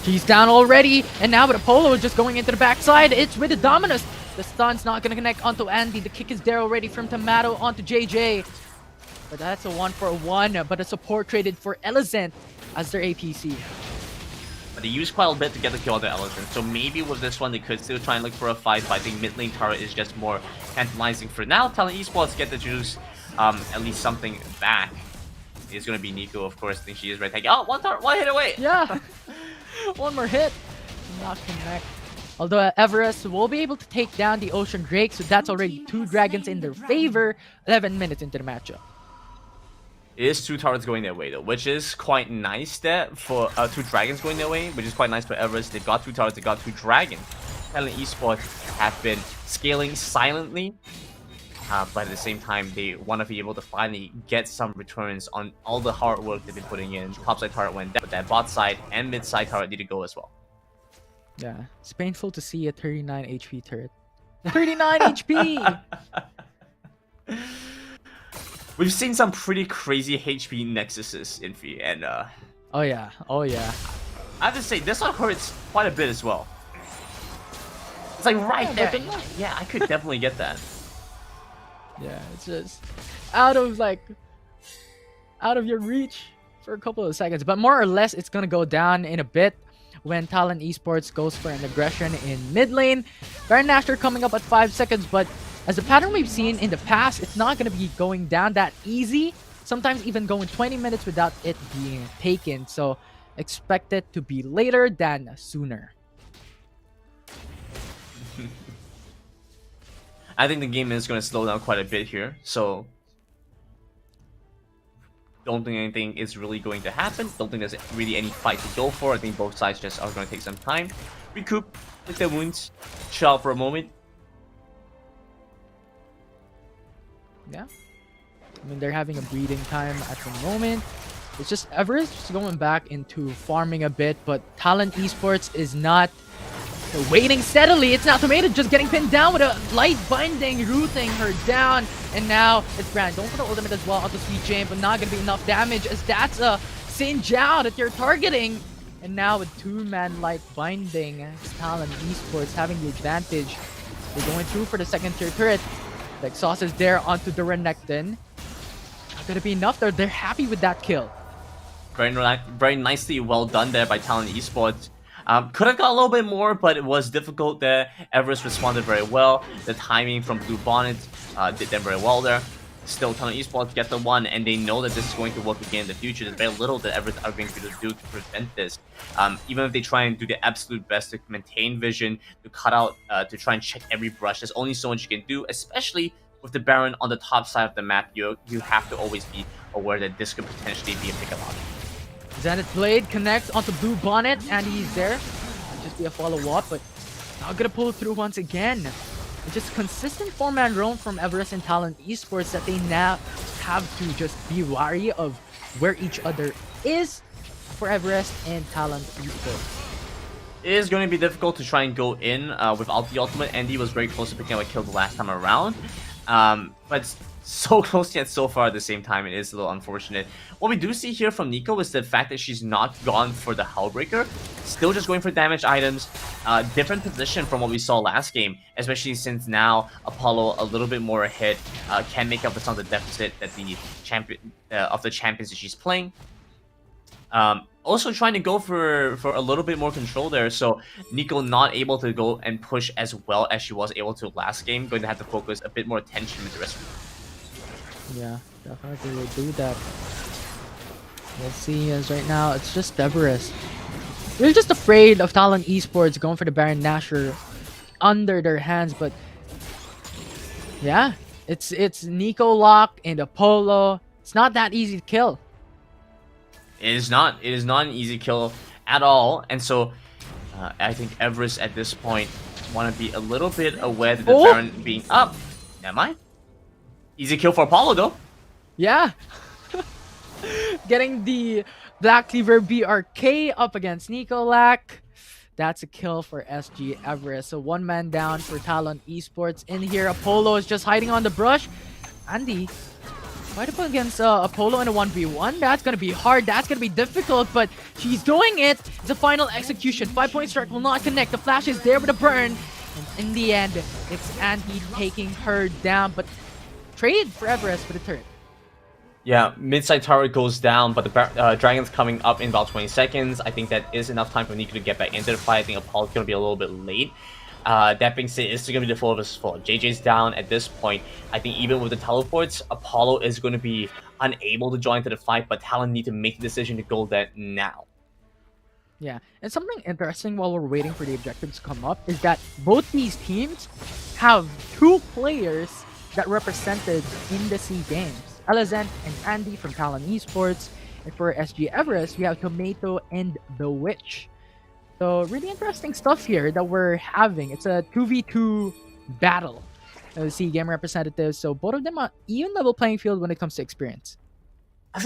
He's down already, and now with Apollo just going into the backside, it's with the Dominus. The stun's not gonna connect onto Andy. The kick is there already from Tomato onto JJ. But that's a 1-for-1, but a support traded for Elizant as their APC. But they used quite a bit to get the kill on the Elephant, so maybe with this one they could still try and look for a fight, but I think mid lane turret is just more tantalizing for now. Talon Esports get the juice, at least something back. It's gonna be Nico, of course. I think she is right. Oh, one hit away! Yeah! One more hit. Not connect. Although Everest will be able to take down the Ocean Drake, so that's already 2 dragons in their favor, 11 minutes into the matchup. It is 2 turrets going their way though, which is quite nice there for 2 dragons going their way, which is quite nice for Everest. They've got 2 turrets, they got 2 dragons. Talon Esports have been scaling silently, but at the same time they want to be able to finally get some returns on all the hard work they've been putting in. Top side turret went down, but that bot side and mid side turret need to go as well. Yeah, it's painful to see a 39 HP turret. 39 HP! We've seen some pretty crazy HP nexuses in Fee, and Oh yeah, oh yeah. I have to say, this one hurts quite a bit as well. It's like right there. Yeah, I could definitely get that. Yeah, it's just out of your reach for a couple of seconds. But more or less, it's gonna go down in a bit when Talon Esports goes for an aggression in mid lane. Baron Nashor coming up at 5 seconds, but as the pattern we've seen in the past, it's not gonna be going down that easy. Sometimes even going 20 minutes without it being taken. So expect it to be later than sooner. I think the game is going to slow down quite a bit here, so don't think anything is really going to happen. Don't think there's really any fight to go for. I think both sides just are going to take some time, recoup, lick their wounds, chill out for a moment. Yeah, I mean they're having a breathing time at the moment. It's just Everest just going back into farming a bit, but Talon Esports is not waiting steadily. It's now Tomato just getting pinned down with a light binding, rooting her down. And now it's Grandon going for the ultimate as well onto Sweet Jane, but not going to be enough damage as that's a Saint Jiao that you're targeting. And now with 2-man light binding, it's Talon Esports having the advantage. They're going through for the second tier turret. The exhaust is there onto the Renekton. Not going to be enough there. They're happy with that kill. Very nicely well done there by Talon Esports. Could have got a little bit more, but it was difficult there. Everest responded very well. The timing from Blue Bonnet did them very well there. Still, Talon Esports get the one, and they know that this is going to work again in the future. There's very little that Everest are going to do to prevent this. Even if they try and do the absolute best to maintain vision, to cut out, to try and check every brush, there's only so much you can do, especially with the Baron on the top side of the map. You have to always be aware that this could potentially be a pickup option. Zenith Blade connects onto Blue Bonnet, and he's there. Just be a follow-up, but not gonna pull through once again. It's just consistent 4-man roam from Everest and Talon Esports that they now have to just be wary of where each other is for Everest and Talon Esports. It is going to be difficult to try and go in without the ultimate. Andy was very close to picking up a kill the last time around. But so close yet so far at the same time, it is a little unfortunate. What we do see here from Nico is the fact that she's not gone for the Hellbreaker, still just going for damage items. Different position from what we saw last game, especially since now Apollo a little bit more ahead, can make up for some of the deficit that the champion of the champions that she's playing. Also trying to go for a little bit more control there, so Nico not able to go and push as well as she was able to last game, going to have to focus a bit more attention with the rest of the game. Yeah, definitely will do that. We'll see, as right now it's just Everest. They're just afraid of Talon Esports going for the Baron Nashor under their hands, but yeah, it's Nico Lock and Apollo. It's not that easy to kill. It is not an easy kill at all, and so I think Everest at this point want to be a little bit aware that the Baron being up. Am I? Easy kill for Apollo though. Yeah. Getting the Black Cleaver BRK up against Nikolak. That's a kill for SG Everest. So 1 man down for Talon Esports. In here, Apollo is just hiding on the brush. Andy, fight up against Apollo in a 1v1. That's going to be hard. That's going to be difficult, but she's doing it. It's a final execution. 5-point strike will not connect. The flash is there with a burn. And in the end, it's Andy taking her down. But trade for Everest for the turret. Yeah, mid-side turret goes down, but the Dragon's coming up in about 20 seconds. I think that is enough time for Nico to get back into the fight. I think Apollo's going to be a little bit late. That being said, it's still going to be the 4 vs 4. JJ's down at this point. I think even with the teleports, Apollo is going to be unable to join to the fight, but Talon need to make the decision to go there now. Yeah, and something interesting while we're waiting for the objectives to come up is that both these teams have 2 players that represented in the SEA Games. Elizant and Andy from Talon Esports. And for SG Everest, we have Tomato and The Witch. So really interesting stuff here that we're having. It's a 2v2 battle. SEA Game representatives. So both of them are even level playing field when it comes to experience. I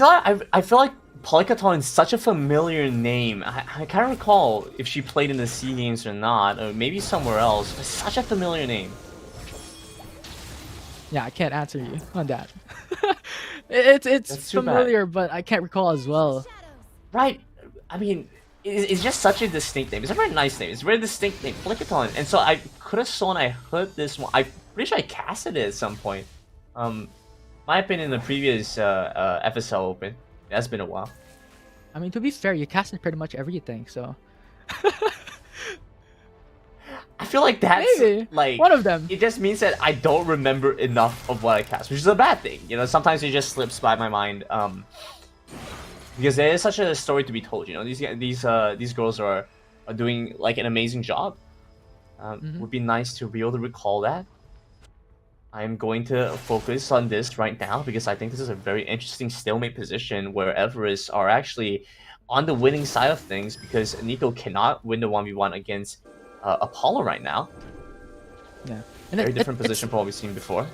feel like Polycaton is such a familiar name. I can't recall if she played in the SEA Games or not, or maybe somewhere else. It's such a familiar name. Yeah, I can't answer you on that. it's familiar, but I can't recall as well. Right. I mean, it's just such a distinct name. It's a very nice name. It's a very distinct name, Polycaton. And so I could have sworn I heard this one. I'm pretty sure I casted it at some point. Might have been in the previous FSL Open. That's been a while. I mean, to be fair, you casted pretty much everything, so... I feel like that's maybe like one of them. It just means that I don't remember enough of what I cast, which is a bad thing. You know, sometimes it just slips by my mind. Because there is such a story to be told. You know, these girls are doing like an amazing job. Would be nice to be able to recall that. I'm going to focus on this right now because I think this is a very interesting stalemate position where Everest are actually on the winning side of things because Nico cannot win the 1v1 against Apollo right now. Yeah, and very different position from what we've seen before.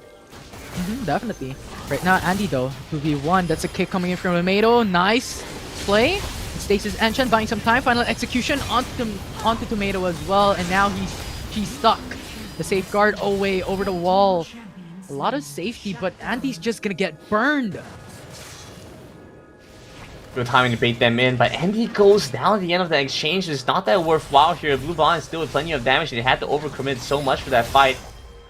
Definitely. Right now, Andy though, 2v1. That's a kick coming in from Tomato. Nice play. Stasis Enchant buying some time. Final execution onto Tomato as well, and now she's stuck. The safeguard away over the wall. A lot of safety, but Andy's just gonna get burned. Good timing to bait them in, but Andy goes down at the end of the exchange. It's not that worthwhile here. Blue Bond is still with plenty of damage. They had to overcommit so much for that fight.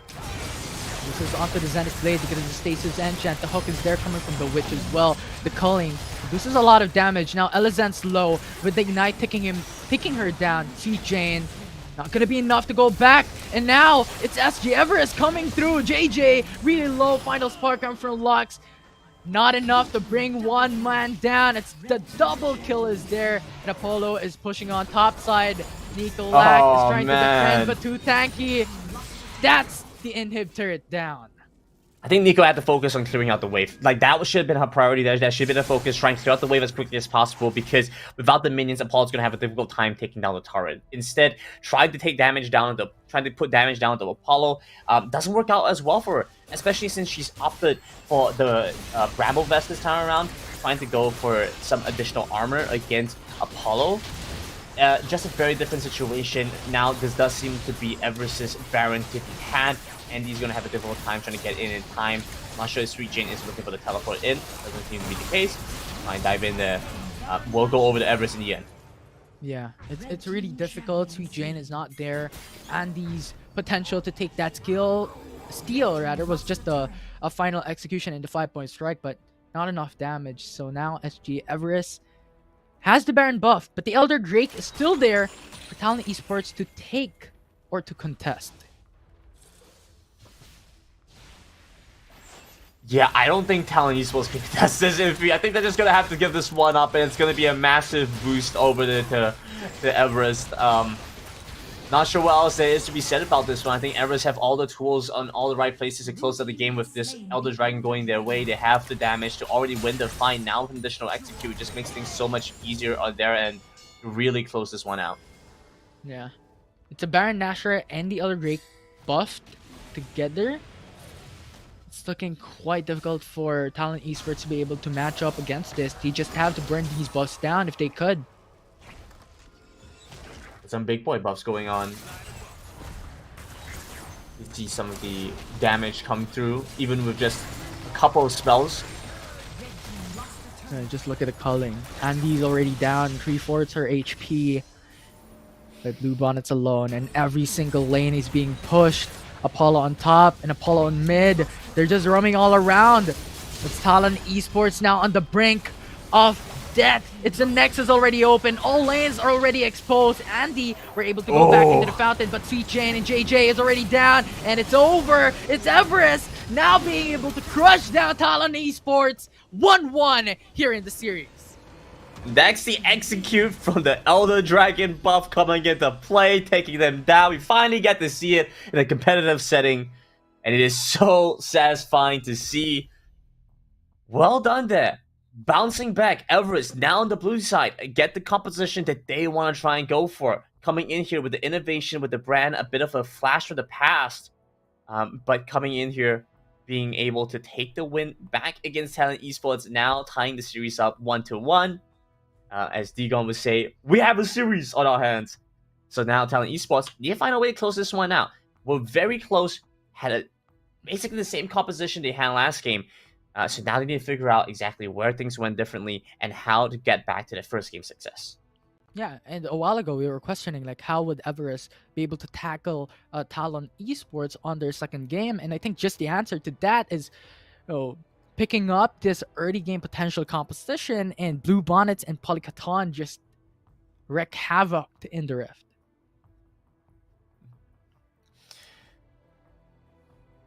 This is onto the Zenith Blade because of the Stasis Enchant. The hook is there coming from the Witch as well. The culling. This is a lot of damage. Now Elizant's low with the Ignite picking her down. C-Jane. Not gonna be enough to go back. And now it's SG Everest coming through. JJ really low. Final spark coming from Lux. Not enough to bring 1 man down. It's the double kill is there. And Apollo is pushing on top side. Nico Lack is trying to defend, but too tanky. That's the inhib turret down. I think Nico had to focus on clearing out the wave. Like, that should have been her priority. That should have been her focus, trying to clear out the wave as quickly as possible, because without the minions, Apollo's going to have a difficult time taking down the turret. Instead, trying to put damage down to Apollo doesn't work out as well for her, especially since she's opted for the Bramble Vest this time around, trying to go for some additional armor against Apollo. Just a very different situation. Now, this does seem to be Everest's Baron tip in hand, and he's going to have a difficult time trying to get in time. I'm not sure if Sweet Jane is looking for the teleport in. Doesn't seem to be the case. Fine, dive in there. We'll go over to Everest in the end. Yeah, it's really difficult. Sweet Jane is not there. Andy's potential to take that steal was just a final execution in the 5-point strike, but not enough damage. So now SG Everest has the Baron buff, but the Elder Drake is still there for Talon Esports to take or to contest. Yeah, I don't think Talon Esports can contest this. I think they're just going to have to give this one up, and it's going to be a massive boost over to Everest. Not sure what else there is to be said about this one. I think Everest have all the tools on all the right places to close out the game with this Elder Dragon going their way. They have the damage to already win the fight. Now with an additional execute, just makes things so much easier on their end to really close this one out. Yeah. It's a Baron Nashor and the Elder Drake buffed together. It's looking quite difficult for Talon Esports to be able to match up against this. They just have to burn these buffs down if they could. Some big boy buffs going on. You see some of the damage come through, even with just a couple of spells. Just look at the culling. Andy's already down 3/4 her HP. But Blue Bonnet's alone, and every single lane is being pushed. Apollo on top and Apollo on mid. They're just roaming all around. It's Talon Esports now on the brink of death. It's the Nexus already open. All lanes are already exposed. Andy were able to go back into the fountain, but Sweet Jane and JJ is already down, and it's over. It's EVEREST now being able to crush down Talon Esports 1-1 here in the series. That's the execute from the Elder Dragon buff coming into play, taking them down. We finally get to see it in a competitive setting, and it is so satisfying to see. Well done there. Bouncing back, EVEREST now on the blue side, get the composition that they want to try and go for. Coming in here with the innovation, with the brand, a bit of a flash from the past, but coming in here, being able to take the win back against Talon Esports, now tying the series up 1-1. As Digon would say, we have a series on our hands. So now Talon Esports need to find a way to close this one out. We're very close, had basically the same composition they had last game. So now they need to figure out exactly where things went differently and how to get back to the first game success. Yeah, and a while ago we were questioning like how would EVEREST be able to tackle Talon Esports on their second game, and I think just the answer to that is, picking up this early game potential composition, and Blue Bonnets and Polycaton just wreak havoc in the Rift.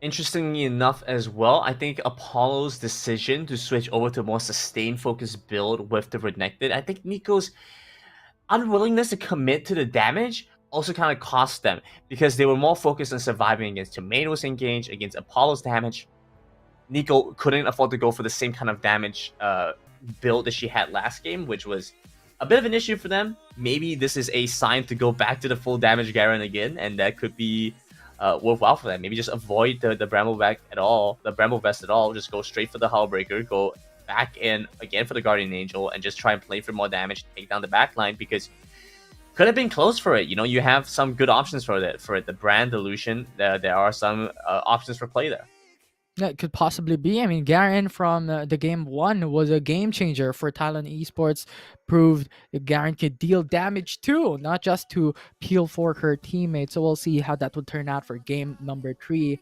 Interestingly enough as well, I think Apollo's decision to switch over to a more sustained focused build with the Renekton, I think Nico's unwillingness to commit to the damage also kind of cost them, because they were more focused on surviving against Tomatoes engage, against Apollo's damage. Nico couldn't afford to go for the same kind of damage build that she had last game, which was a bit of an issue for them. Maybe this is a sign to go back to the full damage Garen again, and that could be worthwhile for them. Maybe just avoid the Bramble Vest at all, just go straight for the Hullbreaker, go back in again for the Guardian Angel, and just try and play for more damage, take down the backline, because could have been close for it. You know, you have some good options for it. The Brand, the Lucian, there are some options for play there. Yeah, it could possibly be. I mean, Garen from the game 1 was a game changer for Talon Esports. Proved that Garen could deal damage too, not just to peel for her teammates. So we'll see how that would turn out for game number 3.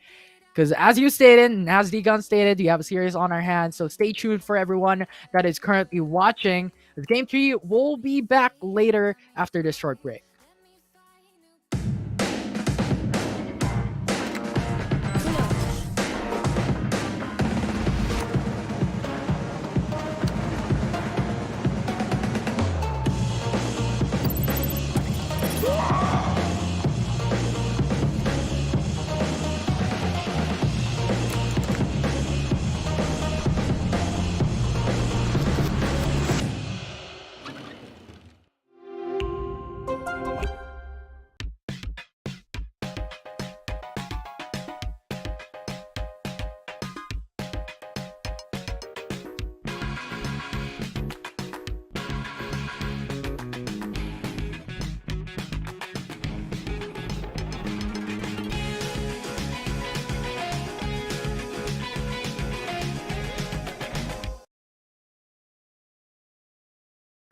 Because as you stated, and as Digon stated, we have a series on our hands. So stay tuned for everyone that is currently watching. Game 3 will be back later after this short break.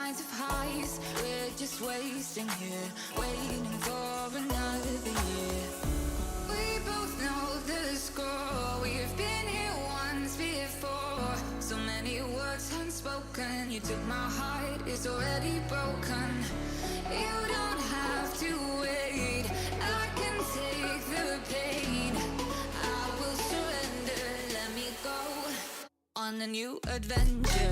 Of highs, we're just wasting here, waiting for another year. We both know the score. We've been here once before. So many words unspoken. You took my heart, it's already broken. You don't have to wait. I can take the pain. I will surrender. Let me go on a new adventure.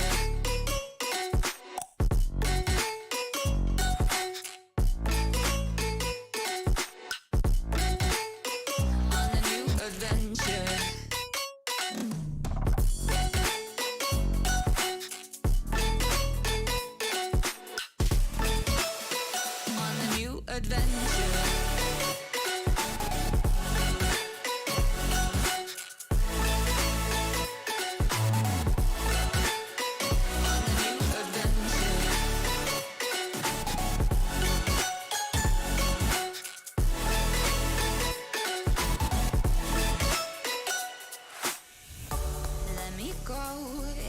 me go,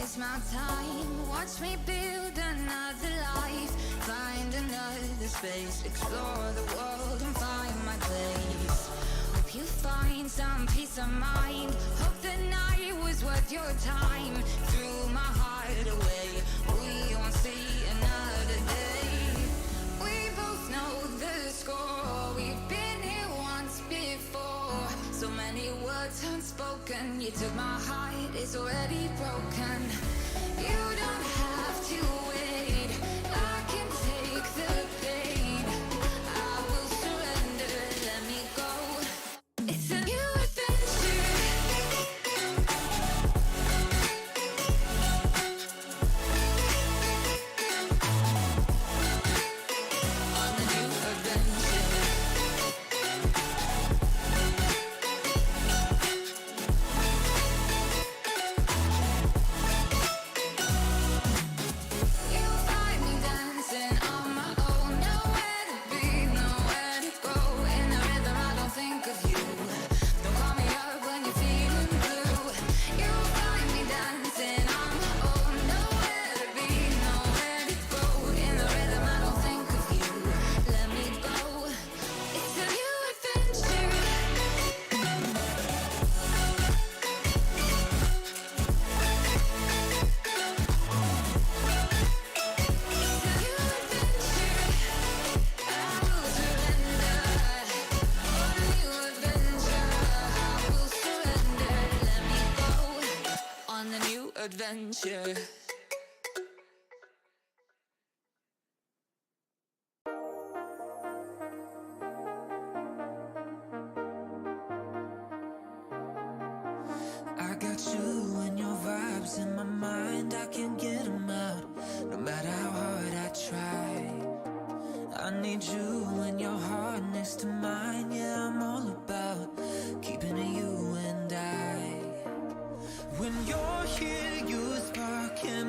it's my time. Watch me build another life. Find another space, explore the world and find my place. Hope you find some peace of mind. Hope the night was worth your time. Threw my heart away, we won't see another day. We both know the score, we've been here once before. So many words unspoken, you took my heart, it's already broken. You don't have to wait, I can take the pain. I will surrender, let me go. It's a new adventure. On the new adventure. You find me dancing on my own, nowhere to be, nowhere to go. In the rhythm, I don't think of you. Don't call me up when you're feeling blue. You find me dancing on my own, nowhere to be, nowhere to go. In the rhythm, I don't think of you. Let me go. It's a new adventure. On the new adventure. I got you and your vibes in my mind, I can't get them out, no matter how hard I try. I need you and your heart next to mine, yeah, I'm all about keeping it you and I. When you're here, you spark in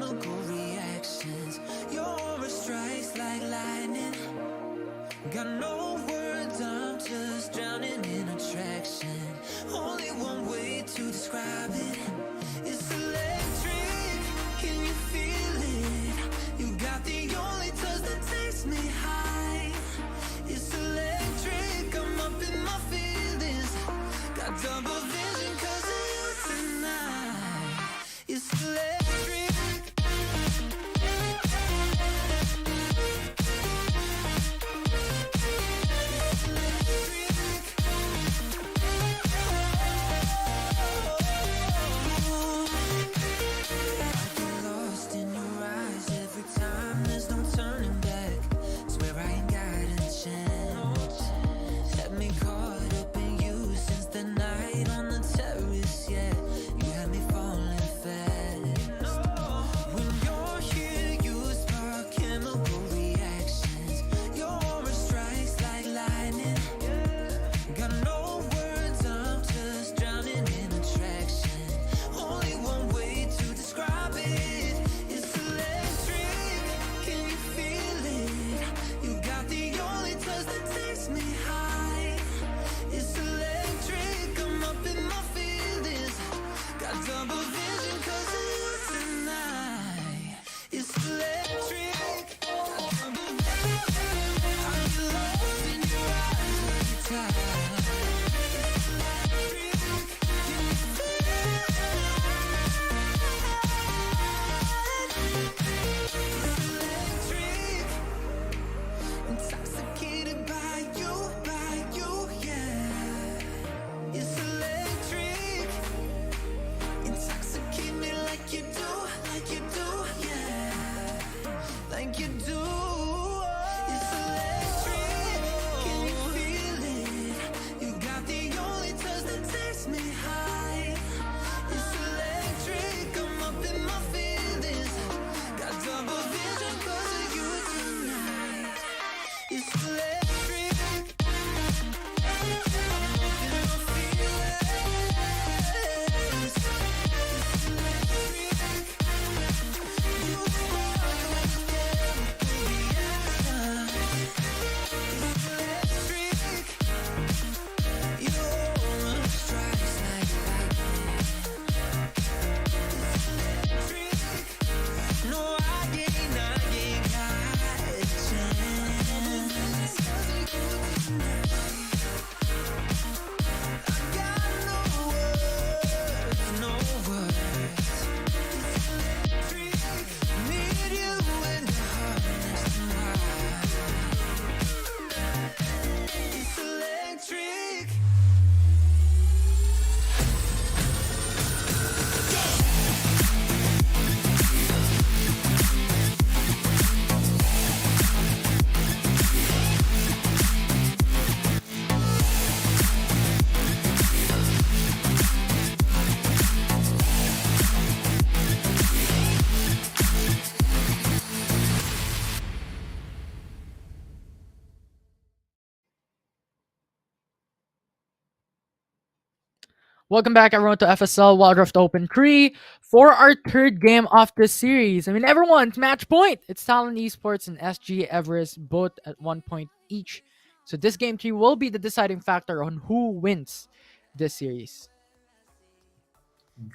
Welcome back, everyone, to FSL Wild Rift Open 3 for our third game of this series. I mean, everyone's match point. It's Talon Esports and SG Everest, both at 1 point each. So this game 3 will be the deciding factor on who wins this series.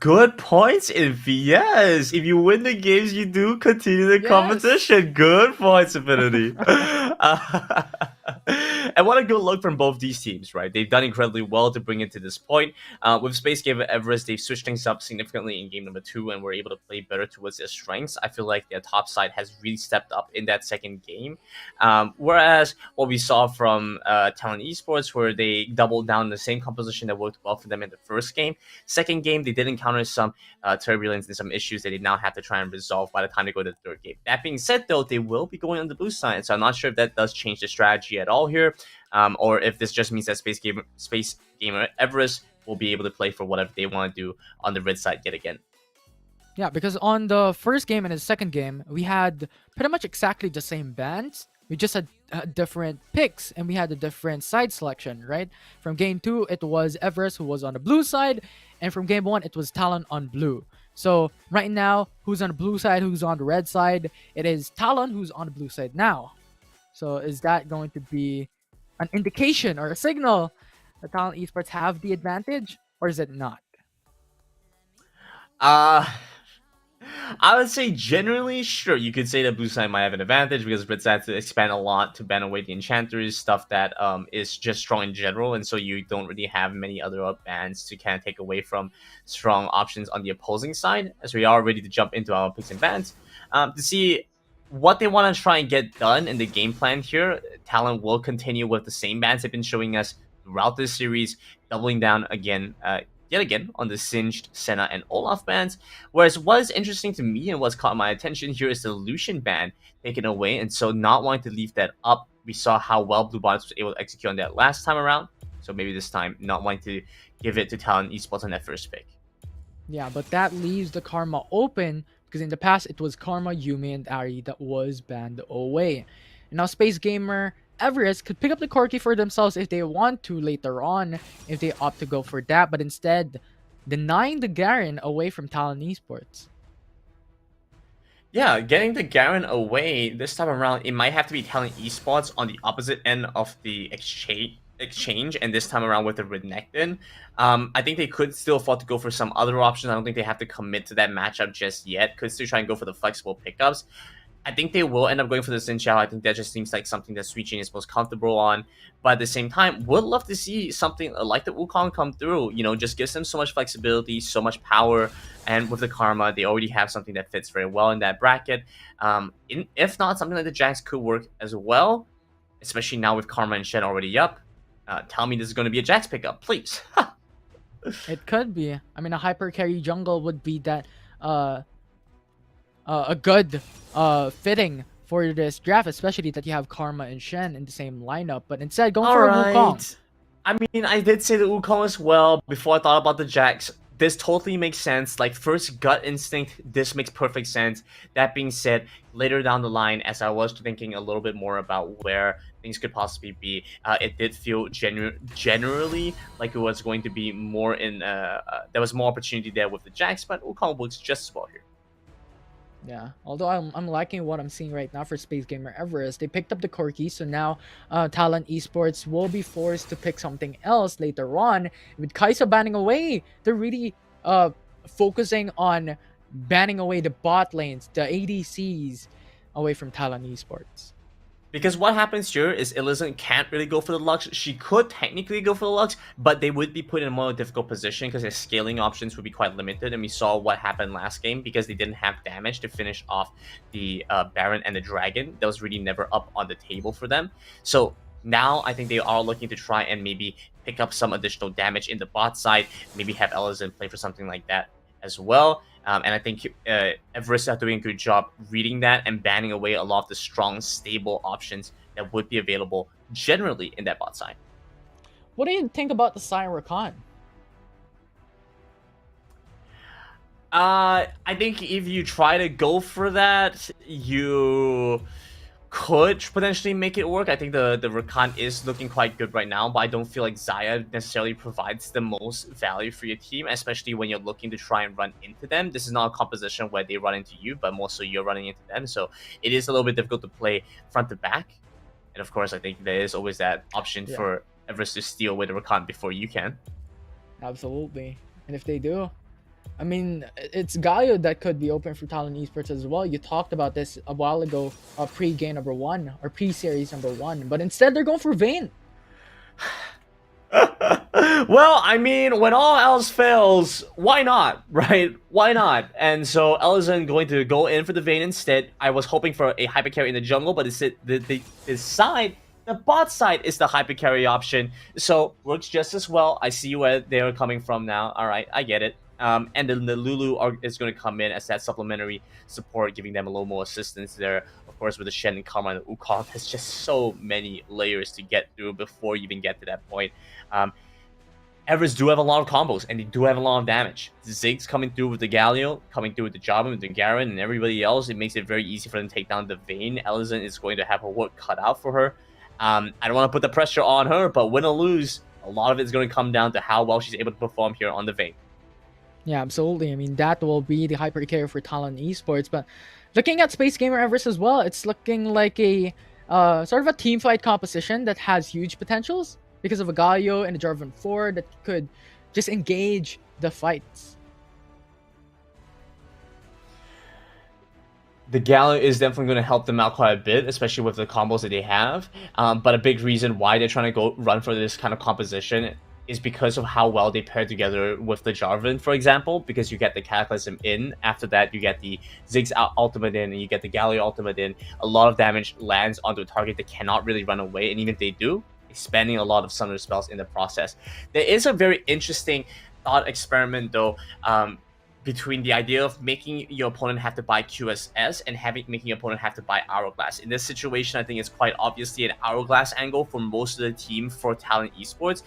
Good points, Infi. Yes, if you win the games, you do continue the Yes. competition. Good points, Infinity. And what a good look from both these teams, right? They've done incredibly well to bring it to this point. With Space Gamer Everest, they've switched things up significantly in game number 2 and were able to play better towards their strengths. I feel like their top side has really stepped up in that second game. Whereas what we saw from Talon Esports, where they doubled down the same composition that worked well for them in the first game. Second game, they did encounter some turbulence and some issues that they now have to try and resolve by the time they go to the third game. That being said, though, they will be going on the blue side, so I'm not sure if that does change the strategy at all here, or if this just means that Space Gamer Everest will be able to play for whatever they want to do on the red side yet again. Yeah, because on the first game and the second game, we had pretty much exactly the same bands. We just had different picks and we had a different side selection, right? From game 2, it was Everest who was on the blue side, and from game 1, it was Talon on blue. So right now, who's on the blue side, who's on the red side? It is Talon who's on the blue side now. So is that going to be an indication or a signal that Talon Esports have the advantage, or is it not? I would say generally, sure, you could say that blue side might have an advantage because red side has to expand a lot to ban away the enchanters, stuff that is just strong in general, and so you don't really have many other bans to kind of take away from strong options on the opposing side. As we are ready to jump into our picks and bans to see what they want to try and get done in the game plan here. Talon will continue with the same bans they've been showing us throughout this series, doubling down again. Yet again on the Singed, Senna, and Olaf bans. Whereas what is interesting to me and what's caught my attention here is the Lucian ban taken away, and so not wanting to leave that up. We saw how well Blue Bonnets was able to execute on that last time around, so maybe this time not wanting to give it to Talon Esports on that first pick. Yeah, but that leaves the Karma open because in the past it was Karma, Yumi, and Ari that was banned away. And now Space Gamer Everest could pick up the Corki for themselves if they want to later on, if they opt to go for that, but instead denying the Garen away from Talon Esports. Yeah, getting the Garen away this time around, it might have to be Talon Esports on the opposite end of the exchange, and this time around with the Renekton. I think they could still afford to go for some other options. I don't think they have to commit to that matchup just yet. Could still try and go for the flexible pickups. I think they will end up going for the Xin Xiao. I think that just seems like something that Sweet Gene is most comfortable on. But at the same time, would love to see something like the Wukong come through. You know, just gives them so much flexibility, so much power. And with the Karma, they already have something that fits very well in that bracket. If not, something like the Jax could work as well. Especially now with Karma and Shen already up. Tell me this is going to be a Jax pickup, please. It could be. I mean, a hyper carry jungle would be that a good fitting for this draft, especially that you have Karma and Shen in the same lineup, but instead going for a Wukong. I mean, I did say the Wukong as well before I thought about the Jax. This totally makes sense. Like, first gut instinct, this makes perfect sense. That being said, later down the line, as I was thinking a little bit more about where things could possibly be, it did feel generally like it was going to be more in there was more opportunity there with the Jax, but Wukong works just as well here. Yeah, although I'm liking what I'm seeing right now for Space Gamer Everest. They picked up the Corki, so now Talon Esports will be forced to pick something else later on. With Kai'Sa banning away, they're really focusing on banning away the bot lanes, the ADCs, away from Talon Esports. Because what happens here is Elysian can't really go for the Lux. She could technically go for the Lux, but they would be put in a more difficult position because their scaling options would be quite limited. And we saw what happened last game because they didn't have damage to finish off the Baron and the Dragon. That was really never up on the table for them. So now I think they are looking to try and maybe pick up some additional damage in the bot side. Maybe have Elysian play for something like that as well. And I think Everest are doing a good job reading that and banning away a lot of the strong, stable options that would be available generally in that bot side. What do you think about the Siren Rakan? I think if you try to go for that, you could potentially make it work. I think the Rakan is looking quite good right now, but I don't feel like Xayah necessarily provides the most value for your team, especially when you're looking to try and run into them. This is not a composition where they run into you, but more so you're running into them. So it is a little bit difficult to play front to back. And of course, I think there is always that option for EVEREST to steal with the Rakan before you can. Absolutely. And if they do, I mean, it's Galio that could be open for Talon Esports as well. You talked about this a while ago, pre-game number 1 or pre-series number 1, but instead they're going for Vayne. Well, I mean, when all else fails, why not, right? Why not? And so Elizon going to go in for the Vayne instead. I was hoping for a hyper carry in the jungle, but it's the bot side is the hyper carry option. So works just as well. I see where they're coming from now. All right, I get it. And then the Lulu is going to come in as that supplementary support, giving them a little more assistance there. Of course, with the Shen and Karma and the Wukong, there's just so many layers to get through before you even get to that point. EVEREST do have a lot of combos, and they do have a lot of damage. Ziggs coming through with the Galio, coming through with the Jarvan, with the Garen, and everybody else. It makes it very easy for them to take down the Vayne. Elizon is going to have her work cut out for her. I don't want to put the pressure on her, but win or lose, a lot of it is going to come down to how well she's able to perform here on the Vayne. Yeah, absolutely. I mean, that will be the hyper carry for Talon Esports. But looking at Space Gamer EVEREST as well, it's looking like a sort of a team fight composition that has huge potentials because of a Galio and a Jarvan 4 that could just engage the fights. The Galio is definitely going to help them out quite a bit, especially with the combos that they have. But a big reason why they're trying to go run for this kind of composition is because of how well they pair together with the Jarvan, for example, because you get the Cataclysm in, after that you get the Ziggs ultimate in, and you get the Galio ultimate in. A lot of damage lands onto a target that cannot really run away, and even if they do, expanding a lot of Sunder spells in the process. There is a very interesting thought experiment, though, between the idea of making your opponent have to buy QSS and making your opponent have to buy Hourglass. In this situation, I think it's quite obviously an Hourglass angle for most of the team for Talon Esports.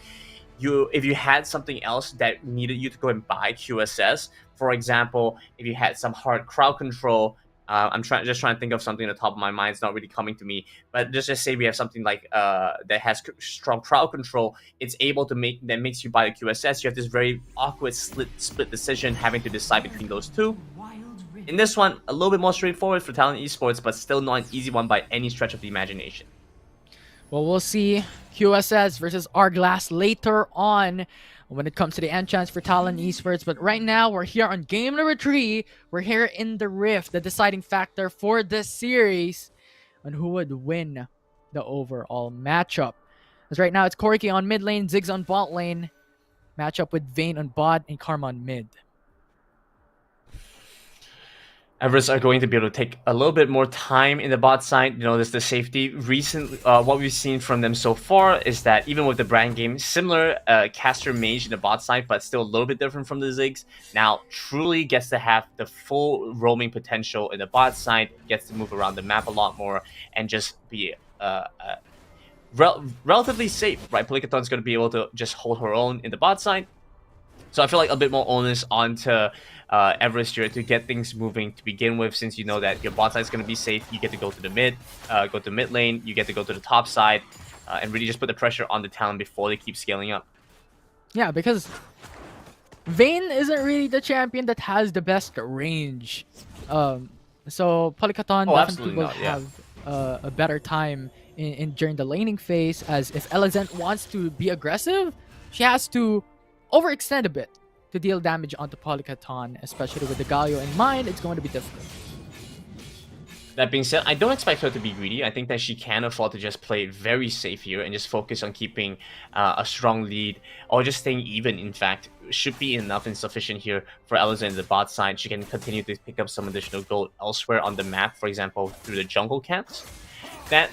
If you had something else that needed you to go and buy QSS, for example, if you had some hard crowd control, I'm just trying to think of something at the top of my mind. It's not really coming to me, but just say we have something like that has strong crowd control. It's able to makes you buy the QSS. You have this very awkward split decision, having to decide between those two. In this one, a little bit more straightforward for Talon Esports, but still not an easy one by any stretch of the imagination. Well, we'll see QSS versus Hourglass later on when it comes to the end chance for Talon Esports. But right now, we're here on game number 3. We're here in the Rift, the deciding factor for this series on who would win the overall matchup. As right now, it's Corki on mid lane, Ziggs on bot lane. Matchup with Vayne on bot and Karma on mid. EVEREST are going to be able to take a little bit more time in the bot side. You know, there's the safety. Recently, what we've seen from them so far is that even with the brand game, similar caster mage in the bot side, but still a little bit different from the Ziggs. Now, truly gets to have the full roaming potential in the bot side, gets to move around the map a lot more, and just be relatively safe, right? Polikaton's going to be able to just hold her own in the bot side. So I feel like a bit more onus onto EVEREST here to get things moving to begin with, since you know that your bot side is going to be safe. You get to go to the mid lane, you get to go to the top side, and really just put the pressure on the Talon before they keep scaling up. Yeah, because Vayne isn't really the champion that has the best range. So Polikaton definitely will have a better time during the laning phase, as if Elizon wants to be aggressive, she has to overextend a bit to deal damage onto Polikaton, especially with the Galio in mind. It's going to be difficult. That being said, I don't expect her to be greedy. I think that she can afford to just play very safe here and just focus on keeping a strong lead, or just staying even. In fact, should be enough and sufficient here for Elizon in the bot side. She can continue to pick up some additional gold elsewhere on the map, for example, through the jungle camps. That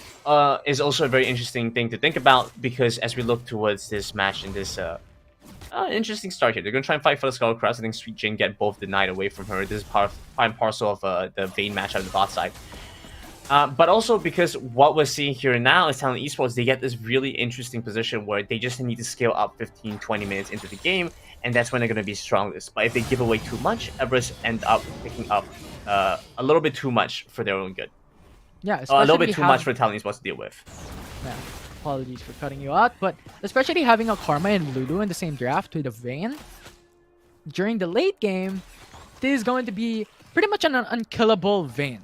is also a very interesting thing to think about, because as we look towards this match in this interesting start here. They're going to try and fight for the Skull Cross. I think Sweet Jin get both denied away from her. This is part and parcel of the Vayne match on the bot side. But also because what we're seeing here now is Talon Esports, they get this really interesting position where they just need to scale up 15-20 minutes into the game, and that's when they're going to be strongest. But if they give away too much, EVEREST end up picking up a little bit too much for their own good. Yeah, A especially little bit too much have- for Talon Esports to deal with. Yeah, apologies for cutting you out, but especially having a Karma and Lulu in the same draft with a Vayne during the late game, this is going to be pretty much an unkillable Vayne.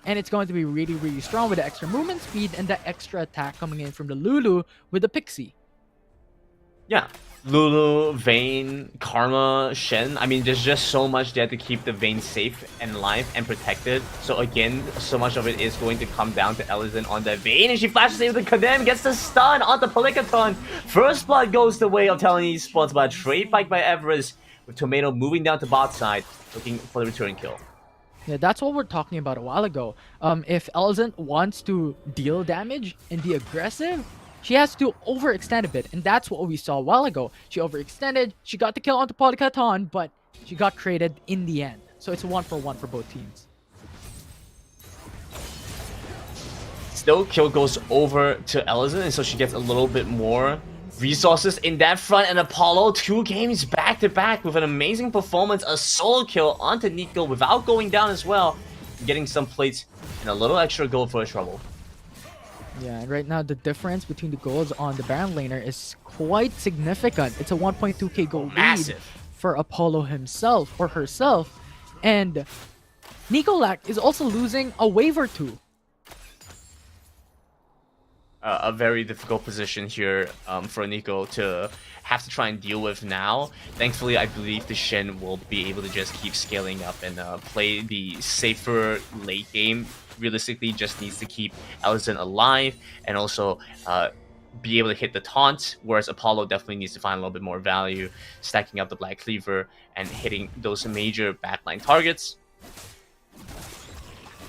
And it's going to be really, really strong with the extra movement speed and the extra attack coming in from the Lulu with the Pixie. Yeah. Lulu, Vayne, Karma, Shen. I mean, there's just so much there to keep the Vayne safe and alive and protected. So again, so much of it is going to come down to Ellison on the Vayne. And she flashes in with the Condemn, gets the stun on the Pelicaton. First blood goes the way of Talon Esports, but a trade bike by Everest with Tomato moving down to bot side, looking for the return kill. Yeah, that's what we're talking about a while ago. If Elzant wants to deal damage and be aggressive, she has to overextend a bit, and that's what we saw a while ago. She overextended, she got the kill onto Polycaton, but she got traded in the end. So it's a 1-for-1 for both teams. Still, kill goes over to Ellison, and so she gets a little bit more resources in that front. And Apollo, 2 games back-to-back with an amazing performance. A solo kill onto Nico without going down as well. Getting some plates and a little extra gold for his trouble. Yeah, and right now the difference between the golds on the Baron laner is quite significant. It's a 1.2k gold lead Massive. for Apollo himself or herself. And Nicolak is also losing a wave or two. A very difficult position here for Nico to have to try and deal with now. Thankfully, I believe the Shen will be able to just keep scaling up and play the safer late game. Realistically, just needs to keep Ellison alive and also be able to hit the taunt, whereas Apollo definitely needs to find a little bit more value, stacking up the Black Cleaver and hitting those major backline targets.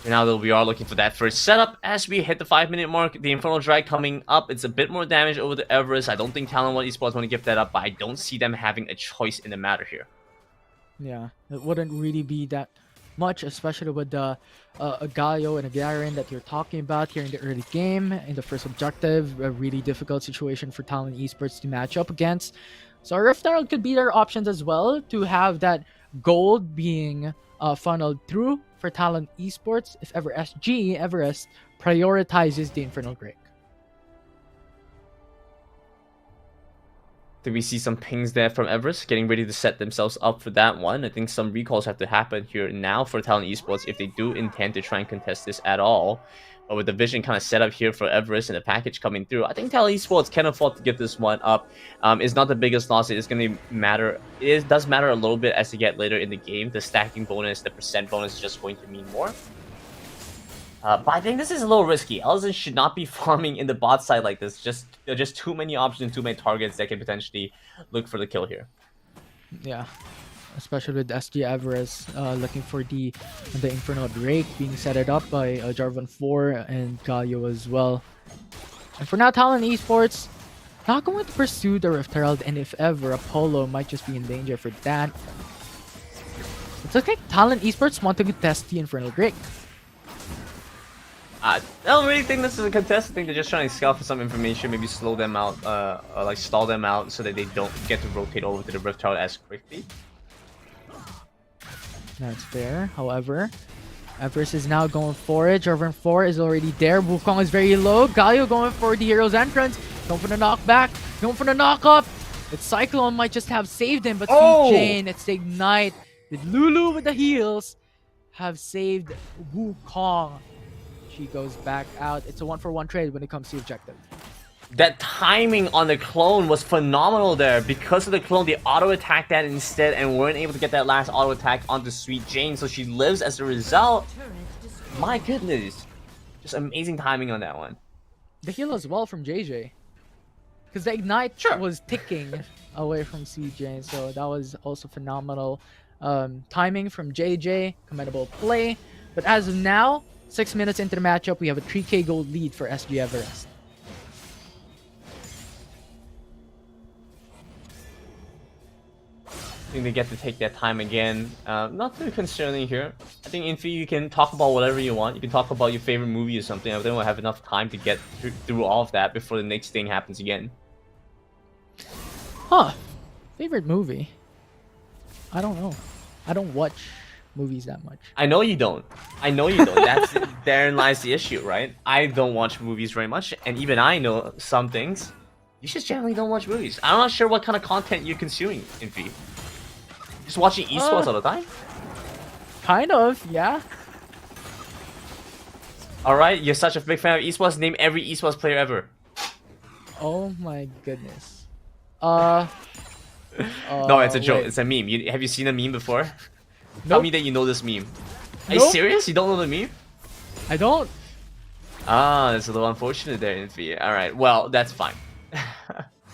Now that we are looking for that first setup, as we hit the 5-minute mark, the Infernal Drag coming up. It's a bit more damage over the Everest. I don't think Talon Esports want to give that up, but I don't see them having a choice in the matter here. Yeah, it wouldn't really be that much, especially with the Galio and a Garen that you're talking about here in the early game. In the first objective, a really difficult situation for Talon Esports to match up against. So Rift Herald could be their options as well to have that gold being funneled through for Talon Esports if ever SG, Everest, prioritizes the Infernal Drake. Do we see some pings there from Everest getting ready to set themselves up for that one? I think some recalls have to happen here now for Talon Esports if they do intend to try and contest this at all. But with the vision kind of set up here for Everest and the package coming through, I think Talon Esports can afford to get this one up. It's not the biggest loss. It is going to matter. It does matter a little bit as you get later in the game. The stacking bonus, the percent bonus is just going to mean more. But I think this is a little risky. Ellison should not be farming in the bot side like this. There are just too many options, too many targets that can potentially look for the kill here. Yeah, especially with SG Everest looking for the Infernal Drake being set it up by Jarvan 4 and Galio as well. And for now, Talon Esports not going to pursue the Rift Herald, and if ever, Apollo might just be in danger for that. It looks like Talon Esports want to contest the Infernal Drake. I don't really think this is a contest. I think they're just trying to scout for some information, maybe slow them out, or like stall them out so that they don't get to rotate over to the Rift Herald as quickly. That's fair. However, Everest is now going for it. Jarvan 4 is already there. Wukong is very low. Galio going for the hero's entrance. Going for the knockback. Going for the knock-up. It's Cyclone might just have saved him, but Sweet Jane, it's the Ignite with Lulu with the heals, have saved Wukong. She goes back out. It's a 1-for-1 trade when it comes to objective. That timing on the clone was phenomenal there. Because of the clone, they auto-attacked that instead and weren't able to get that last auto-attack onto Sweet Jane, so she lives as a result. My goodness. Just amazing timing on that one. The heal as well from JJ. Because the Ignite was ticking away from Sweet Jane, so that was also phenomenal timing from JJ. Commendable play. But as of now, 6 minutes into the matchup, we have a 3k gold lead for SG Everest. I think they get to take their time again. Not too concerning here. I think Infi, you can talk about whatever you want. You can talk about your favorite movie or something. I think we'll have enough time to get through all of that before the next thing happens again. Huh. Favorite movie? I don't know. I don't watch movies that much. I know you don't. I know you don't. That's therein lies the issue, right? I don't watch movies very much, and even I know some things. You just generally don't watch movies. I'm not sure what kind of content you're consuming in V. Just watching esports all the time? Kind of, yeah. Alright, you're such a big fan of esports. Name every esports player ever. Oh my goodness. No, it's a joke. wait. It's a meme. Have you seen a meme before? Tell Nope. me that you know this meme. Are you Nope. serious? You don't know the meme? I don't. Ah, that's a little unfortunate there, Infi. Alright, well, that's fine.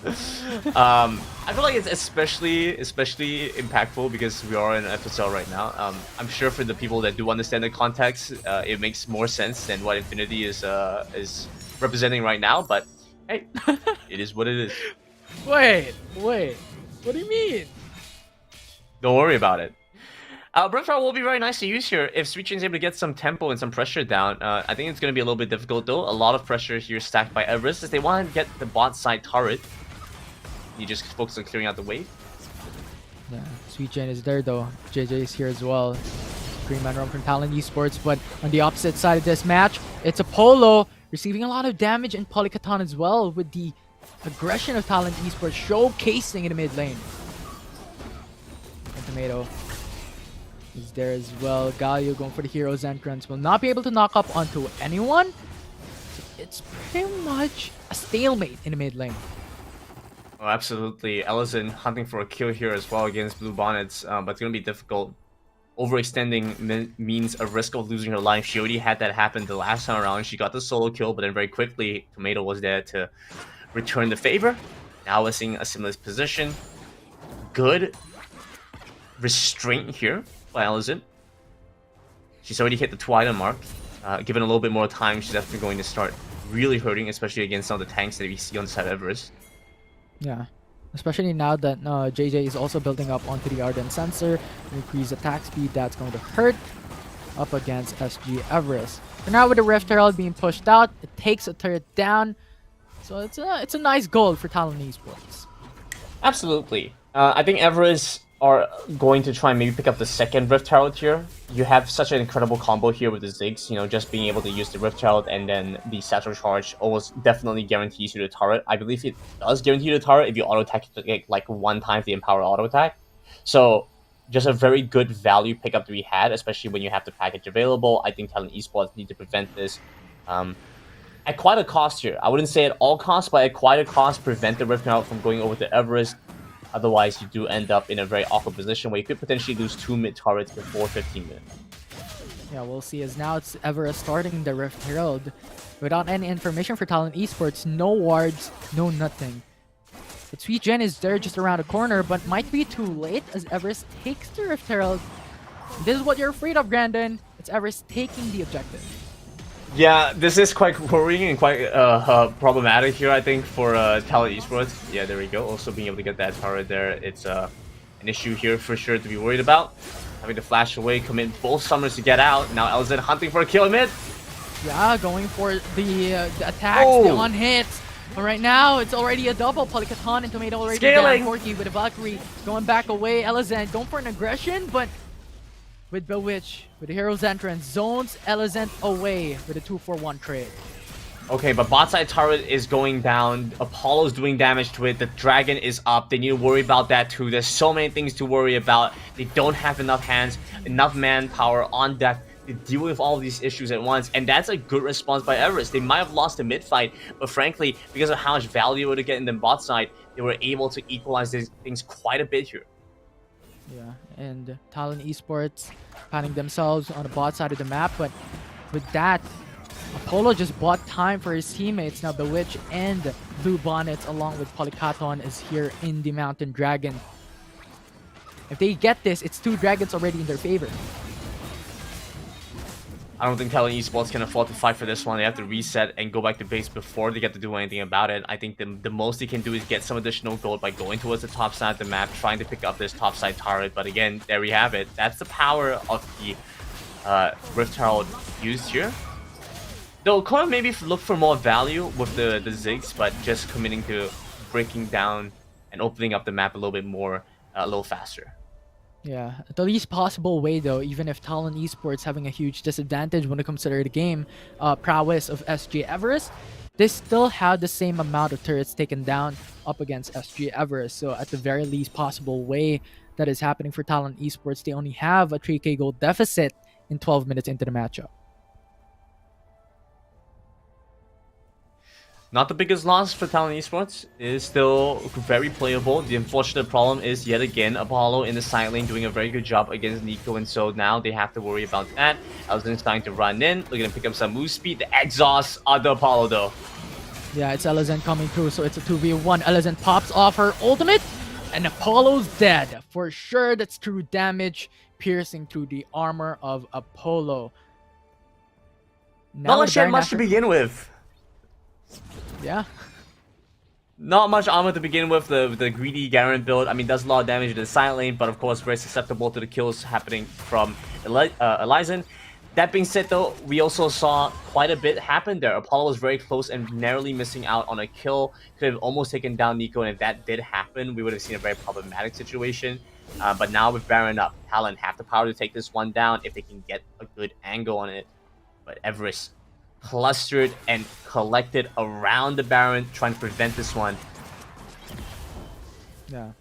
I feel like it's especially impactful because we are in FSL right now. I'm sure for the people that do understand the context, it makes more sense than what Infinity is representing right now. But hey, it is what it is. Wait. What do you mean? Don't worry about it. Breathfire will be very nice to use here if Sweet Chain's able to get some tempo and some pressure down. I think it's going to be a little bit difficult though. A lot of pressure here stacked by EVEREST as they want to get the bot side turret. You just focus on clearing out the wave. Yeah, Sweet Chain is there though. JJ is here as well. Green man run from Talon Esports, but on the opposite side of this match, it's Apollo receiving a lot of damage and Polykaton as well with the aggression of Talon Esports showcasing in the mid lane. And Tomato is there as well. Galio going for the hero's entrance. Will not be able to knock up onto anyone. It's pretty much a stalemate in the mid lane. Oh, absolutely. Ellison hunting for a kill here as well against Blue Bonnets, but it's going to be difficult. Overextending means a risk of losing her life. She already had that happen the last time around. She got the solo kill, but then very quickly, Tomato was there to return the favor. Now we're seeing a similar position. Good restraint here by Ellison. She's already hit the 2 item mark. Given a little bit more time, she's definitely going to start really hurting, especially against some of the tanks that we see on the side of EVEREST. Yeah, especially now that JJ is also building up onto the Ardent Sensor. Increase attack speed, that's going to hurt up against SG EVEREST. For now with the Rift Herald being pushed out, it takes a turret down. So it's a nice goal for Talon Esports. Absolutely. I think EVEREST are going to try and maybe pick up the second Rift Herald here. You have such an incredible combo here with the Ziggs, you know, just being able to use the Rift Herald and then the Satchel Charge almost definitely guarantees you the turret. I believe it does guarantee you the turret if you auto attack like 1 time the Empower auto attack. So just a very good value pickup to be had, especially when you have the package available. I think Talon Esports need to prevent this at quite a cost here. I wouldn't say at all costs, but at quite a cost, prevent the Rift Herald from going over to EVEREST. Otherwise, you do end up in a very awkward position where you could potentially lose 2 mid turrets before 15 minutes. Yeah, we'll see as now it's EVEREST starting the Rift Herald. Without any information for Talon Esports, no wards, no nothing. But Sweet Gen is there just around the corner, but might be too late as EVEREST takes the Rift Herald. This is what you're afraid of, Grandon. It's EVEREST taking the objective. Yeah, this is quite worrying and quite problematic here, I think, for Talon Esports. Yeah, there we go. Also being able to get that turret there, it's an issue here for sure to be worried about. Having to flash away, commit both summers to get out. Now Elzen hunting for a kill mid. Yeah, going for the attacks, the on hits. But right now, it's already a double. Polykaton and Tomato already Scaling. down. Corky with a Valkyrie going back away. Elizant going for an aggression, but with Bewitch, with the hero's entrance, zones Elizant away with a 2-for-1 trade. Okay, but bot side turret is going down. Apollo's doing damage to it. The dragon is up. They need to worry about that too. There's so many things to worry about. They don't have enough hands, enough manpower on deck to deal with all of these issues at once. And that's a good response by EVEREST. They might have lost the mid fight, but frankly, because of how much value to get in the bot side, they were able to equalize these things quite a bit here. Yeah, and Talon Esports finding themselves on the bot side of the map, but with that, Apollo just bought time for his teammates. Now Bewitch and Blue Bonnets along with Polykaton is here in the Mountain Dragon. If they get this, it's 2 dragons already in their favor. I don't think Talon Esports can afford to fight for this one. They have to reset and go back to base before they get to do anything about it. I think the most they can do is get some additional gold by going towards the top side of the map, trying to pick up this top side turret. But again, there we have it. That's the power of the Rift Herald used here. They'll kind of maybe look for more value with the Ziggs, but just committing to breaking down and opening up the map a little bit more, a little faster. Yeah, the least possible way though, even if Talon Esports having a huge disadvantage when it comes to their game prowess of SG Everest, they still have the same amount of turrets taken down up against SG Everest. So at the very least possible way that is happening for Talon Esports, they only have a 3k gold deficit in 12 minutes into the matchup. Not the biggest loss for Talon Esports. It is still very playable. The unfortunate problem is, yet again, Apollo in the side lane doing a very good job against Nico, and so now they have to worry about that. Elzen's starting to run in, looking to pick up some move speed. The exhaust on the Apollo, though. Yeah, it's Elezen coming through, so it's a 2v1. Elezen pops off her ultimate, and Apollo's dead. For sure, that's true damage piercing through the armor of Apollo. Not like she had much to begin with. Yeah. Not much armor to begin with, the greedy Grandon build. I mean, does a lot of damage to the side lane, but of course very susceptible to the kills happening from Elizen. That being said though, we also saw quite a bit happen there. Apollo was very close and narrowly missing out on a kill. Could have almost taken down Nico, and if that did happen, we would have seen a very problematic situation. But now with Baron up, Talon have the power to take this one down if they can get a good angle on it. But Everest clustered and collected around the Baron, trying to prevent this one. Yeah.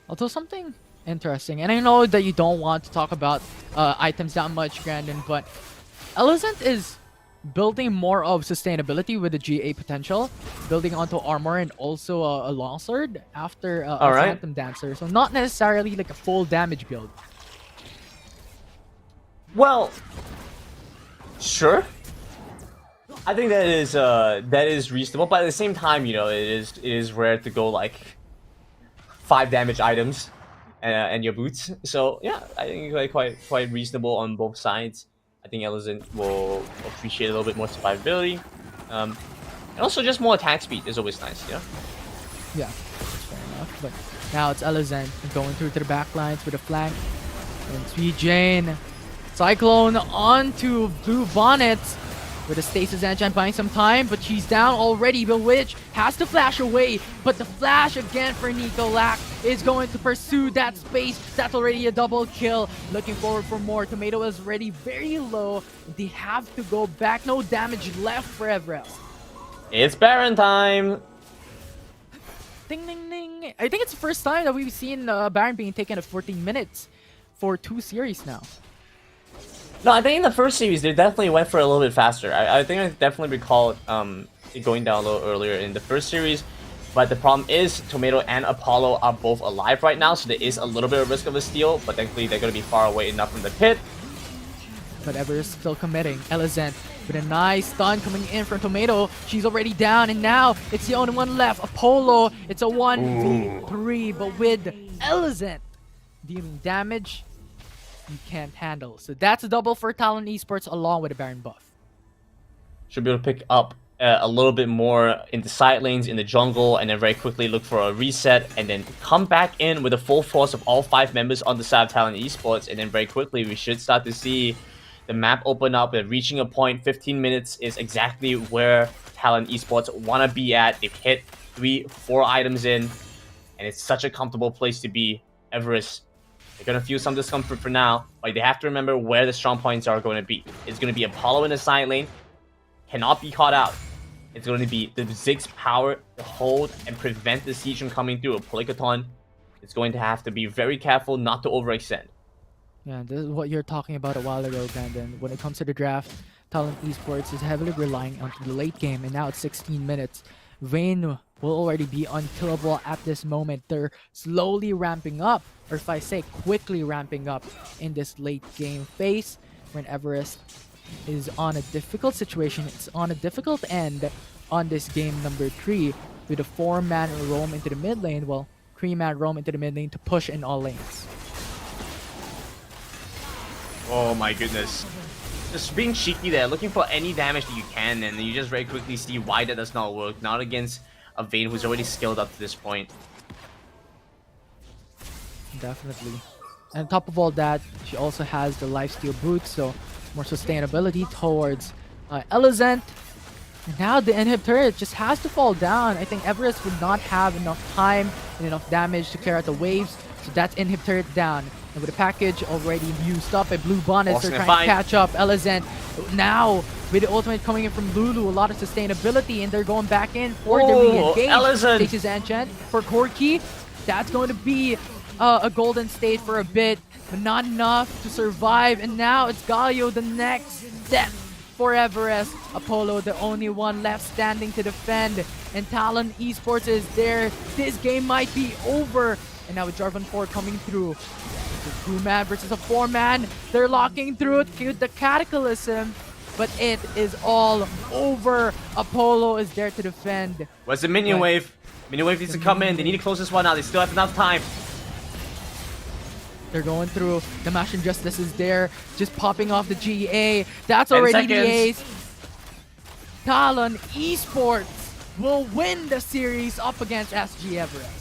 Although something interesting, and I know that you don't want to talk about items that much, Grandon, but Elezen is building more of sustainability with the GA potential, building onto armor and also a longsword after a Phantom Dancer. So not necessarily like a full damage build. Well, sure. I think that is reasonable, but at the same time, you know, it is rare to go like 5 damage items and your boots. So yeah, I think it's quite reasonable on both sides. I think Elezen will appreciate a little bit more survivability, and also just more attack speed is always nice, you know. Yeah, that's fair enough. But now it's Elezen going through to the back lines with a flank, and Sweet Jane, Cyclone onto Blue Bonnets. With a Stasis Engine buying some time, but she's down already. Bewitch has to flash away, but the flash again for Nico Lack is going to pursue that space. That's already a double kill. Looking forward for more. Tomato is already very low. They have to go back. No damage left for Everest. It's Baron time! Ding, ding, ding. I think it's the first time that we've seen Baron being taken at 14 minutes for 2 series now. No, I think in the first series, they definitely went for a little bit faster. I think I definitely recall it going down a little earlier in the first series. But the problem is, Tomato and Apollo are both alive right now, so there is a little bit of risk of a steal, but thankfully they're going to be far away enough from the pit. But Everest still committing. Elezen with a nice stun coming in from Tomato. She's already down, and now it's the only one left. Apollo, it's a 1v3, but with Elezen dealing damage you can't handle. So that's a double for Talon Esports along with a Baron buff. Should be able to pick up a little bit more in the side lanes, in the jungle, and then very quickly look for a reset, and then come back in with the full force of all 5 members on the side of Talon Esports, and then very quickly we should start to see the map open up. We're reaching a point. 15 minutes is exactly where Talon Esports want to be at. They've hit 3-4 items in, and it's such a comfortable place to be. Everest, they're going to feel some discomfort for now, but they have to remember where the strong points are going to be. It's going to be Apollo in the side lane. Cannot be caught out. It's going to be the Ziggs power to hold and prevent the siege from coming through. A Polycaton is going to have to be very careful not to overextend. Yeah, this is what you're talking about a while ago, Grandon. When it comes to the draft, Talon Esports is heavily relying on the late game, and now it's 16 minutes. Vayne will already be unkillable at this moment. They're slowly ramping up, or if I say quickly ramping up in this late game phase when Everest is on a difficult situation. It's on a difficult end on this game number 3 with a 4-man roam into the mid lane, well, 3-man roam into the mid lane to push in all lanes. Oh my goodness. Just being cheeky there, looking for any damage that you can, and you just very quickly see why that does not work. Not against a Vayne who's already skilled up to this point. Definitely. And on top of all that, she also has the lifesteal boots, so more sustainability towards Elezen. And now the inhibitor just has to fall down. I think Everest would not have enough time and enough damage to clear out the waves, so that's inhibitor down. And with the package already used up by Blue Bonnets, Austin they're trying to fight. catch up. Elizant now with the ultimate coming in from Lulu, a lot of sustainability, and they're going back in for the Oh, re-engage. Elizant. Stasis Enchant for Corki. That's going to be a golden state for a bit, but not enough to survive. And now it's Galio, the next step for Everest. Apollo, the only one left standing to defend. And Talon Esports is there. This game might be over. And now with Jarvan 4 coming through. It's a 2-man versus a 4-man. They're locking through it with the Cataclysm. But it is all over. Apollo is there to defend. Where's the minion wave? Minion wave needs to come in. They need to close this one out. They still have enough time. They're going through. The Mash Injustice is there. Just popping off the GA. That's 10 already the seconds. ace. Talon Esports will win the series up against SG Everest.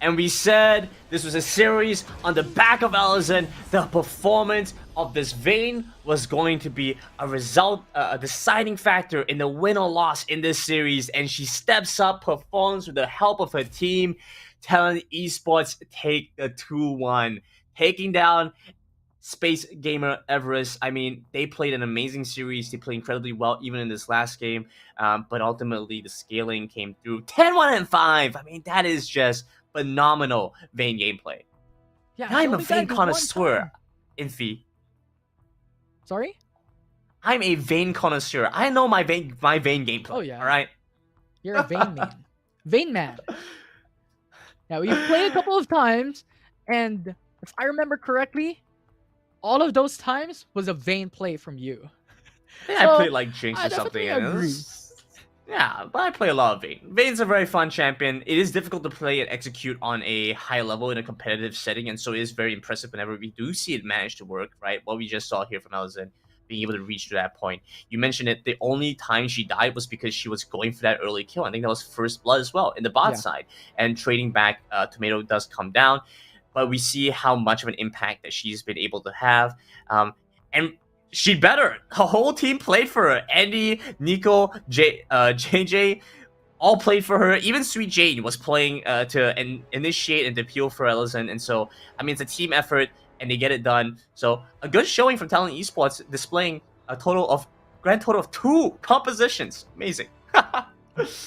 And we said this was a series on the back of Elizant. The performance of this Vayne was going to be a result, a deciding factor in the win or loss in this series. And she steps up, performs with the help of her team. Talon Esports take the 2-1, taking down Space Gamer Everest. I mean, they played an amazing series. They played incredibly well even in this last game. But ultimately, the scaling came through. 10-1 and 5. I mean, that is just phenomenal Vayne gameplay. Yeah, And I'm she a only Vayne died one connoisseur, time. Infi. Sorry? I'm a Vayne connoisseur. I know my Vayne gameplay. Oh, yeah. All right. You're a Vayne man. Vayne man. Yeah, we've played a couple of times, and if I remember correctly, all of those times was a Vayne play from you. Yeah, So, I played like Jinx I or something. definitely and agree. Yeah, but I play a lot of Vayne. Vayne's a very fun champion. It is difficult to play and execute on a high level in a competitive setting, and so it is very impressive whenever we do see it manage to work, right? What we just saw here from Elizant, being able to reach to that point. You mentioned it, the only time she died was because she was going for that early kill. I think that was first blood as well in the bot Yeah. side. And trading back, Tomato does come down, but we see how much of an impact that she's been able to have. And she better. Her whole team played for her. Andy, Nico, JJ, all played for her. Even Sweet Jade was playing to initiate and to peel for Elizant. And so, I mean, it's a team effort, and they get it done. So, a good showing from Talon Esports, displaying a grand total of 2 compositions. Amazing.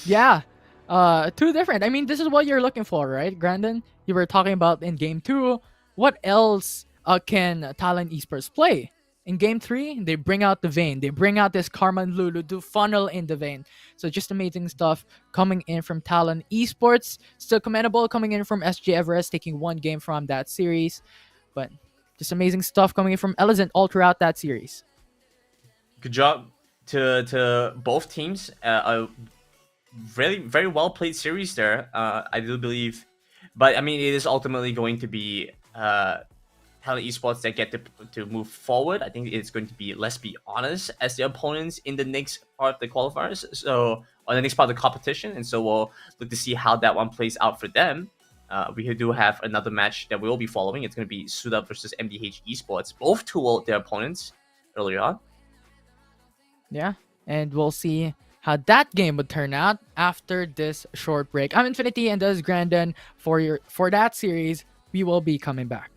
Yeah. 2 different. I mean, this is what you're looking for, right, Grandon? You were talking about in Game 2. What else can Talon Esports play? In Game 3, they bring out the Vayne. They bring out this Karma and Lulu to funnel in the Vayne. So just amazing stuff coming in from Talon Esports. Still commendable coming in from SG Everest, taking 1 game from that series. But just amazing stuff coming in from Elizant all throughout that series. Good job to both teams. A very, very well played series there, I do believe. But I mean, it is ultimately going to be Talon Esports that get to move forward. I think it's going to be, let's be honest, as the opponents in the next part of the qualifiers, so on the next part of the competition. And so we'll look to see how that one plays out for them. We do have another match that we will be following. It's going to be Suda versus MDH Esports. Both tooled their opponents earlier on. Yeah, and we'll see how that game would turn out after this short break. I'm Infinity, and this is Grandon. For that series, we will be coming back.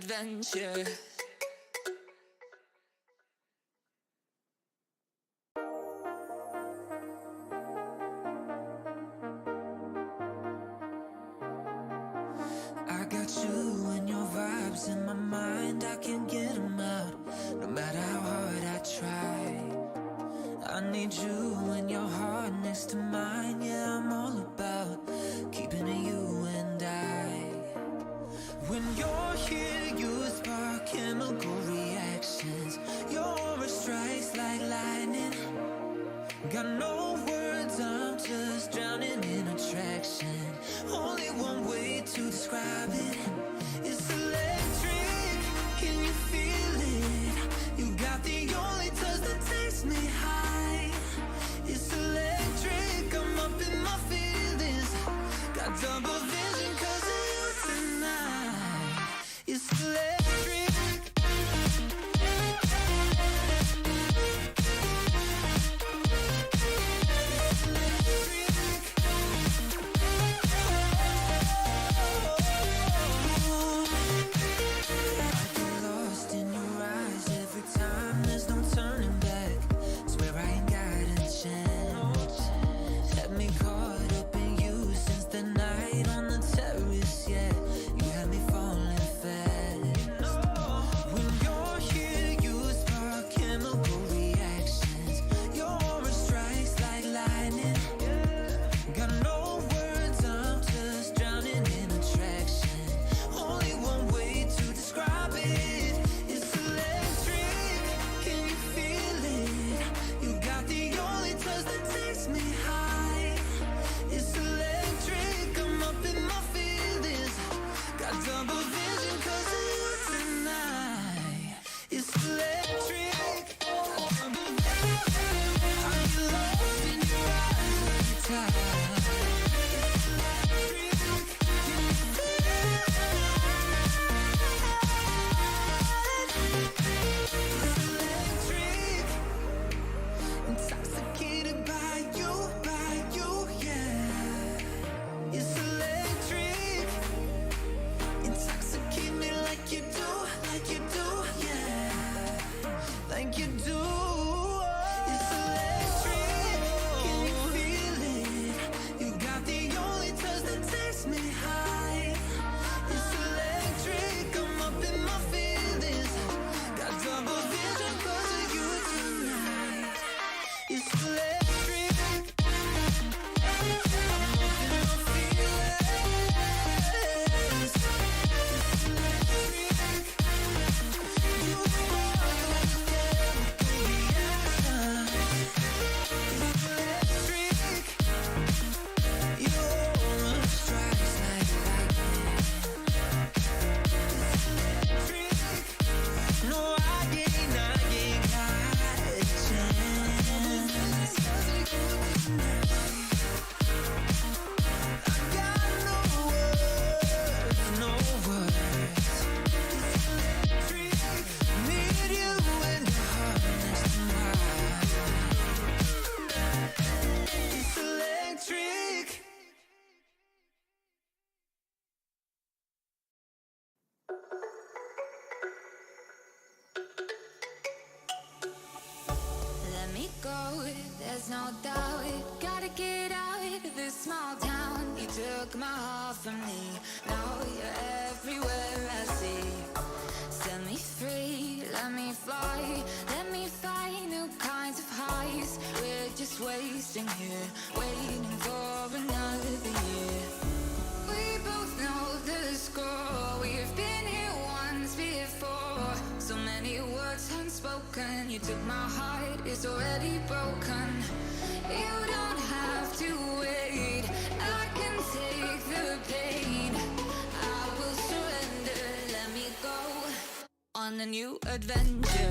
adventure. I got you and your vibes in my mind, I can't get them out, no matter how hard I try. I need you and your heart next to mine, yeah, I'm all about keeping it you and I. When you're here, you spark chemical reactions, your aura strikes like lightning. Got no words, I'm just drowning in attraction. Only one way to describe it. It's electric, can you feel it? You got the only touch that takes me high. It's electric, I'm up in my feelings. Got double vision 'cause of you tonight. It's electric. There's no doubt, gotta get out of this small town. You took my heart from me, now you're everywhere I see. Set me free, let me fly, let me find new kinds of highs. We're just wasting here, waiting for another year. We both know the score, we've been here once before. So many words unspoken, you took my heart, it's already broken. You don't have to wait, I can take the pain. I will surrender, let me go on a new adventure.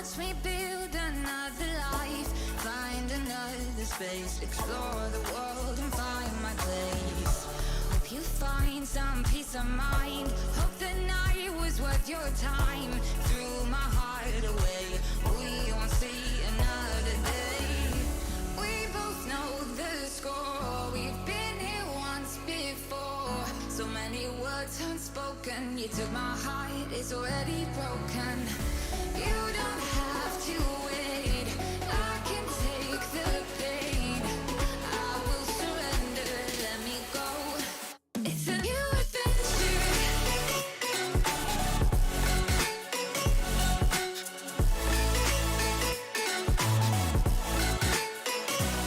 Watch me build another life, find another space, explore the world and find my place. Hope you find some peace of mind. Hope the night was worth your time. Threw my heart away, we won't see another day. We both know the score, we've been here once before. So many words unspoken, you took my heart, it's already broken. You don't have to wait, I can take the pain. I will surrender, let me go. It's a new adventure.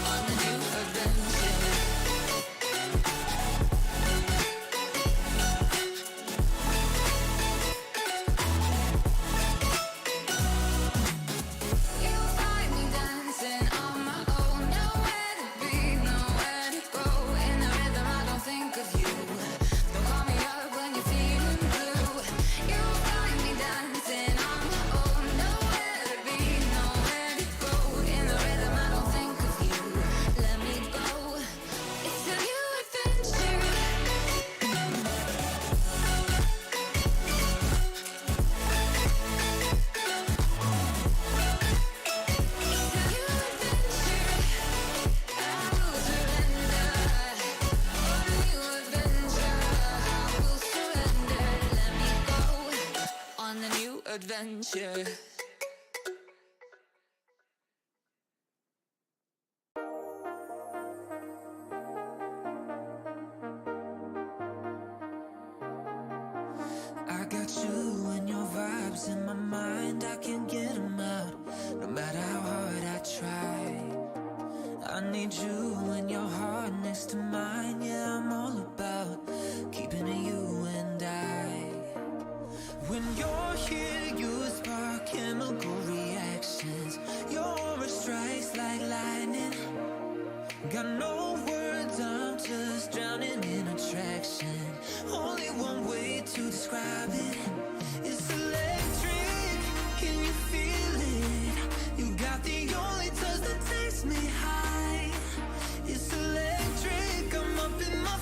On a new adventure. You'll find me dancing on my own. Nowhere to be, nowhere to go. In the rhythm, I don't think of you. Don't call me up when you're feeling blue. You'll find me dancing on my own. Nowhere to be, nowhere to go. In the rhythm, I don't think of you. Let me go. It's a new adventure. On a new adventure. I got you and your vibes in my mind, I can't get them out, no matter how hard I try. I need you and your heart next to mine, yeah, I'm all about keeping it you and I. When you're here, you spark chemical reactions, your aura strikes like lightning. Got no words, I'm just drowning in attraction. Only one way to describe it. It's electric, can you feel it? You got the only touch that takes me high. It's electric, I'm up in my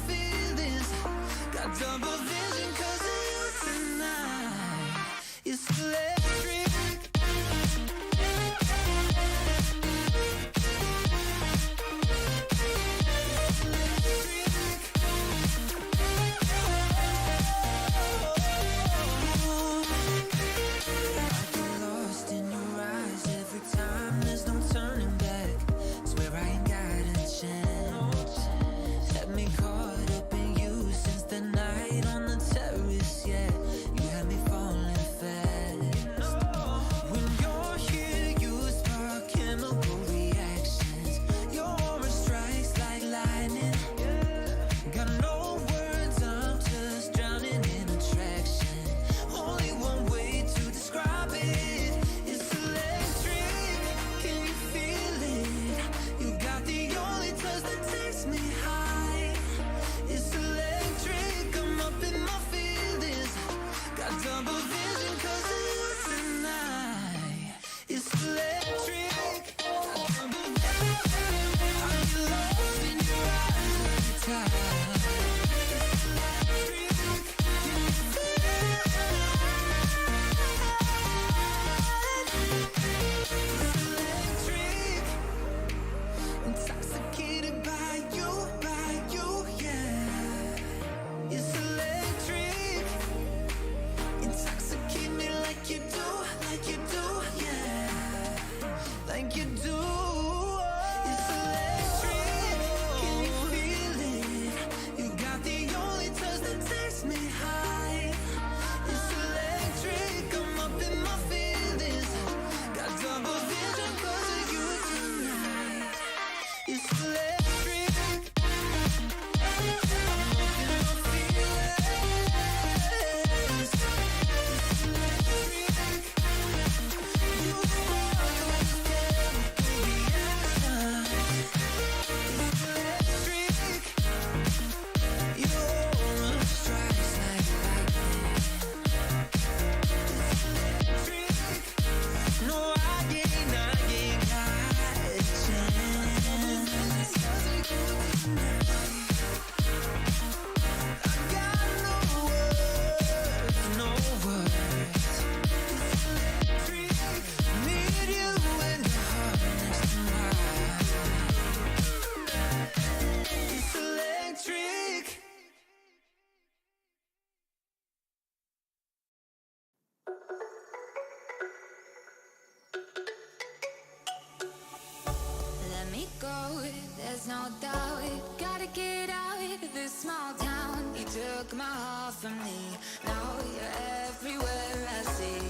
go, there's no doubt. Gotta get out of this small town. You took my heart from me, now you're everywhere I see.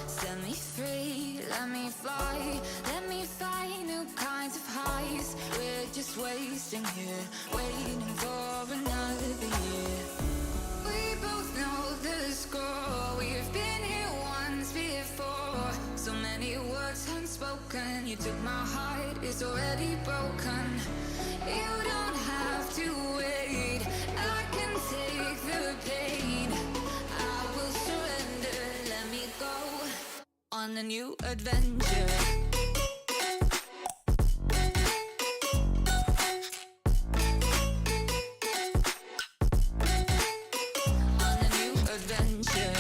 Set me free, let me fly, let me find new kinds of highs. We're just wasting here, waiting for another year. We both know the score, we've been here once before. So many words unspoken, you took my heart, it's already broken. You don't have to wait, I can take the pain. I will surrender, let me go on a new adventure. On a new adventure.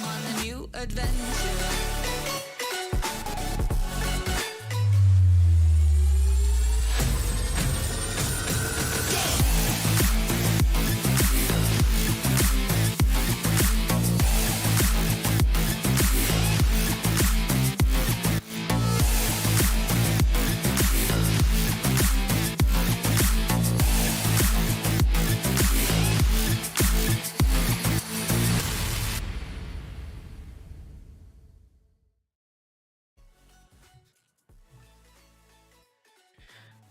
On a new adventure.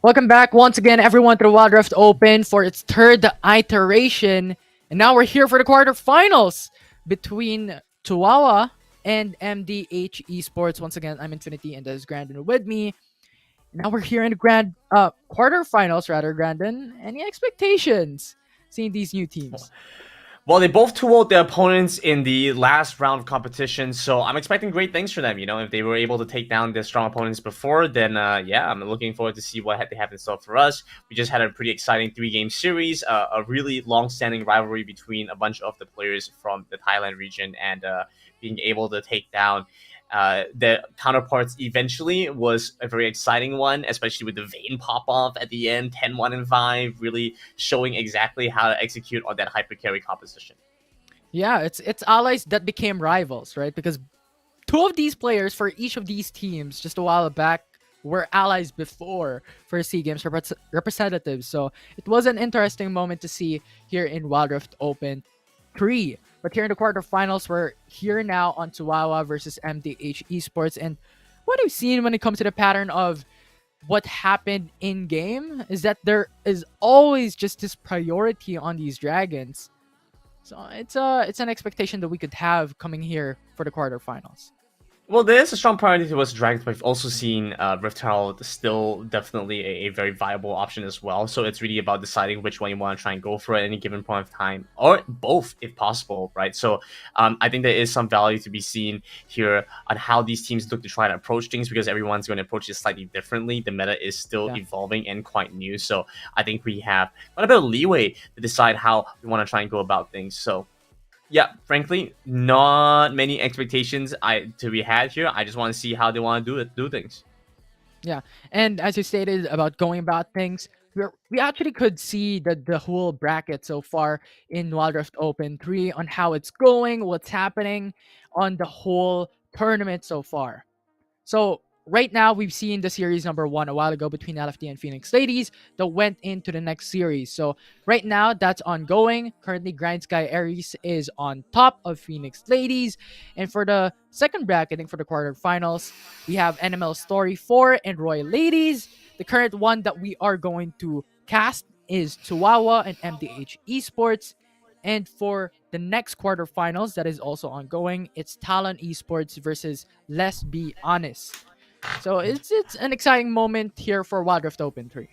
Welcome back once again, everyone, to the Wild Rift Open for its third iteration. And now we're here for the quarterfinals between Chihuahua and MDH Esports. Once again, I'm Infinity and there's Grandon with me. Now we're here in the quarterfinals, rather, Grandon. Any expectations seeing these new teams? Well, they both 2-0 their opponents in the last round of competition, so I'm expecting great things for them. You know, if they were able to take down their strong opponents before, then yeah, I'm looking forward to see what they have in store for us. We just had a pretty exciting 3-game series, a really long-standing rivalry between a bunch of the players from the Thailand region, and being able to take down the counterparts eventually was a very exciting one, especially with the Vayne pop-off at the end, 10-1-5, really showing exactly how to execute on that hyper carry composition. Yeah, it's allies that became rivals, right? Because two of these players for each of these teams just a while back were allies before for SEA Games representatives. So it was an interesting moment to see here in Wild Rift Open 3. But here in the quarterfinals, we're here now on Chihuahua versus MDH Esports. And what I've seen when it comes to the pattern of what happened in game is that there is always just this priority on these dragons. So it's an expectation that we could have coming here for the quarterfinals. Well, there is a strong priority towards dragons, but we've also seen Rift Herald still definitely a very viable option as well. So it's really about deciding which one you want to try and go for at any given point of time, or both if possible, right? So I think there is some value to be seen here on how these teams look to try to approach things, because everyone's going to approach it slightly differently. The meta is still evolving and quite new, so I think we have quite a bit of leeway to decide how we want to try and go about things. So yeah, frankly, not many expectations to be had here. I just want to see how they want to do things. Yeah, and as you stated about going about things, we actually could see the whole bracket so far in Wild Rift Open 3 on how it's going, what's happening on the whole tournament so far. So right now, we've seen the series number 1 a while ago between LFD and Phoenix Ladies that went into the next series. So right now, that's ongoing. Currently, Grind Sky Aries is on top of Phoenix Ladies. And for the second bracketing for the quarterfinals, we have NML Story 4 and Royal Ladies. The current one that we are going to cast is Chihuahua and MDH Esports. And for the next quarterfinals that is also ongoing, it's Talon Esports versus Let's Be Honest. So it's an exciting moment here for Wild Rift Open 3.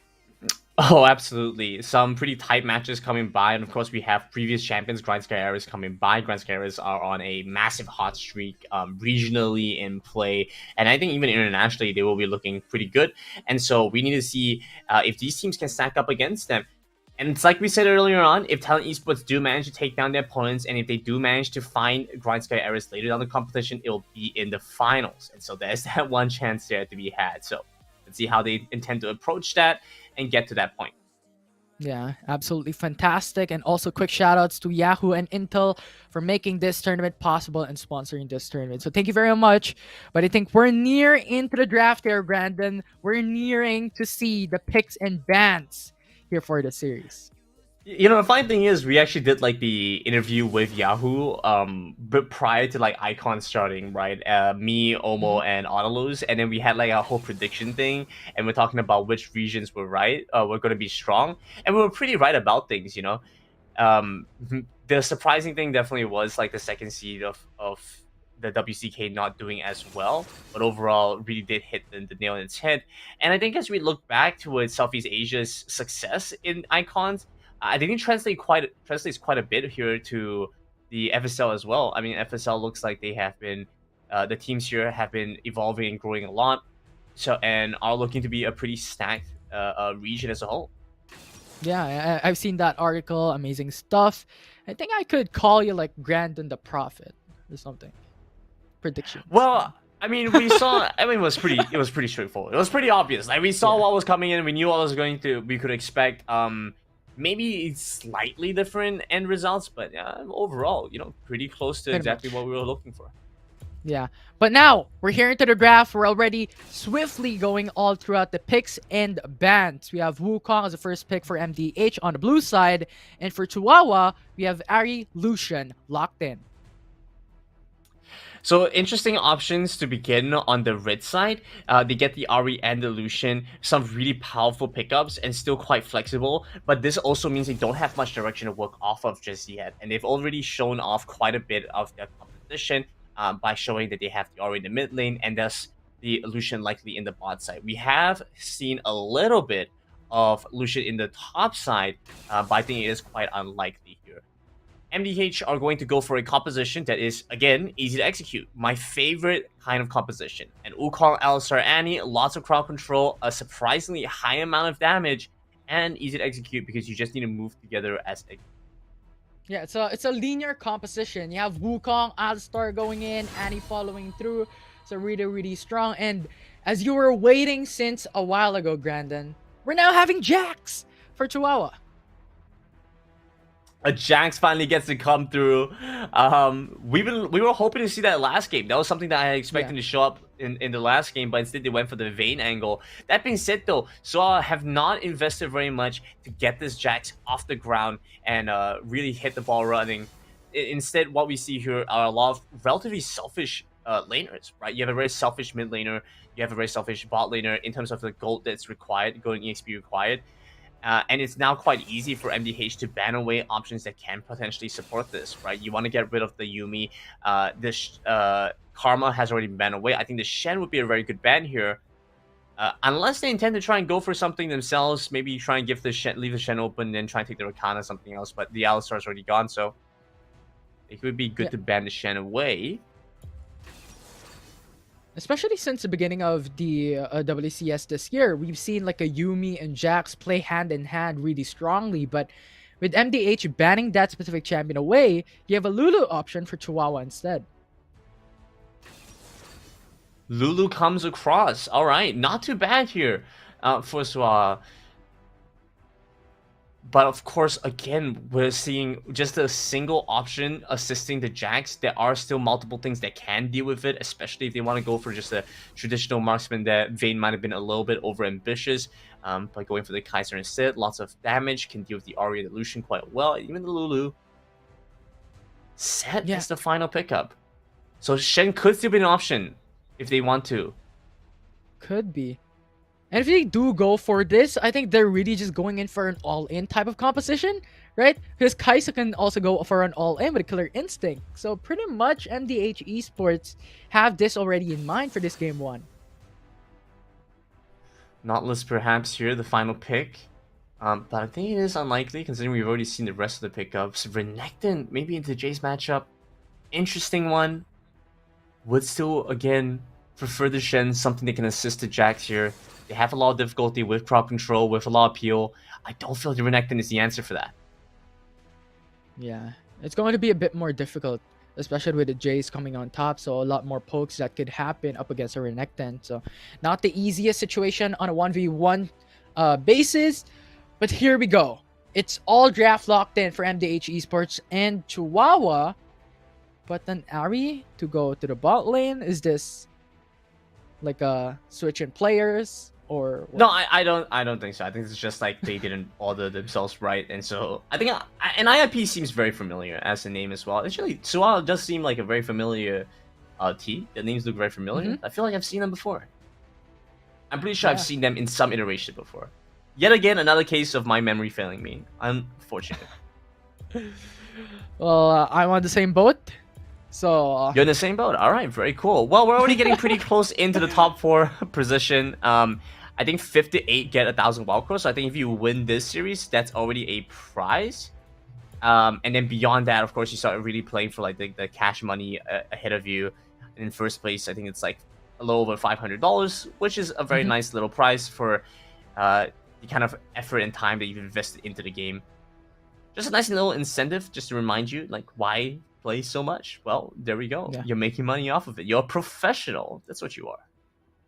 Oh, absolutely. Some pretty tight matches coming by. And of course, we have previous champions, Grind Sky Aries, coming by. Grind Sky Aries are on a massive hot streak regionally in play. And I think even internationally, they will be looking pretty good. And so we need to see if these teams can stack up against them. And it's like we said earlier on, if Talon Esports do manage to take down their opponents, and if they do manage to find Grind Sky Aries later down the competition, it'll be in the finals. And so there's that one chance there to be had. So let's see how they intend to approach that and get to that point. Yeah, absolutely fantastic. And also quick shout outs to Yahoo and Intel for making this tournament possible and sponsoring this tournament. So thank you very much. But I think we're near into the draft here, Brandon. We're nearing to see the picks and bans here for the series. You know, the funny thing is, we actually did like the interview with Yahoo, but prior to like Icon starting, right? Me, Mhm. Omo, and Autolus, and then we had like a whole prediction thing, and we're talking about which regions were right, were going to be strong, and we were pretty right about things, you know. The surprising thing definitely was like the second seed of the WCK not doing as well, but overall really did hit the nail on its head. And I think as we look back towards Southeast Asia's success in icons, I think it translates quite a bit here to the FSL as well. I mean, FSL looks like they have been the teams here have been evolving and growing a lot, so and are looking to be a pretty stacked region as a whole. Yeah, I've seen that article. Amazing stuff. I think I could call you like Grandon the Prophet or something. Predictions. Well, I mean, we saw. I mean, it was pretty straightforward. It was pretty obvious. Like we saw Yeah. what was coming in. We knew what was going to. We could expect. Maybe slightly different end results, but overall, you know, pretty close to Pretty exactly much. what we were looking for. Yeah. But now we're here into the draft. We're already swiftly going all throughout the picks and bans. We have Wukong as the first pick for MDH on the blue side. And for Chihuahua, we have Ari Lucian locked in. So interesting options to begin on the red side. They get the Ari and the Lucian, some really powerful pickups and still quite flexible. But this also means they don't have much direction to work off of just yet, and they've already shown off quite a bit of their composition by showing that they have the Ari in the mid lane and thus the Lucian likely in the bot side. We have seen a little bit of Lucian in the top side, but I think it is quite unlikely here. MDH are going to go for a composition that is, again, easy to execute. My favorite kind of composition. An Wukong Alistar Annie, lots of crowd control, a surprisingly high amount of damage, and easy to execute because you just need to move together as a... Yeah, it's a linear composition. You have Wukong, Alistar going in, Annie following through. So really, really strong. And as you were waiting since a while ago, Grandon, we're now having Jax for Chihuahua. A Jax finally gets to come through. We were hoping to see that last game. That was something that I had expected to show up in the last game, but instead they went for the Vayne angle. That being said, though, so I have not invested very much to get this Jax off the ground and really hit the ball running. Instead, what we see here are a lot of relatively selfish laners, right? You have a very selfish mid laner, you have a very selfish bot laner in terms of the gold that's required, gold and EXP required. And it's now quite easy for MDH to ban away options that can potentially support this, right? You want to get rid of the Yuumi. This Karma has already been banned away. I think the Shen would be a very good ban here. Unless they intend to try and go for something themselves, maybe try and leave the Shen open, then try and take the Rakana or something else. But the Alistar's already gone, so it would be good to ban the Shen away. Especially since the beginning of the WCS this year, we've seen like a Yuumi and Jax play hand in hand really strongly. But with MDH banning that specific champion away, you have a Lulu option for Chihuahua instead. Lulu comes across. All right, not too bad here for Swa. But of course, again, we're seeing just a single option assisting the Jax. There are still multiple things that can deal with it, especially if they want to go for just a traditional marksman that Vayne might have been a little bit over ambitious. By going for the Kaiser instead, lots of damage, can deal with the Ari and the Lucian quite well. Even the Lulu. Set is the final pickup. So Shen could still be an option if they want to. Could be. And if they do go for this, I think they're really just going in for an all-in type of composition, right? Because Kaisa can also go for an all-in with a Killer Instinct. So pretty much MDH Esports have this already in mind for this game 1. Nautilus perhaps here, the final pick. But I think it is unlikely considering we've already seen the rest of the pickups. Renekton, maybe into Jay's matchup. Interesting one. Would still, again, prefer the Shen, something that can assist the Jax here. They have a lot of difficulty with crowd control, with a lot of peel. I don't feel the Renekton is the answer for that. Yeah, it's going to be a bit more difficult, especially with the Jays coming on top. So a lot more pokes that could happen up against a Renekton. So not the easiest situation on a 1v1 basis. But here we go. It's all draft locked in for MDH Esports and Chihuahua. But then Ari to go to the bot lane. Is this like a switch in players or what? No, I don't think so. I think it's just like they didn't order themselves right, and so I think an IIP seems very familiar as a name as well. Actually, Suwa does seem like a very familiar T. The names look very familiar. I feel like I've seen them before. I'm pretty sure I've seen them in some iteration before. Yet again, another case of my memory failing me. Unfortunate. Well, I'm on the same boat. So You're in the same boat. All right, very cool. Well, we're already getting pretty close into the top 4 position. I think 58 get 1,000 wild crores. So I think if you win this series, that's already a prize. And then beyond that, of course, you start really playing for like the cash money ahead of you. And in first place, I think it's like a little over $500, which is a very nice little prize for the kind of effort and time that you've invested into the game. Just a nice little incentive, just to remind you, like, why play so much? Well, there we go. Yeah. You're making money off of it. You're a professional. That's what you are.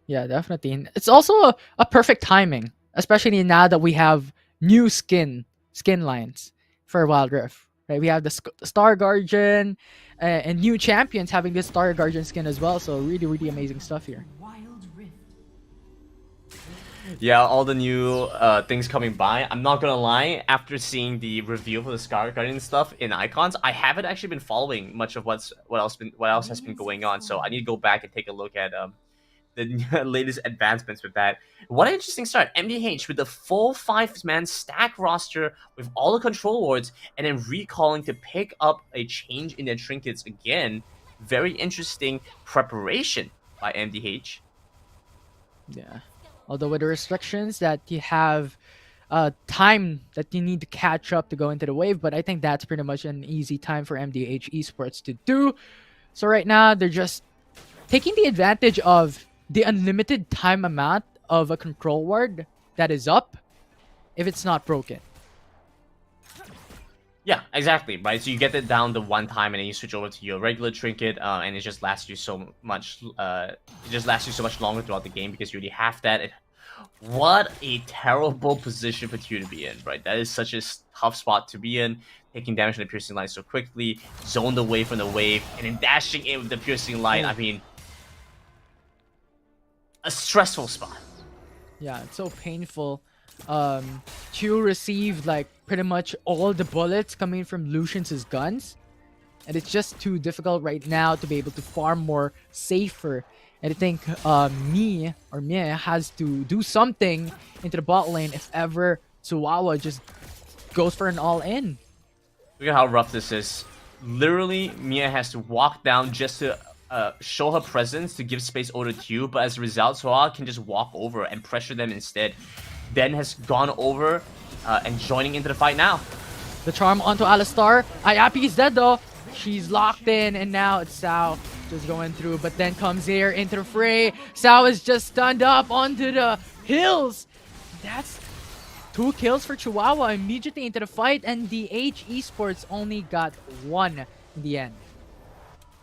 yeah, definitely. And it's also a perfect timing, especially now that we have new skin lines for Wild Rift. Right, we have the Star Guardian and new champions having this Star Guardian skin as well. So really, really amazing stuff here. Wild Rift. Yeah, all the new things coming by. I'm not gonna lie, after seeing the review for the Star Guardian stuff in Icons, I haven't actually been following much of what else has been going on. So I need to go back and take a look at the latest advancements with that. What an interesting start. MDH with the full 5-man stack roster with all the control wards, and then recalling to pick up a change in their trinkets again. Very interesting preparation by MDH. Yeah. Although with the restrictions that you have time that you need to catch up to go into the wave, but I think that's pretty much an easy time for MDH Esports to do. So right now, they're just taking the advantage of the unlimited time amount of a control ward that is up if it's not broken. Yeah, exactly, right? So you get it down to one time, and then you switch over to your regular trinket, and it just lasts you so much. It just lasts you so much longer throughout the game because you already have that. What a terrible position for you to be in, right? That is such a tough spot to be in. Taking damage on the piercing line so quickly, zoned away from the wave, and then dashing in with the piercing line. I mean, a stressful spot. Yeah, it's so painful. Chu received like pretty much all the bullets coming from Lucian's guns, and it's just too difficult right now to be able to farm more safer. And I think Mie has to do something into the bot lane if ever Chihuahua just goes for an all-in. Look at how rough this is. Literally, Mia has to walk down just to show her presence to give space over to you, but as a result, Soa can just walk over and pressure them instead. Ben has gone over and joining into the fight now. The charm onto Alistar. Ayapi is dead though. She's locked in, and now it's Sao just going through, but then comes here into the fray. Sao is just stunned up onto the hills. That's 2 kills for Chihuahua immediately into the fight, and the H Esports only got 1 in the end.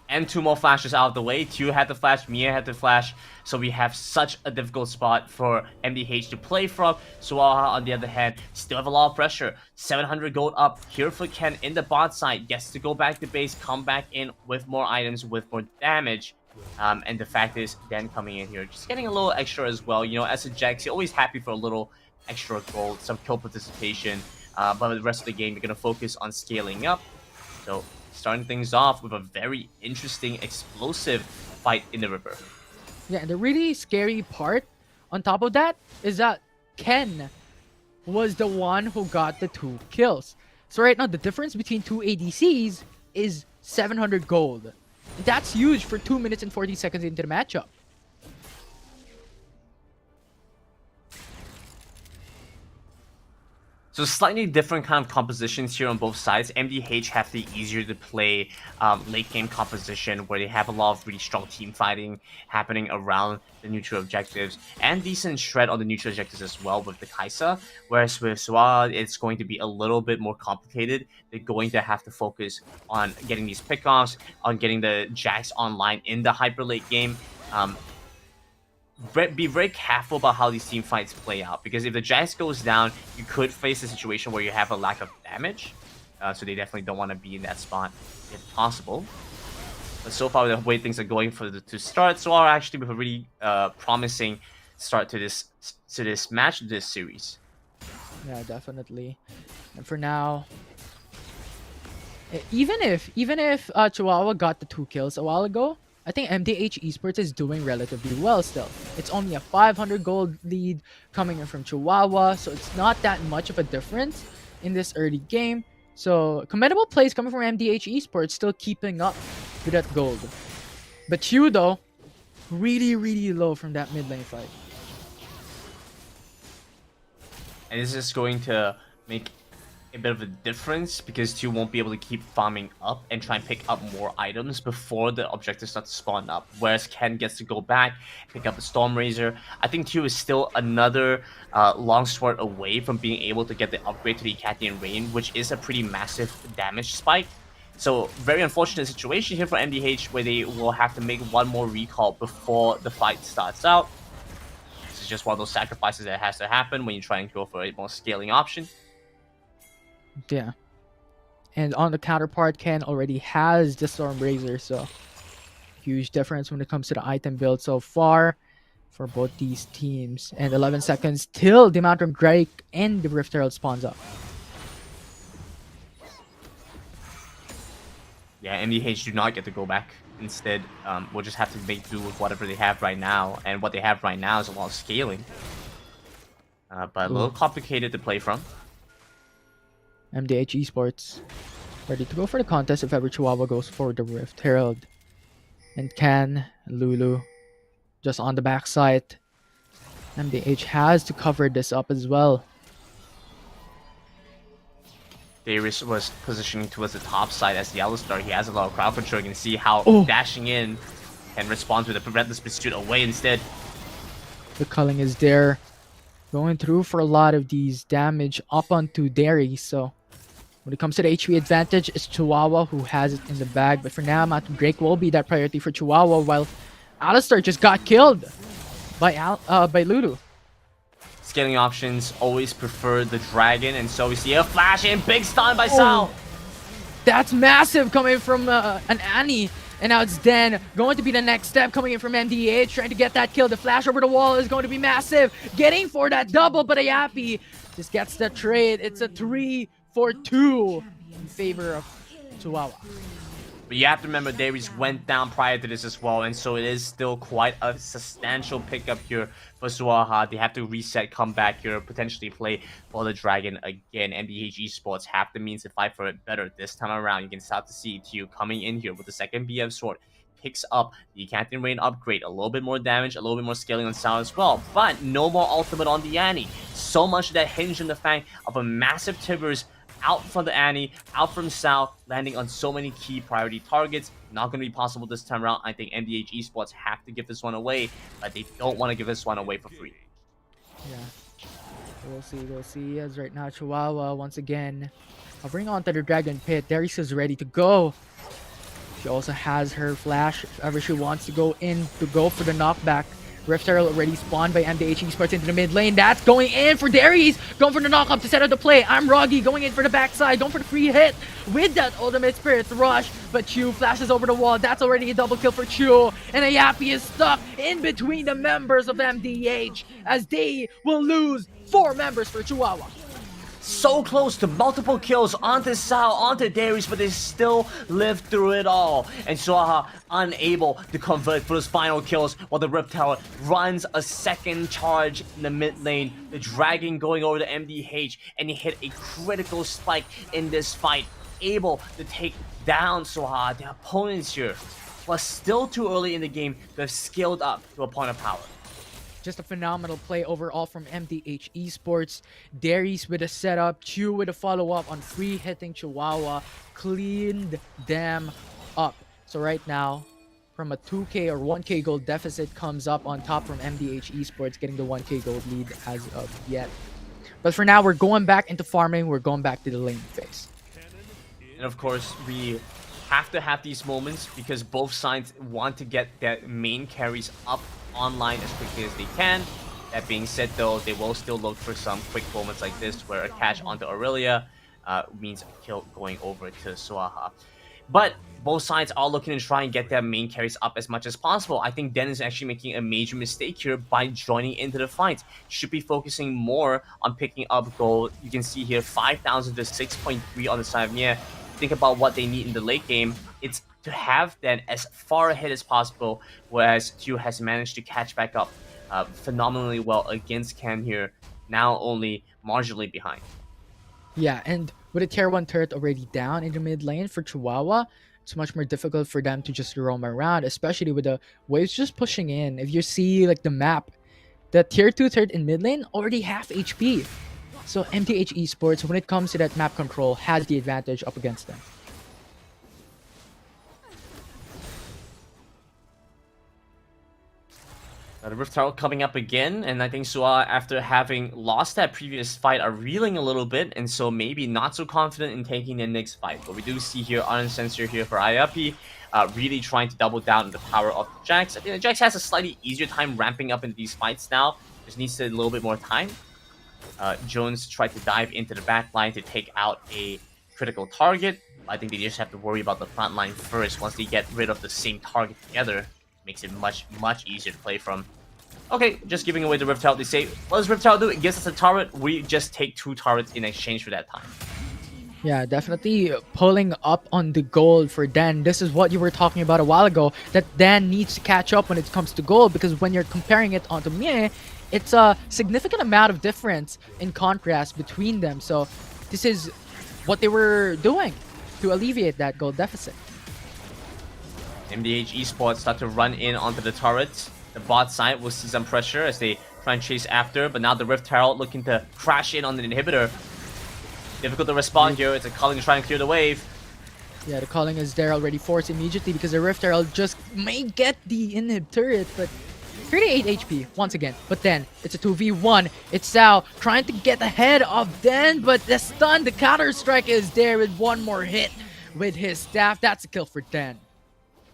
And 2 more flashes out of the way. 2 had to flash, Mia had to flash. So we have such a difficult spot for MDH to play from. Suaha, on the other hand, still have a lot of pressure. 700 gold up. Here for Ken in the bot side. Gets to go back to base, come back in with more items, with more damage. And the fact is, Dan coming in here, just getting a little extra as well. You know, as a Jax, you're always happy for a little extra gold, some kill participation. But the rest of the game, you're going to focus on scaling up. So starting things off with a very interesting, explosive fight in the river. Yeah, and the really scary part on top of that is that Ken was the one who got the 2 kills. So right now, the difference between 2 ADCs is 700 gold. That's huge for 2 minutes and 40 seconds into the matchup. So slightly different kind of compositions here on both sides. MDH have the easier to play late game composition where they have a lot of really strong team fighting happening around the neutral objectives and decent shred on the neutral objectives as well with the Kaisa. Whereas with Swa, it's going to be a little bit more complicated. They're going to have to focus on getting these pickoffs, on getting the Jax online in the hyper late game. be very careful about how these team fights play out, because if the Jax goes down, you could face a situation where you have a lack of damage. So they definitely don't want to be in that spot if possible. But so far, the way things are going for to start, so are actually with a really promising start to this match, this series. Yeah, definitely. And for now, even if Chihuahua got the 2 kills a while ago, I think MDH Esports is doing relatively well still. It's only a 500 gold lead coming in from Chihuahua, so it's not that much of a difference in this early game. So commendable plays coming from MDH Esports, still keeping up with that gold. But Q though, really low from that mid lane fight. And this is going to make a bit of a difference, because 2 won't be able to keep farming up and try and pick up more items before the objectives start to spawn up. Whereas Ken gets to go back, pick up a Storm Razor. I think 2 is still another longsword away from being able to get the upgrade to the Ecathian Rain, which is a pretty massive damage spike. So very unfortunate situation here for MDH, where they will have to make one more recall before the fight starts out. This is just one of those sacrifices that has to happen when you try and go for a more scaling option. Yeah. And on the counterpart, Ken already has the Storm Razor, so huge difference when it comes to the item build so far for both these teams. And 11 seconds till the Mountain Drake and the Rift Herald spawns up. Yeah, MDH do not get to go back. Instead, we'll just have to make do with whatever they have right now. And what they have right now is a lot of scaling. But a little complicated to play from. MDH Esports ready to go for the contest if ever Chihuahua goes for the Rift Herald. And Ken, Lulu, just on the backside. MDH has to cover this up as well. Darius was positioning towards the top side as the Alistar. He has a lot of crowd control. You can see how dashing in and responds with a Relentless Pursuit away instead. The culling is there. Going through for a lot of these damage up onto Darius. So when it comes to the HP advantage, it's Chihuahua who has it in the bag. But for now, Mountain Drake will be that priority for Chihuahua, while Alistar just got killed by Lulu. Scaling options always prefer the Dragon, and so we see a flash in, big stun by Sal. That's massive coming from an Annie. And now it's Den going to be the next step coming in from MDH, trying to get that kill. The flash over the wall is going to be massive. Getting for that double, but Ayapi just gets the trade. It's a 3-for-2 in favor of Chihuahua. But you have to remember, Darius went down prior to this as well, and so it is still quite a substantial pickup here for Suaha. They have to reset, come back here, potentially play for the Dragon again. MDH Esports have the means to fight for it better this time around. You can start to see TU coming in here with the second BF sword. Picks up the Ecathian Rain upgrade, a little bit more damage, a little bit more scaling on Sound as well, but no more ultimate on the Annie. So much of that hinged on the fact of a massive Tibbers out from the Annie, out from Sal, landing on so many key priority targets. Not going to be possible this time around. I think MDH Esports have to give this one away, but they don't want to give this one away for free. Yeah, we'll see. As right now, Chihuahua once again hovering onto the Dragon Pit. Darius is ready to go. She also has her flash if ever she wants to go in to go for the knockback. Rift Herald already spawned by MDH Esports into the mid lane. That's going in for Darius. Going for the knock-up to set up the play. I'm Roggy going in for the backside. Going for the free hit with that ultimate Spirit Rush. But Chu flashes over the wall. That's already a double kill for Chu. And Ayapi is stuck in between the members of MDH as they will lose 4 members for Chihuahua. So close to multiple kills onto Sal, onto Darius, but they still live through it all. And Suaha unable to convert for those final kills, while the Rift Tower runs a second charge in the mid lane. The Dragon going over to MDH, and he hit a critical spike in this fight, able to take down Suaha, the opponents here. But still too early in the game to have scaled up to a point of power. Just a phenomenal play overall from MDH Esports. Darius with a setup, Chu with a follow-up on free hitting Chihuahua, cleaned them up. So right now, from a 2k or 1k gold deficit comes up on top from MDH Esports, getting the 1k gold lead as of yet. But for now, we're going back into farming. We're going back to the lane phase. And of course, we have to have these moments because both sides want to get their main carries up online as quickly as they can. That being said, though, they will still look for some quick moments like this where a catch onto Aurelia means a kill going over to Swaha. But both sides are looking to try and get their main carries up as much as possible. I think Den is actually making a major mistake here by joining into the fight. Should be focusing more on picking up gold. You can see here 5,000 to 6.3 on the side of Nia. Think about what they need in the late game. It's to have Den as far ahead as possible, whereas Q has managed to catch back up phenomenally well against Ken here, now only marginally behind. Yeah, and with a tier 1 turret already down in the mid lane for Chihuahua, it's much more difficult for them to just roam around, especially with the waves just pushing in. If you see like the map, the tier 2 turret in mid lane already half HP. So MTH Esports, when it comes to that map control, has the advantage up against them. The Rift Tower coming up again, and I think Sua, after having lost that previous fight, are reeling a little bit, and so maybe not so confident in taking the next fight. But we do see here Uncensored here for IAP, really trying to double down on the power of the Jax. I think the Jax has a slightly easier time ramping up into these fights now. Just needs a little bit more time. Jones tried to dive into the back line to take out a critical target. I think they just have to worry about the front line first. Once they get rid of the same target together, makes it much easier to play from. Okay, just giving away the Rift Tower. They say, what does Rift Tower do? It gives us a turret. We just take 2 turrets in exchange for that time. Yeah, definitely pulling up on the gold for Dan. This is what you were talking about a while ago, that Dan needs to catch up when it comes to gold, because when you're comparing it onto Mie, it's a significant amount of difference in contrast between them. So this is what they were doing to alleviate that gold deficit. MDH Esports start to run in onto the turrets. The bot side will see some pressure as they try and chase after, but now the Rift Herald looking to crash in on the inhibitor. Difficult to respond here. It's a Culling to try and clear the wave. Yeah, the Culling is there already forced immediately because the Rift Herald just may get the inhib turret, but 38 HP once again. But then it's a 2v1. It's Sao trying to get ahead of Den, but the stun, the counter strike is there with one more hit with his staff. That's a kill for Den.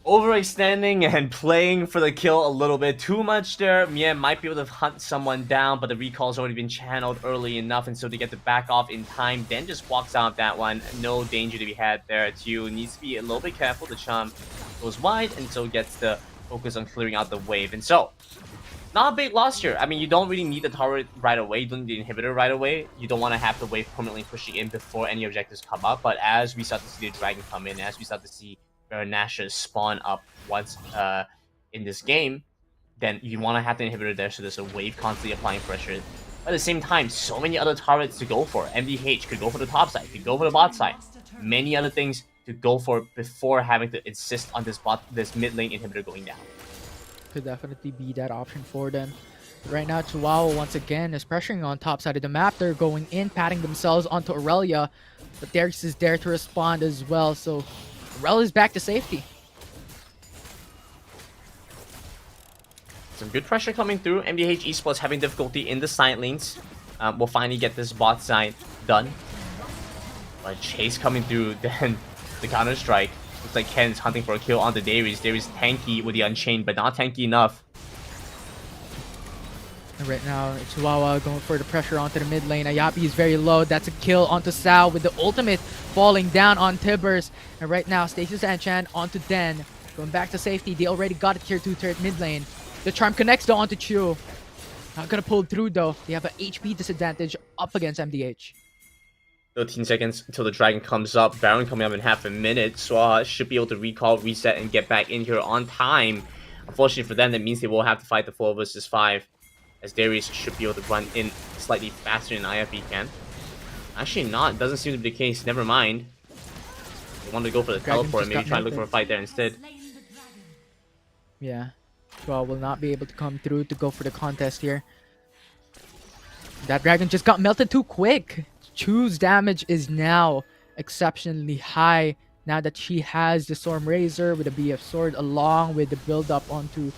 Overextending and playing for the kill a little bit too much there. Mie might be able to hunt someone down, but the recall's already been channeled early enough, and so they get to back off in time. Then just walks out that one. No danger to be had there. Too needs to be a little bit careful. The Chum goes wide, and so gets the focus on clearing out the wave. And so, not a big loss here. I mean, you don't really need the turret right away. You don't need the inhibitor right away. You don't want to have the wave permanently pushing in before any objectives come up. But as we start to see the dragon come in, as we start to see Nasha spawn up once in this game, then you want to have the inhibitor there so there's a wave constantly applying pressure. But at the same time, so many other targets to go for. MDH could go for the top side, could go for the bot side. Many other things to go for before having to insist on this mid lane inhibitor going down. Could definitely be that option for them. Right now, Chihuahua once again is pressuring on top side of the map. They're going in, patting themselves onto Aurelia, but Darius is there to respond as well, so Aurelia is back to safety. Some good pressure coming through. MDH Esports having difficulty in the side lanes. We'll finally get this bot side done. But Chase coming through, then the counter strike. Looks like Ken's hunting for a kill on the Darius. Darius tanky with the Unchained, but not tanky enough. And right now, Chihuahua going for the pressure onto the mid lane. Ayapi is very low. That's a kill onto Sao with the ultimate falling down on Tibbers. And right now, Stasis and Chan onto Den. Going back to safety. They already got a tier 2 turret mid lane. The charm connects though onto Chu. Not gonna pull through though. They have an HP disadvantage up against MDH. 13 seconds until the dragon comes up. Baron coming up in half a minute. So should be able to recall, reset, and get back in here on time. Unfortunately for them, that means they will have to fight the 4 versus 5. As Darius should be able to run in slightly faster than IFE can. Actually not. Doesn't seem to be the case. Never mind. They wanted to go for the teleport and maybe try and look for a fight there instead. Yeah. Well, will not be able to come through to go for the contest here. That dragon just got melted too quick. Chu's damage is now exceptionally high now that she has the Storm Razor with the BF Sword along with the build up onto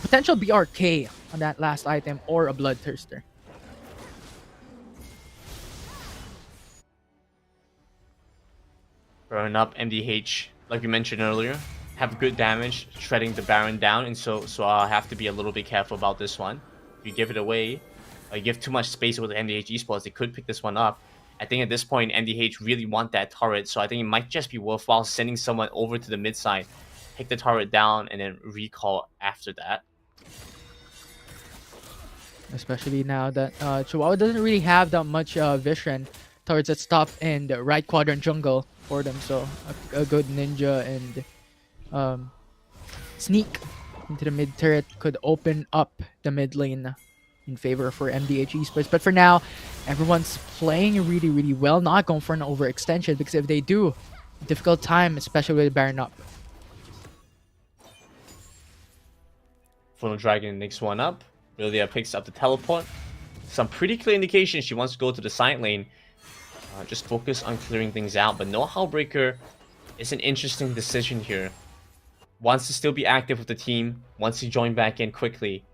potential BRK on that last item or a Bloodthirster. Burn up MDH, like we mentioned earlier. have good damage, shredding the Baron down, and so I'll have to be a little bit careful about this one. If you give it away, or you give too much space with MDH Esports, they could pick this one up. I think at this point, MDH really want that turret, so I think it might just be worthwhile sending someone over to the mid side, take the turret down, and then recall after that. Especially now that Chihuahua doesn't really have that much vision towards that stop in the right quadrant jungle for them. So a good ninja and sneak into the mid turret could open up the mid lane in favor for MDH Esports. But for now, everyone's playing really, really well, not going for an overextension, because if they do, difficult time, especially with Baron up. Funnel Dragon next one up. Lilia picks up the teleport. Some pretty clear indication she wants to go to the side lane. Just focus on clearing things out. But no Hullbreaker is an interesting decision here. Wants to still be active with the team. Wants to join back in quickly.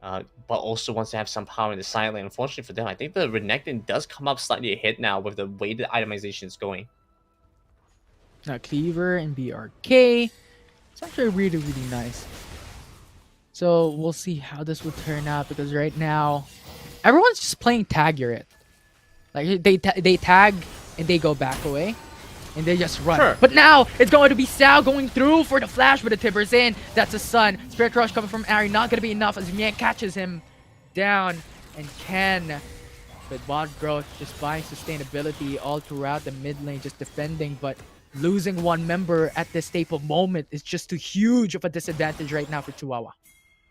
But also wants to have some power in the side lane. Unfortunately for them, I think the Renekton does come up slightly ahead now with the way the itemization is going. Now Cleaver and BRK. It's actually really, really nice. So we'll see how this will turn out, because right now everyone's just playing tag it. Like they tag and they go back away and they just run. Sure. But now it's going to be Sao going through for the flash, but the tipper's in. That's a Sun. Spirit Rush coming from Ari, not going to be enough as Mian catches him down, and Ken with bot growth just buying sustainability all throughout the mid lane, just defending, but losing one member at this staple moment is just too huge of a disadvantage right now for Chihuahua.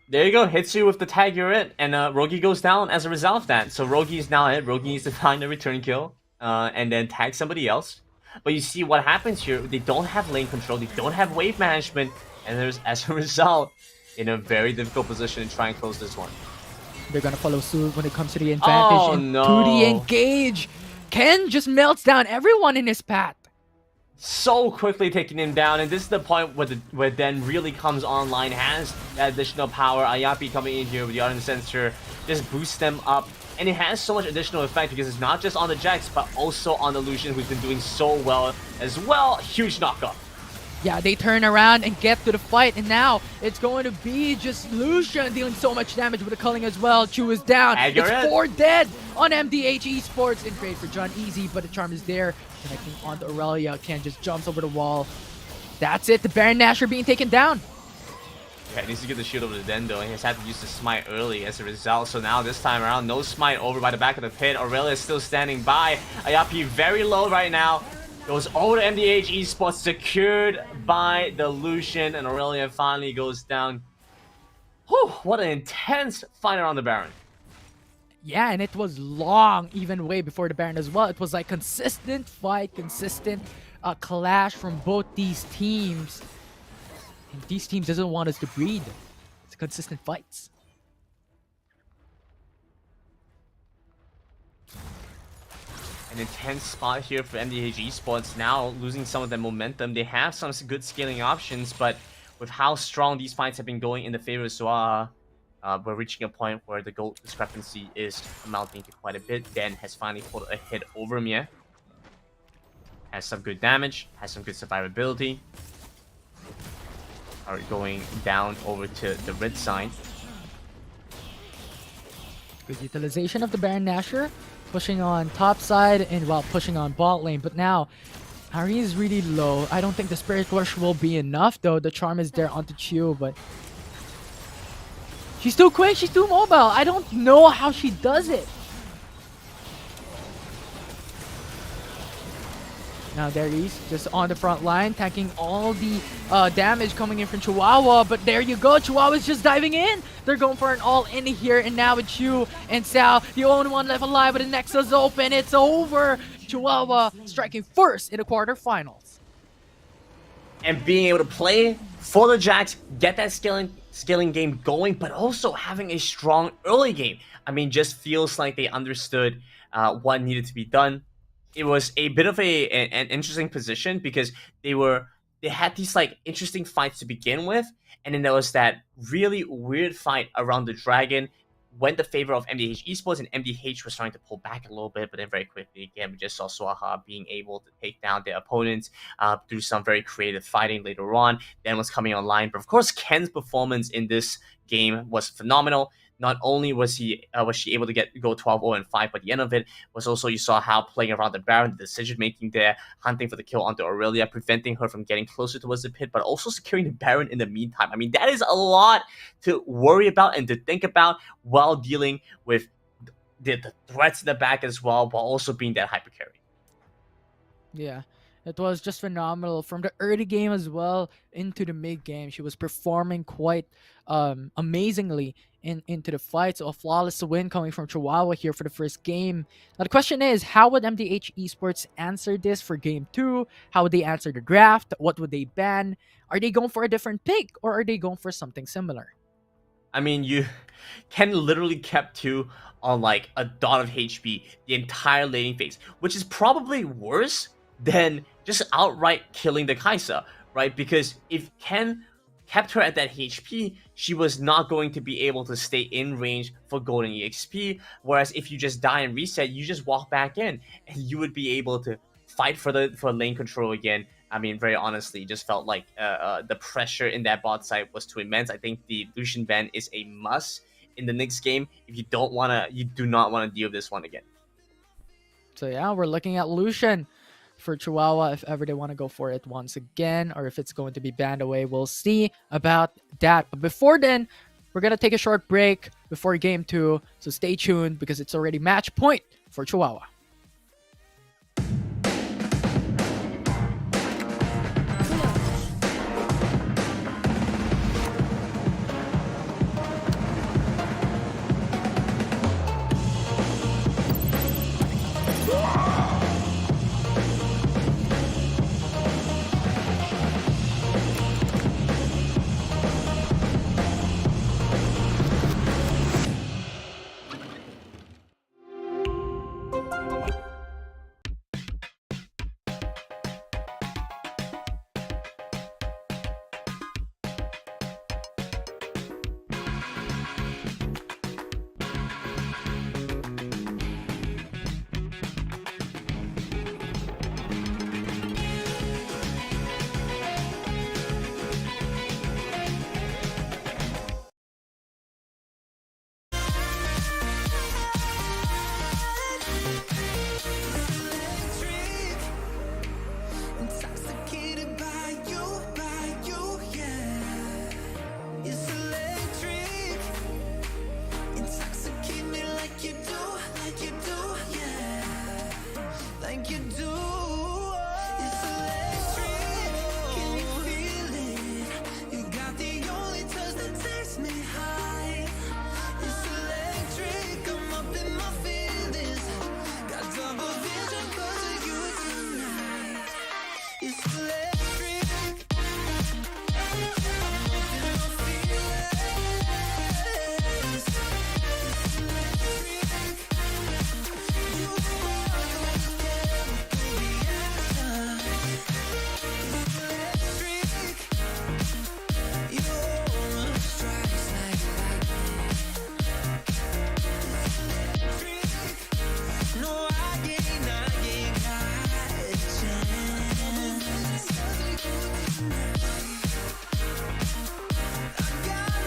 There you go, hits you with the tag you're in, and Rogi goes down as a result of that. So Rogi is now hit. Rogi needs to find a return kill, and then tag somebody else. But you see what happens here, they don't have lane control, they don't have wave management, and there's, as a result, in a very difficult position to try and close this one. They're gonna follow suit when it comes to the advantage. Oh, and no. 2D engage. Ken just melts down everyone in his path. So quickly taking him down, and this is the point where Den really comes online, has that additional power. Ayapi coming in here with the Ardent Sensor, just boosts them up, and it has so much additional effect because it's not just on the Jax, but also on the Lucian, who's been doing so well as well. Huge knockup. Yeah, they turn around and get to the fight, and now it's going to be just Lucian dealing so much damage with the culling as well. Chu is down. Accurate. It's 4 dead on MDH Esports in trade for John Easy, but the charm is there. Connecting onto Aurelia. Ken just jumps over the wall. That's it. The Baron Nashor being taken down. Yeah, he needs to get the shield over to Den though, and he's had to use the smite early as a result. So now this time around, no smite over by the back of the pit. Aurelia is still standing by. Ayapi very low right now. Goes over to MDH Esports, secured by the Lucian, and Aurelia finally goes down. Whew, what an intense fight around the Baron. Yeah, and it was long, even way before the Baron as well. It was like consistent fight, consistent clash from both these teams. And these teams doesn't want us to breed. It's consistent fights. An intense spot here for MDH Esports, now losing some of their momentum. They have some good scaling options, but with how strong these fights have been going in the favor of Suaha, we're reaching a point where the gold discrepancy is amounting to quite a bit. Den has finally pulled a hit over Mia. Has some good damage, has some good survivability. Are going down over to the red side. Good utilization of the Baron Nashor, pushing on top side and while pushing on bot lane. But now, Ari is really low. I don't think the Spirit Rush will be enough though. The charm is there onto Chiu, but she's too quick, she's too mobile. I don't know how she does it. Now there he is, just on the front line, tanking all the damage coming in from Chihuahua. But there you go, Chihuahua's just diving in. They're going for an all-in here, and now with Chu and Sao, the only one left alive, but the Nexus open. It's over. Chihuahua striking first in the quarterfinals. And being able to play for the Jax, get that scaling game going, but also having a strong early game. I mean, just feels like they understood what needed to be done. It was a bit of an interesting position because they had these like interesting fights to begin with, and then there was that really weird fight around the dragon went the favor of MDH Esports, and MDH was trying to pull back a little bit, but then very quickly again we just saw Swaha being able to take down their opponents through some very creative fighting later on. Then was coming online, but of course Ken's performance in this game was phenomenal. Not only was she able to go 12-0 and 5, but the end of it was also you saw how playing around the Baron, the decision making there, hunting for the kill onto Aurelia, preventing her from getting closer towards the pit, but also securing the Baron in the meantime. I mean, that is a lot to worry about and to think about while dealing with the threats in the back as well, while also being that hyper carry. Yeah, it was just phenomenal from the early game as well into the mid game. She was performing quite amazingly into the fight. So a flawless win coming from Chihuahua here for the first game. Now the question is, how would MDH Esports answer this for game 2? How would they answer the draft? What would they ban? Are they going for a different pick, or are they going for something similar? I mean, Ken literally kept 2 on like a dot of HP the entire laning phase, which is probably worse than just outright killing the Kai'Sa, right? Because if Ken kept her at that HP, she was not going to be able to stay in range for golden EXP, whereas if you just die and reset, you just walk back in, and you would be able to fight for lane control again. I mean, very honestly, it just felt like the pressure in that bot side was too immense. I think the Lucian ban is a must in the next game if you do not want to deal with this one again. So yeah, we're looking at Lucian for Chihuahua if ever they want to go for it once again, or if it's going to be banned away. We'll see about that. But before then, we're going to take a short break before game 2. So stay tuned because it's already match point for Chihuahua. Intoxicated by you, yeah. It's electric. Intoxicate me like you do, yeah. Like you do. It's electric. Can you feel it? You got the only touch that takes me high. It's electric. I'm up in my feelings. Got double vision 'cause of you tonight. It's electric. I'm up in my feelings. It's electric. You are the chemical reaction. It's electric. Your aura strikes like lightning. It's electric. No, I ain't got a chance. I got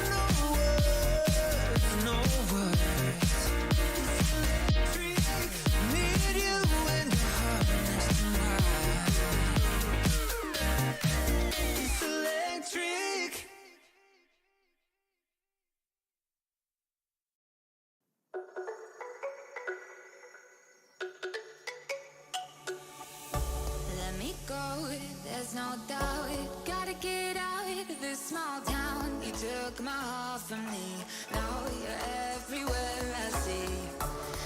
no words. It's electric. Need you in the heart next to mine. It's electric. Let me go, there's no doubt. Gotta get out of this small town. You took my heart from me. Now you're everywhere I see.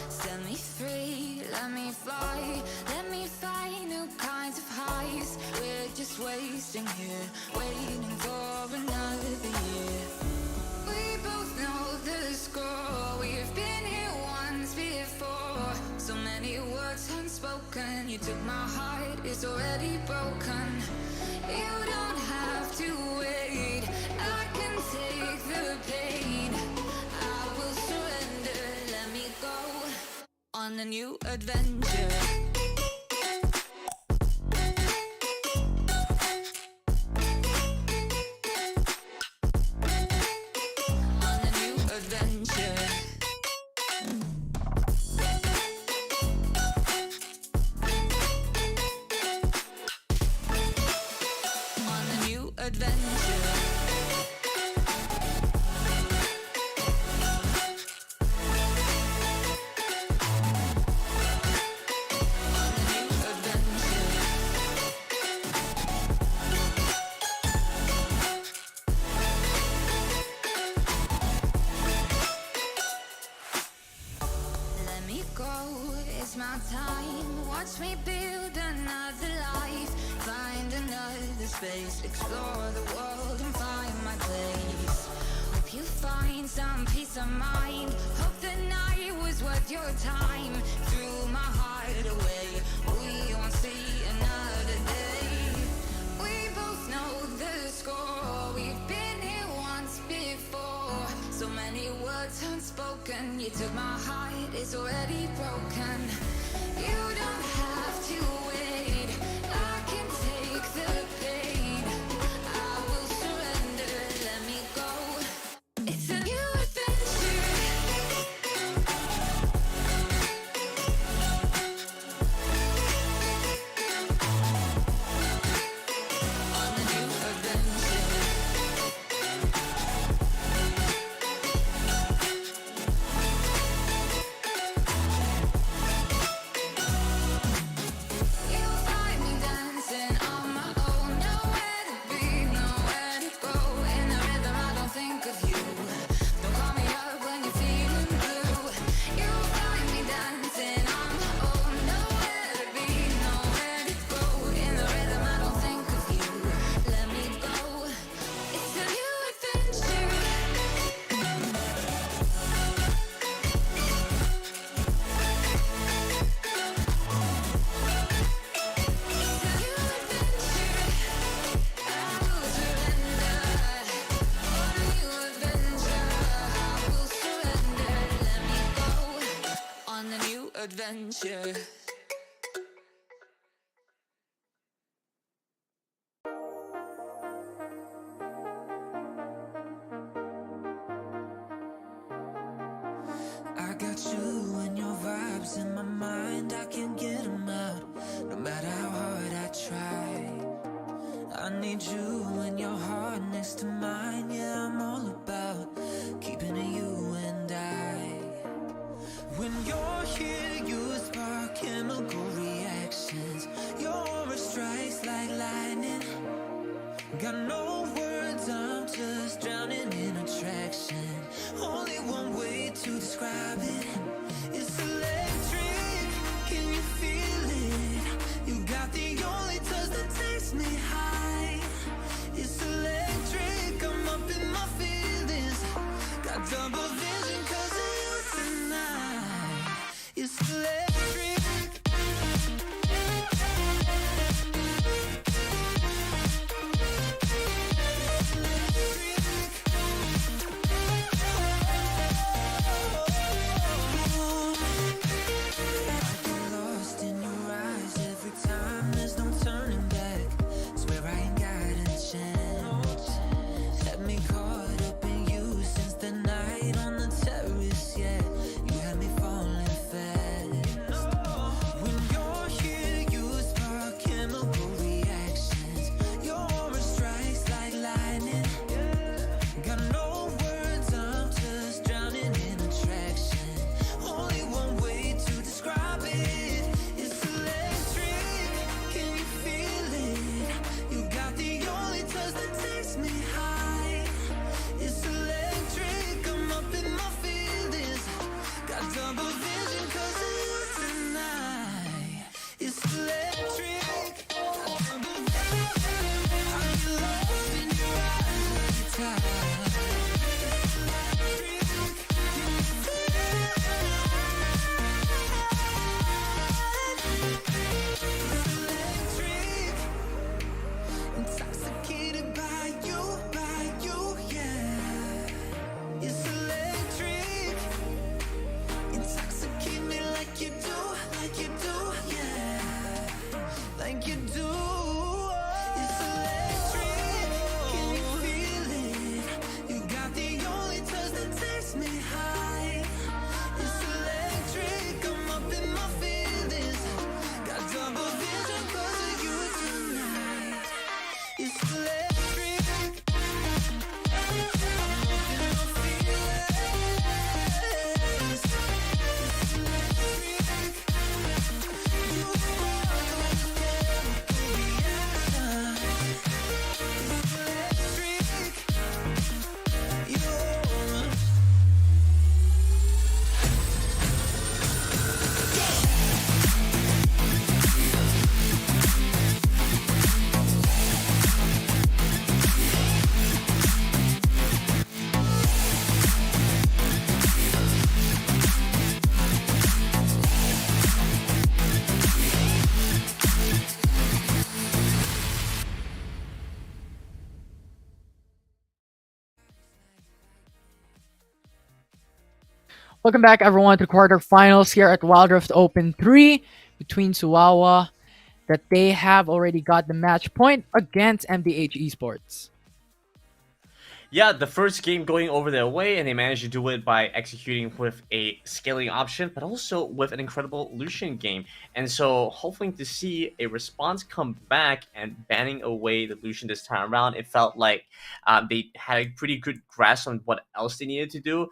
Set me free, let me fly. Let me find new kinds of highs. We're just wasting here, waiting for another year. We both know the score. We've been here once before. So many words unspoken. You took my heart, it's already broken. You don't have to wait. I can take the pain. I will surrender. new adventure. On a new adventure. On a new adventure. On a new adventure. Let me go, it's my time. Watch me build another life. Find another space. Explore the world and find my place. Hope you find some peace of mind. Hope the night was worth your time. Threw my heart away. We won't see another day. We both know the score. We've been here once before. So many words unspoken. You took my heart, it's already broken. You don't have to wait. I can take the pain. I will surrender. Let me go. It's a new adventure. On a new adventure. You'll find me dancing on my own. Nowhere to be, nowhere to go. In the rhythm, I don't think of you. Don't call me up when you're feeling blue. You'll find me dancing on my own. Nowhere to be, nowhere to go. In the rhythm, I don't think of you. Let me go. It's a new adventure. It's a new adventure. I will surrender. On a new adventure. I will surrender. Let me go. On a new adventure. I got you and your vibes in my mind. I can't get them out, no matter how hard I try. I need you and your heart next to mine. Yeah, I'm all about keeping it you and I. When you're here, you spark chemical reactions. Your aura strikes like lightning. Got no words, I'm just drowning in attraction. Only one way to describe it. It's electric, can you feel it? You got the only touch that takes me high. It's electric, I'm up in my feelings. Welcome back, everyone, to the quarterfinals here at Wild Rift Open 3 between Chihuahua, that they have already got the match point against MDH Esports. Yeah, the first game going over their way, and they managed to do it by executing with a scaling option, but also with an incredible Lucian game. And so, hoping to see a response come back and banning away the Lucian this time around, it felt like they had a pretty good grasp on what else they needed to do.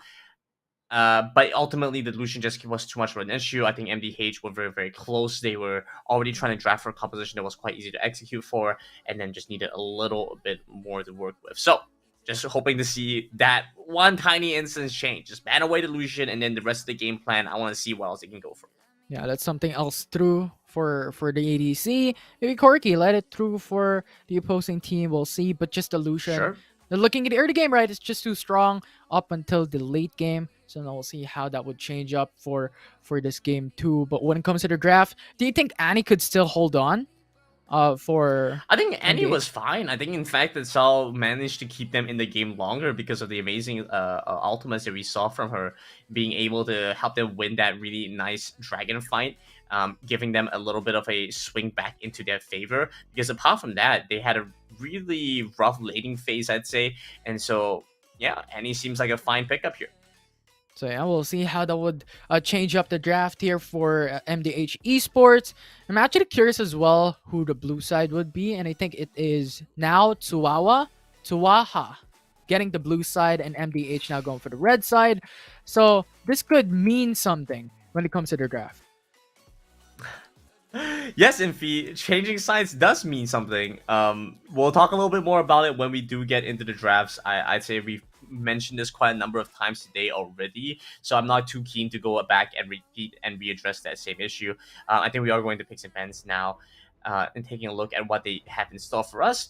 But ultimately, the Lucian just was too much of an issue. I think MDH were very, very close. They were already trying to draft for a composition that was quite easy to execute for, and then just needed a little bit more to work with. So, just hoping to see that one tiny instance change. Just ban away the Lucian, and then the rest of the game plan, I want to see what else they can go for. Yeah, that's something else through for the ADC. Maybe Corki let it through for the opposing team. We'll see, but just Lucian. Sure. They're looking at the early game, right? It's just too strong up until the late game. So now we'll see how that would change up for this game too. But when it comes to the draft, do you think Annie could still hold on? For I think Annie MDH? was fine. I think, in fact, that Sal managed to keep them in the game longer because of the amazing ultimates that we saw from her, being able to help them win that really nice dragon fight, giving them a little bit of a swing back into their favor. Because apart from that, they had a really rough laning phase, I'd say. And so, yeah, Annie seems like a fine pickup here. So yeah, we'll see how that would change up the draft here for MDH Esports. I'm actually curious as well who the blue side would be, and I think it is now Tuaha getting the blue side, and MDH now going for the red side. So this could mean something when it comes to the draft. Yes, Infi, changing sides does mean something. We'll talk a little bit more about it when we do get into the drafts. I'd say we've mentioned this quite a number of times today already, so I'm not too keen to go back and repeat and readdress that same issue. I think we are going to picks and pans now, and taking a look at what they have in store for us.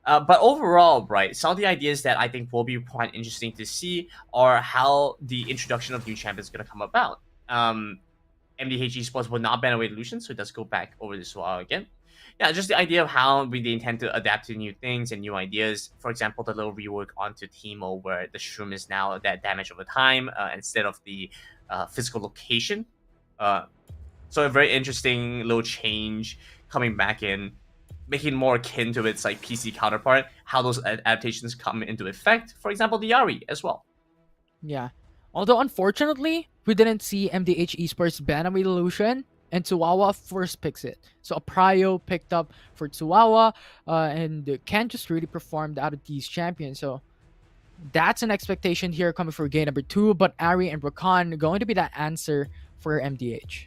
But overall, right, some of the ideas that I think will be quite interesting to see are how the introduction of new champions is going to come about. MDH Esports will not ban away Lucian, so it does go back over this while again. Yeah, just the idea of how they intend to adapt to new things and new ideas. For example, the little rework onto Teemo, where the shroom is now that damage over time instead of the physical location. So a very interesting little change coming back in, making it more akin to its like PC counterpart. How those adaptations come into effect. For example, the Yari as well. Yeah. Although unfortunately, we didn't see MDH Esports ban away the Lucian, and Chihuahua first picks it. So a Prio picked up for Chihuahua, and Ken just really performed out of these champions. So that's an expectation here coming for game number 2. But Ari and Rakan going to be that answer for MDH.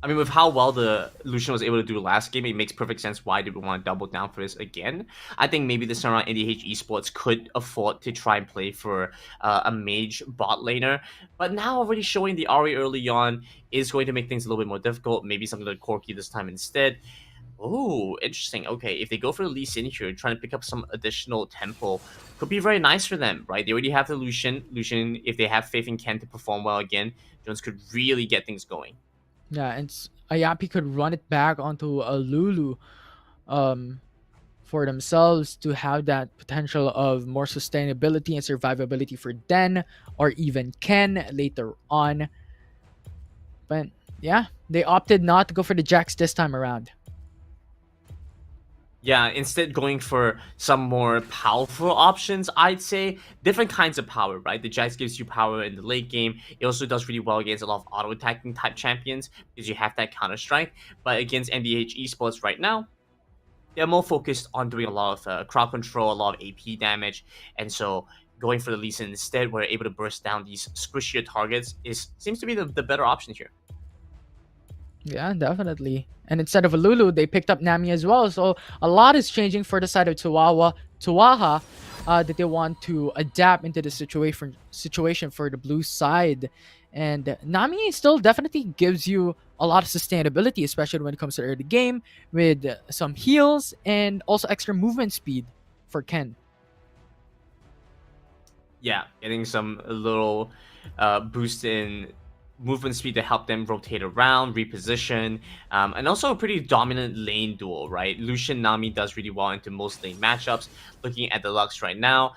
I mean, with how well the Lucian was able to do last game, it makes perfect sense why they would want to double down for this again. I think maybe this time around, NDH Esports could afford to try and play for a mage bot laner. But now already showing the Ari early on is going to make things a little bit more difficult. Maybe something like Corki this time instead. Oh, interesting. Okay, if they go for the Lee Sin here, trying to pick up some additional tempo, could be very nice for them, right? They already have the Lucian. Lucian, if they have faith in Ken to perform well again, Jones could really get things going. Yeah, and Ayapi could run it back onto a Lulu for themselves to have that potential of more sustainability and survivability for Den or even Ken later on. But yeah, they opted not to go for the Jax this time around. Yeah, instead going for some more powerful options, I'd say. Different kinds of power, right? The Jax gives you power in the late game. It also does really well against a lot of auto-attacking type champions because you have that counter-strike. But against NDH Esports right now, they're more focused on doing a lot of crowd control, a lot of AP damage. And so going for the Lee Sin instead, where they're able to burst down these squishier targets, seems to be the better option here. Yeah, definitely. And instead of a Lulu, they picked up Nami as well. So a lot is changing for the side of Tuaha, that they want to adapt into the situation for the blue side. And Nami still definitely gives you a lot of sustainability, especially when it comes to early game, with some heals and also extra movement speed for Ken. Yeah, getting some little boost in movement speed to help them rotate around, reposition, and also a pretty dominant lane duel, right? Lucian Nami does really well into most lane matchups. Looking at the Lux right now,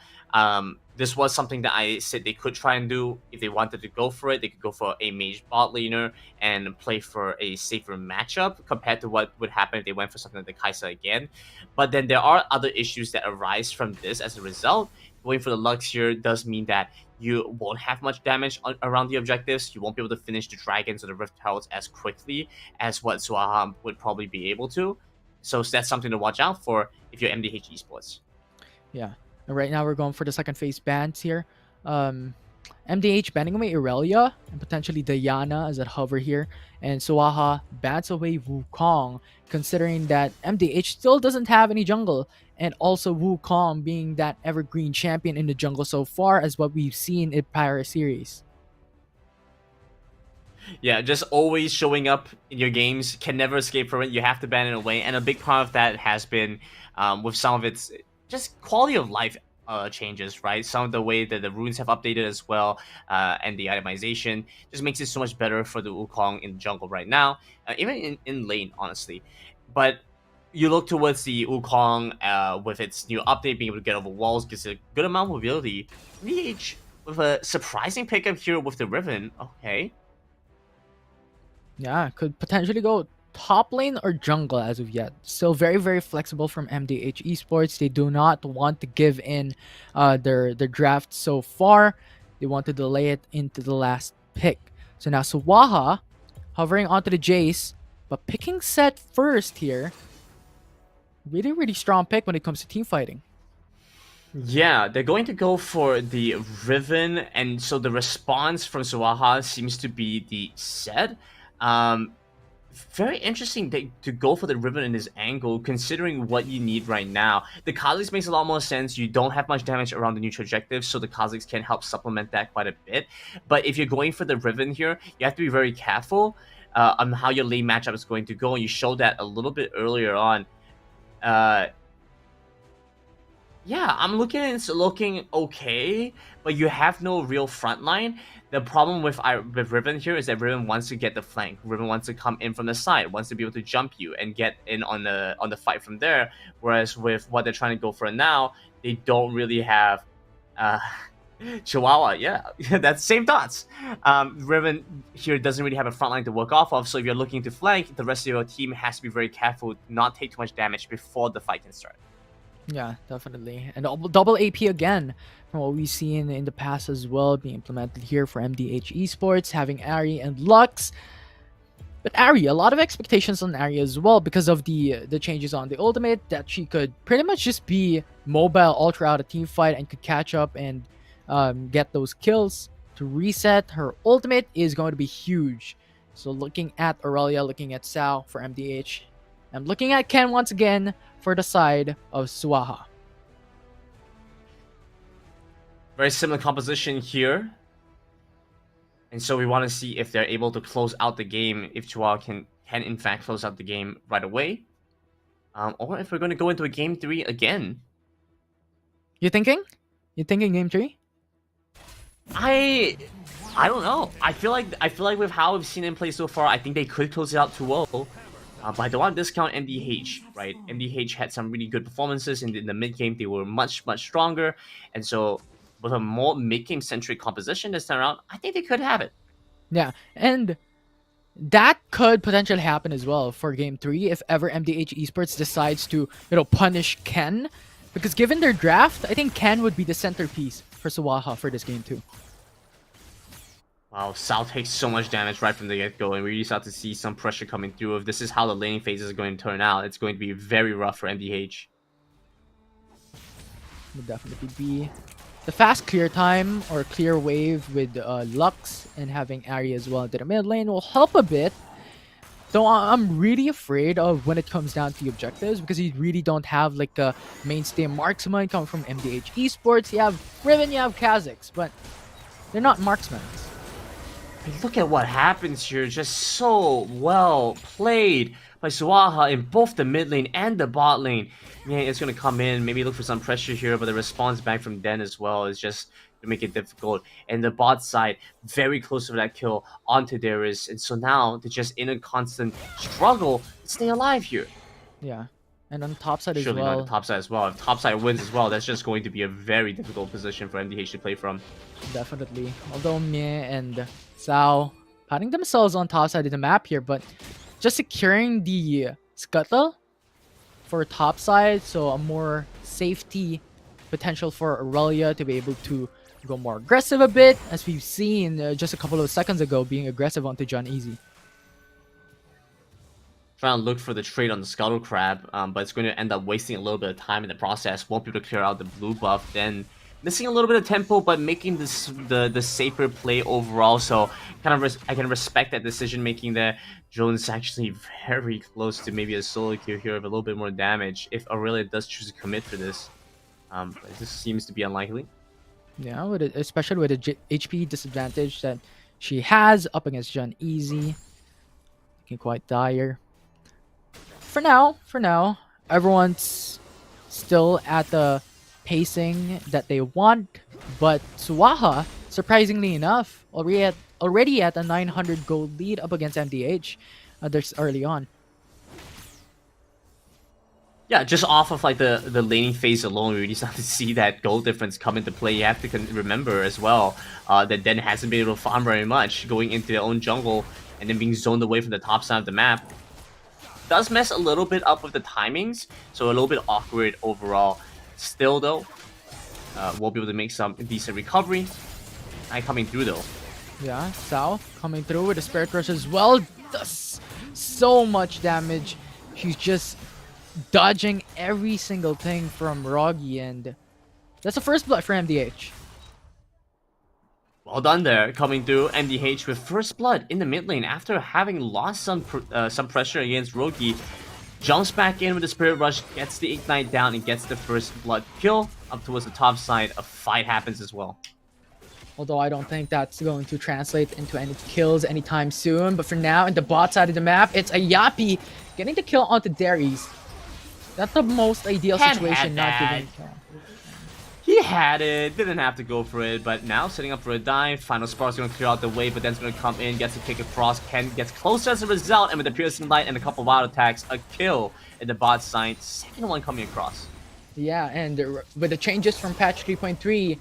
this was something that I said they could try and do if they wanted to go for it. They could go for a mage bot laner and play for a safer matchup compared to what would happen if they went for something like the Kai'Sa again. But then there are other issues that arise from this as a result. Going for the Lux here does mean that you won't have much damage around the objectives. You won't be able to finish the dragons or the rift heralds as quickly as what Suaha would probably be able to. So that's something to watch out for if you're MDH Esports. Yeah. And right now we're going for the second phase bans here. MDH banning away Irelia and potentially Diana as a hover here. And Suaha bans away Wukong, considering that MDH still doesn't have any jungle. And also Wukong being that evergreen champion in the jungle so far as what we've seen in prior series. Yeah, just always showing up in your games, can never escape from it. You have to ban it away. And a big part of that has been with some of its just quality of life changes, right? Some of the way that the runes have updated as well, and the itemization just makes it so much better for the Wukong in the jungle right now, even in lane, honestly. But you look towards the Wukong with its new update, being able to get over walls, gives it a good amount of mobility. Reach with a surprising pickup here with the Riven. Okay. Yeah, could potentially go top lane or jungle as of yet. Still very, very flexible from MDH Esports. They do not want to give in their draft so far. They want to delay it into the last pick. So now Suaha hovering onto the Jace, but picking Set first here. Really, really strong pick when it comes to team fighting. Yeah, they're going to go for the Riven, and so the response from Suaha seems to be the Set. Very interesting to go for the Riven in this angle, considering what you need right now. The Kha'Zix makes a lot more sense. You don't have much damage around the neutral objective, so the Kha'Zix can help supplement that quite a bit. But if you're going for the Riven here, you have to be very careful on how your lane matchup is going to go, and you showed that a little bit earlier on. Yeah, I'm looking at it's looking okay, but you have no real front line. The problem with Riven here is that Riven wants to get the flank. Riven wants to come in from the side, wants to be able to jump you and get in on the fight from there. Whereas with what they're trying to go for now, they don't really have Chihuahua. Yeah, that's same thoughts. Riven here doesn't really have a front line to work off of, so if you're looking to flank, the rest of your team has to be very careful, not take too much damage before the fight can start. Yeah, definitely. And double AP again from what we've seen in the past as well being implemented here for MDH Esports, having Ari and Lux. But Ari, a lot of expectations on Ari as well because of the changes on the ultimate, that she could pretty much just be mobile all throughout a team fight and could catch up and get those kills. To reset, her ultimate is going to be huge. So looking at Aurelia, looking at Sao for MDH. I'm looking at Ken once again for the side of Suaha. Very similar composition here. And so we want to see if they're able to close out the game, if Chua can in fact close out the game right away. Or if we're going to go into a game 3 again. You thinking? You thinking game 3? I don't know. I feel like with how we've seen them play so far, I think they could close it out 2-0. But I don't want to discount MDH, right? MDH had some really good performances in the mid-game. They were much stronger. And so with a more mid-game centric composition this time around, I think they could have it. Yeah, and that could potentially happen as well for game 3 if ever MDH Esports decides to, punish Ken. Because given their draft, I think Ken would be the centerpiece for Suaha for this game too. Wow, Sal takes so much damage right from the get-go, and we really start to see some pressure coming through. If this is how the laning phases are going to turn out, it's going to be very rough for MDH. Would definitely be the fast clear time or clear wave with Lux and having Ari as well into the mid lane will help a bit. Though I'm really afraid of when it comes down to the objectives because you really don't have like a mainstay marksman coming from MDH Esports. You have Riven, you have Kha'Zix, but they're not marksmen. Look at what happens here. Just so well played by Suaha in both the mid lane and the bot lane. Yeah, it's going to come in, maybe look for some pressure here, but the response back from Den as well is just to make it difficult. And the bot side, very close to that kill onto Darius. And so now they're just in a constant struggle to stay alive here. Yeah. And on top side as Surely well. not the top side as well. If top side wins as well, that's just going to be a very difficult position for MDH to play from. Definitely. Although Mie and Sao patting themselves on top side of the map here, but just securing the scuttle for top side, so a more safety potential for Aurelia to be able to go more aggressive a bit, as we've seen just a couple of seconds ago being aggressive onto John Easy. Trying to look for the trade on the Scuttle Crab, but it's going to end up wasting a little bit of time in the process. Won't be able to clear out the blue buff, then missing a little bit of tempo, but making this the safer play overall. So I can respect that decision making there. Jones actually very close to maybe a solo kill here with a little bit more damage if Aurelia does choose to commit for this. But this seems to be unlikely. Yeah, especially with the HP disadvantage that she has up against John Easy. Looking quite dire. For now, everyone's still at the pacing that they want, but Suaha, surprisingly enough, already at a 900 gold lead up against MDH this early on. Yeah, just off of like the laning phase alone, we really start to see that gold difference come into play. You have to remember as well that Den hasn't been able to farm very much, going into their own jungle and then being zoned away from the top side of the map. Does mess a little bit up with the timings, so a little bit awkward overall. Still though, we'll be able to make some decent recovery. Coming through though. Yeah, Sao coming through with a Spirit Rush as well. Does so much damage. She's just dodging every single thing from Rogi, and that's the first blood for MDH. Well done there, coming through MDH with first blood in the mid lane after having lost some pressure against Rogi. Jumps back in with the Spirit Rush, gets the Ignite down, and gets the first blood kill. Up towards the top side, a fight happens as well. Although I don't think that's going to translate into any kills anytime soon. But for now, in the bot side of the map, it's a Yappy getting the kill onto Darius. That's the most ideal situation, not giving a kill. He had it, didn't have to go for it, but now setting up for a dive. Final Spark's gonna clear out the way, but then's gonna come in, gets a kick across. Ken gets closer as a result, and with the Piercing Light and a couple wild attacks, a kill in the bot side. Second one coming across. Yeah, and with the changes from patch 3.3,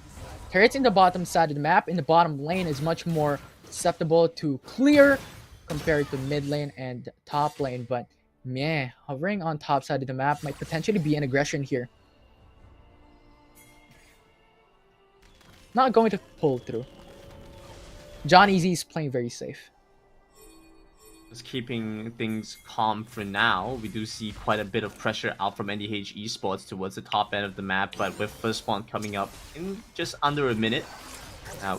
turrets in the bottom side of the map, in the bottom lane, is much more susceptible to clear compared to mid lane and top lane. But meh, hovering on top side of the map might potentially be an aggression here. Not going to pull through. John Easy is playing very safe. Just keeping things calm for now. We do see quite a bit of pressure out from NDH Esports towards the top end of the map, but with first spawn coming up in just under a minute,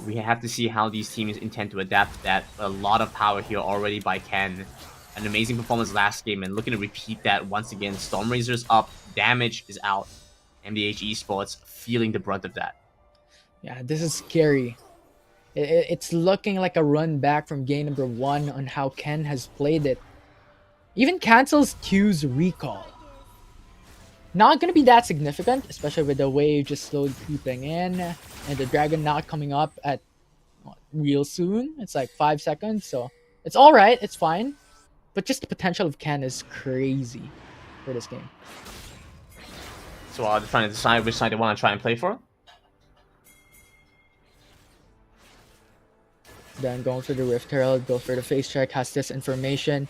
we have to see how these teams intend to adapt to that. A lot of power here already by Ken. An amazing performance last game, and looking to repeat that once again. Stormrazor's up, damage is out. MDH Esports feeling the brunt of that. Yeah, this is scary. It's looking like a run back from game number 1 on how Ken has played it. Even cancels Q's recall. Not going to be that significant, especially with the wave just slowly creeping in and the dragon not coming up at real soon. It's like 5 seconds, so it's alright, it's fine. But just the potential of Ken is crazy for this game. So they're trying to decide which side they want to try and play for. Then going for the Rift Herald, go for the face check, has this information.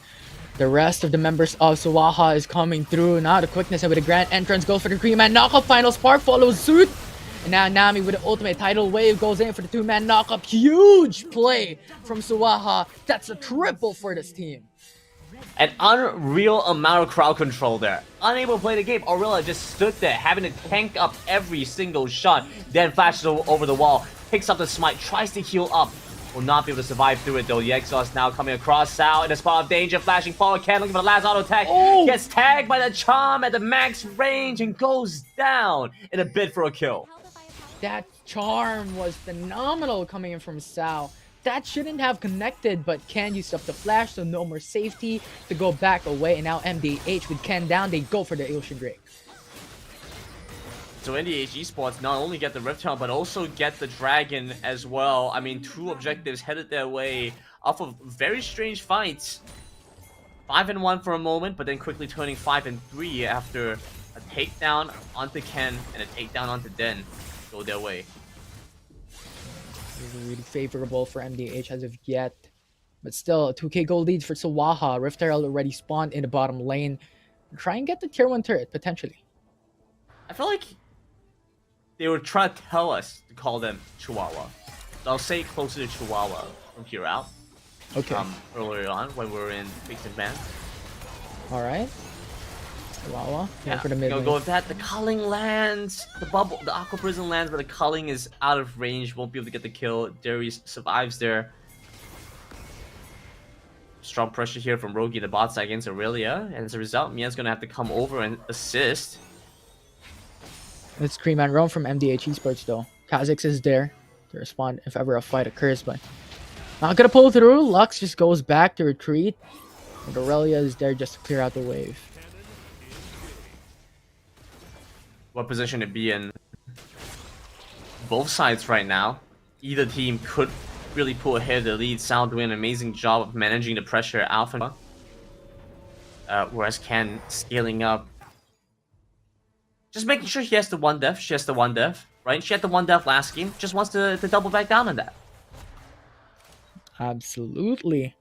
The rest of the members of Suaha is coming through. Now the quickness and with a grand entrance, goes for the 3-man knockup. Final Spark follows suit. And now Nami with the ultimate tidal wave goes in for the 2-man knockup. Huge play from Suaha. That's a triple for this team. An unreal amount of crowd control there. Unable to play the game, Aurelia just stood there having to tank up every single shot. Then flashes over the wall, picks up the smite, tries to heal up. Will not be able to survive through it though. The exhaust now coming across. Sao in a spot of danger, flashing forward. Ken looking for the last auto attack. Oh! Gets tagged by the charm at the max range and goes down in a bid for a kill. That charm was phenomenal coming in from Sao. That shouldn't have connected, but Ken used up the flash, so no more safety to go back away. And now MDH with Ken down, they go for the Ocean Drake. So NDH Esports not only get the Rift Town, but also get the Dragon as well. I mean, 2 objectives headed their way off of very strange fights. 5-1 for a moment, but then quickly turning 5-3 after a takedown onto Ken and a takedown onto Den go their way. Really favorable for MDH as of yet. But still, 2k gold leads for Sawaha. Rift Herald already spawned in the bottom lane. Try and get the tier 1 turret, potentially. I feel like they were trying to tell us to call them Chihuahua. So I'll say closer to Chihuahua from here out. Okay. Earlier on when we were in Big Band. Alright. Chihuahua. Yeah, For the mid gonna lane. go with that. The culling lands. The bubble, the aqua prison lands, but the culling is out of range. Won't be able to get the kill. Darius survives there. Strong pressure here from Rogi, the bot side against Aurelia, and as a result, Mia's gonna have to come over and assist. It's Cream and Roam from MDH Esports though. Kha'Zix is there to respond if ever a fight occurs, but not gonna pull through. Lux just goes back to retreat. And Aurelia is there just to clear out the wave. What position to be in? Both sides right now. Either team could really pull ahead of the lead. Sal doing an amazing job of managing the pressure at Alpha. Whereas Ken scaling up. Just making sure he has the 1 def. She has the 1 def, right? She had the 1 def last game. Just wants to double back down on that. Absolutely.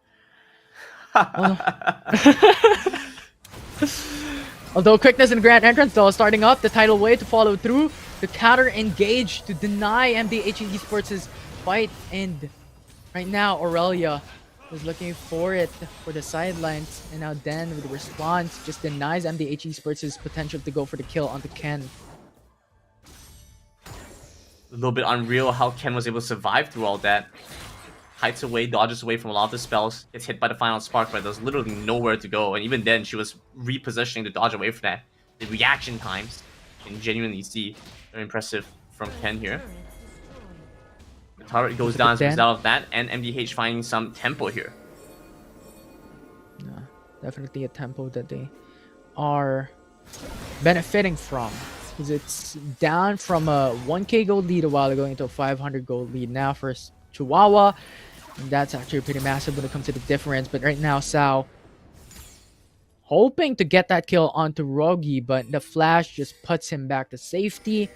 Although quickness and grand entrance though starting up, the tidal wave to follow through, the counter engage to deny MDH Esports' fight, and right now Aurelia is looking for it for the sidelines, and now Den with the response just denies MDH Esports' potential to go for the kill onto Ken. A little bit unreal how Ken was able to survive through all that. Hides away, dodges away from a lot of the spells, gets hit by the final spark, but there's literally nowhere to go. And even then, she was repositioning to dodge away from that. The reaction times, you can genuinely see, very impressive from Ken here. The turret goes down as a result of that, and MDH finding some tempo here. Yeah, definitely a tempo that they are benefiting from, because it's down from a 1k gold lead a while ago into a 500 gold lead now for Chihuahua, and that's actually pretty massive when it comes to the difference. But right now Sao hoping to get that kill onto Rogi, but the flash just puts him back to safety,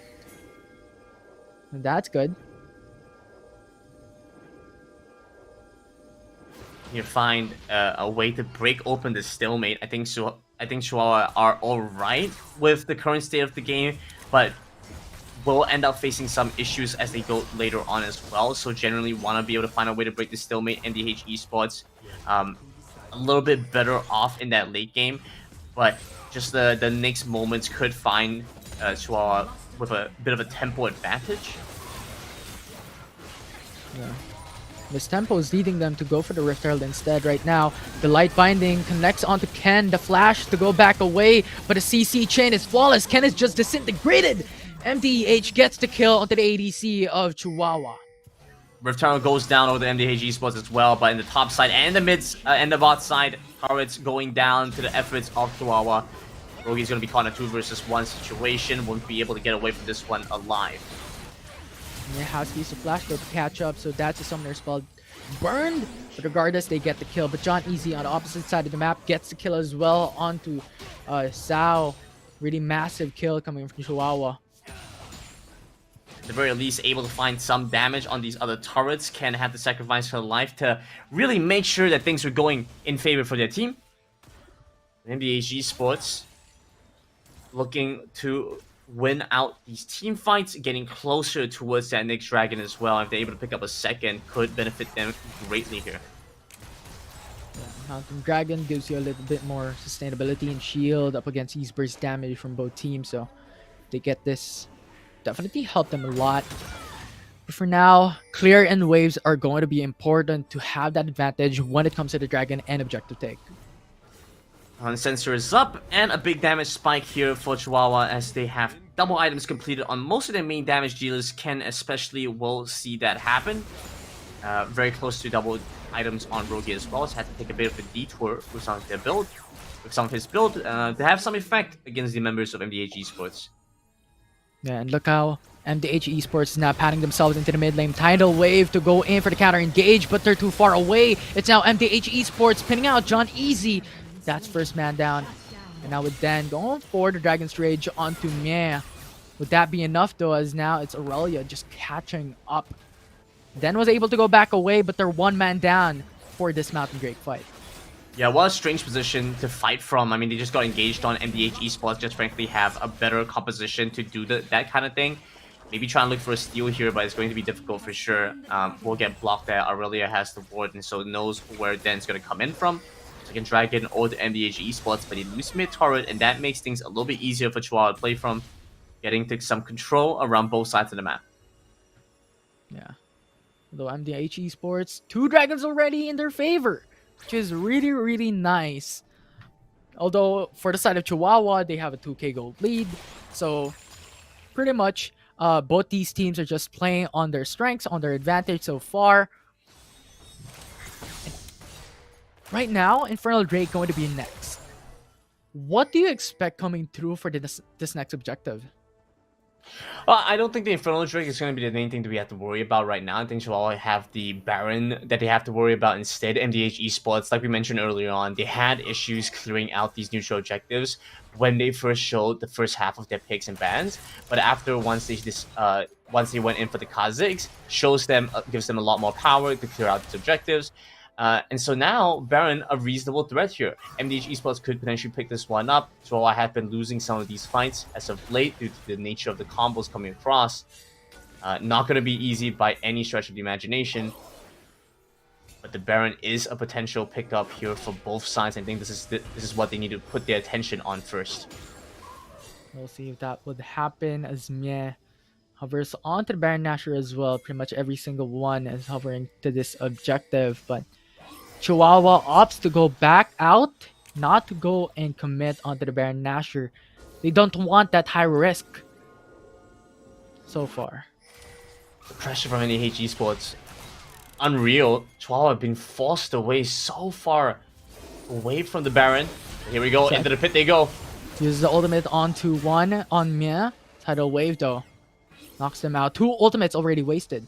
and that's good. You find a way to break open the stalemate. I think Chihuahua are alright with the current state of the game, but will end up facing some issues as they go later on as well. So generally want to be able to find a way to break the stalemate. NDH Esports a little bit better off in that late game, but just the next moments could find Chihuahua with a bit of a tempo advantage. Yeah. This tempo is leading them to go for the Rift Herald instead right now. The light binding connects onto Ken. The flash to go back away, but the CC chain is flawless. Ken is just disintegrated. MDH gets the kill onto the ADC of Chihuahua. Rift Herald goes down over the MDH Esports as well, but in the top side and the mids and the bot side, turrets going down to the efforts of Chihuahua. Rogi's going to be caught in a 2 versus 1 situation. Won't be able to get away from this one alive. Yeah, has to use the flash though to catch up, so that's a summoner spell burned. But regardless, they get the kill. But John Easy on the opposite side of the map gets the kill as well onto Sao. Really massive kill coming from Chihuahua. At the very least, able to find some damage on these other turrets. Can have to sacrifice her life to really make sure that things are going in favor for their team. MDH Esports looking to win out these team fights, getting closer towards that next dragon as well. If they're able to pick up a second, could benefit them greatly here. Yeah, Mountain Dragon gives you a little bit more sustainability and shield up against East Burst damage from both teams, so if they get this, definitely help them a lot. But for now, clear and waves are going to be important to have that advantage when it comes to the dragon and objective take. Sensor is up, and a big damage spike here for Chihuahua as they have double items completed on most of their main damage dealers. Ken especially will see that happen. Very close to double items on Rogi as well. So had to take a bit of a detour with some of their build, with some of his build, to have some effect against the members of MDH Esports. Yeah, and look how MDH Esports is now patting themselves into the mid lane. Tidal Wave to go in for the counter engage, but they're too far away. It's now MDH Esports pinning out John Easy. That's first man down. And now with Den going for the Dragon's Rage onto Meh. Would that be enough though, as now it's Aurelia just catching up. Den was able to go back away, but they're one man down for this Mountain Drake fight. Yeah, what a strange position to fight from. I mean, they just got engaged on. MDH Esports just frankly have a better composition to do that kind of thing. Maybe try and look for a steal here, but it's going to be difficult for sure. We'll get blocked there. Aurelia has the ward, and so knows where Den's going to come in from. So he can drag in all the MDH Esports, but he loses mid turret, and that makes things a little bit easier for Chihuahua to play from, getting to some control around both sides of the map. Yeah. Though MDH Esports, 2 dragons already in their favor, which is really, really nice. Although, for the side of Chihuahua, they have a 2k gold lead. So, pretty much, both these teams are just playing on their strengths, on their advantage so far. And right now, Infernal Drake going to be next. What do you expect coming through for this next objective? I don't think the Infernal Drake is going to be the main thing that we have to worry about right now. I think Chihuahua have the Baron that they have to worry about instead. MDH Esports, like we mentioned earlier on, they had issues clearing out these neutral objectives when they first showed the first half of their picks and bans. But after once they went in for the Kazakhs, gives them a lot more power to clear out these objectives. And so now, Baron, a reasonable threat here. MDH Esports could potentially pick this one up. So I have been losing some of these fights as of late due to the nature of the combos coming across. Not going to be easy by any stretch of the imagination. But the Baron is a potential pickup here for both sides. I think this is what they need to put their attention on first. We'll see if that would happen as Meh hovers onto the Baron Nashor as well. Pretty much every single one is hovering to this objective, but Chihuahua opts to go back out, not to go and commit onto the Baron Nashor. They don't want that high risk so far. The pressure from NAH Esports, unreal. Chihuahua have been forced away so far away from the Baron. Here we go, into the pit they go. Uses the ultimate onto one on Mia. Tidal Wave though knocks them out. 2 ultimates already wasted.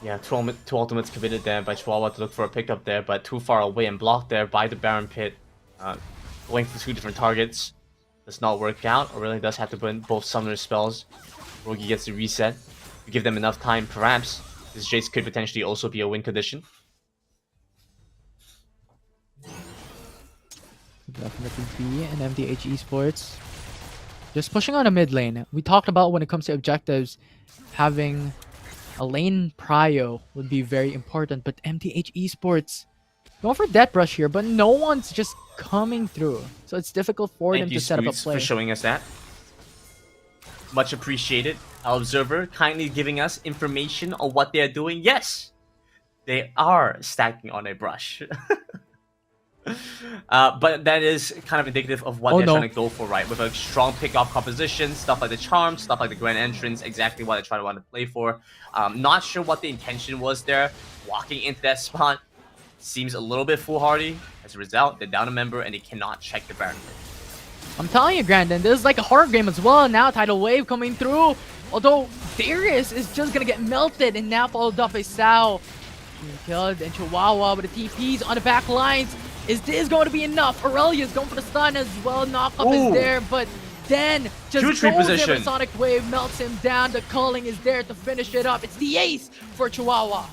Yeah, two ultimates committed there by Chihuahua to look for a pickup there, but too far away and blocked there by the Baron pit. Going for 2 different targets. Does not work out. Aurelia does have to burn both summoner spells. Rogi gets the reset. To give them enough time, perhaps. This Jace could potentially also be a win condition. Definitely be an MDH Esports. Just pushing on a mid lane. We talked about when it comes to objectives, having a lane prio would be very important, but MDH Esports going for Death Brush here, but no one's just coming through. So it's difficult for them to set up a play. For showing us that. Much appreciated. Our observer kindly giving us information on what they are doing. Yes, they are stacking on a brush. But that is kind of indicative of what they're trying to go for, right? With a strong pick-off composition, stuff like the charm, stuff like the grand entrance, exactly what they're trying to play for. Not sure what the intention was there. Walking into that spot seems a little bit foolhardy. As a result, they're down a member and they cannot check the Baron. I'm telling you, Grandon, this is like a horror game as well. Now Tidal Wave coming through. Although Darius is just gonna get melted, and now followed up by Sao. Being killed, and Chihuahua with the TPs on the back lines. Is this going to be enough? Aurelia's going for the stun as well. Knockup is there, but then just huge goes in reposition. with Sonic Wave, melts him down. The culling is there to finish it up. It's the ace for Chihuahua.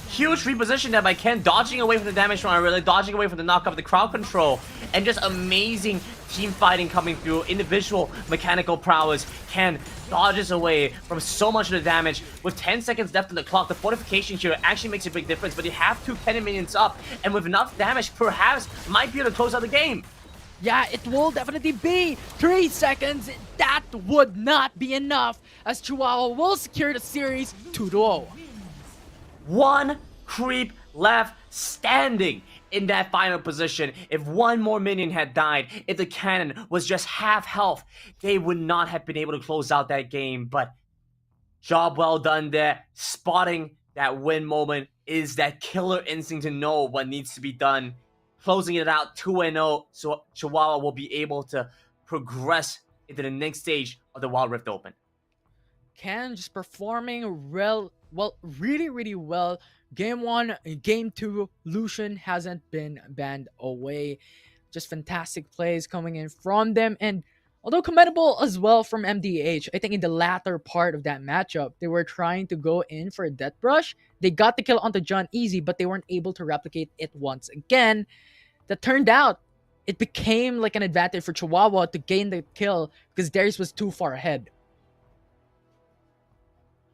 Huge reposition there by Ken, dodging away from the damage from Aurelia, dodging away from the knockup, the crowd control, and just amazing team fighting coming through. Individual mechanical prowess. Ken dodges away from so much of the damage. With 10 seconds left on the clock, the fortification here actually makes a big difference, but you have 2 Cannon minions up, and with enough damage, perhaps might be able to close out the game. Yeah, it will definitely be 3 seconds. That would not be enough, as Chihuahua will secure the series 2-0. 1 creep left standing in that final position. If 1 more minion had died, if the cannon was just half health, they would not have been able to close out that game. But job well done there. Spotting that win moment is that killer instinct to know what needs to be done. Closing it out 2-0, so Chihuahua will be able to progress into the next stage of the Wild Rift Open. Ken just performing really well. Game 1, Game 2, Lucian hasn't been banned away. Just fantastic plays coming in from them, and although commendable as well from MDH, I think in the latter part of that matchup, they were trying to go in for a death brush. They got the kill onto John easy, but they weren't able to replicate it once again. That turned out, it became like an advantage for Chihuahua to gain the kill because Darius was too far ahead.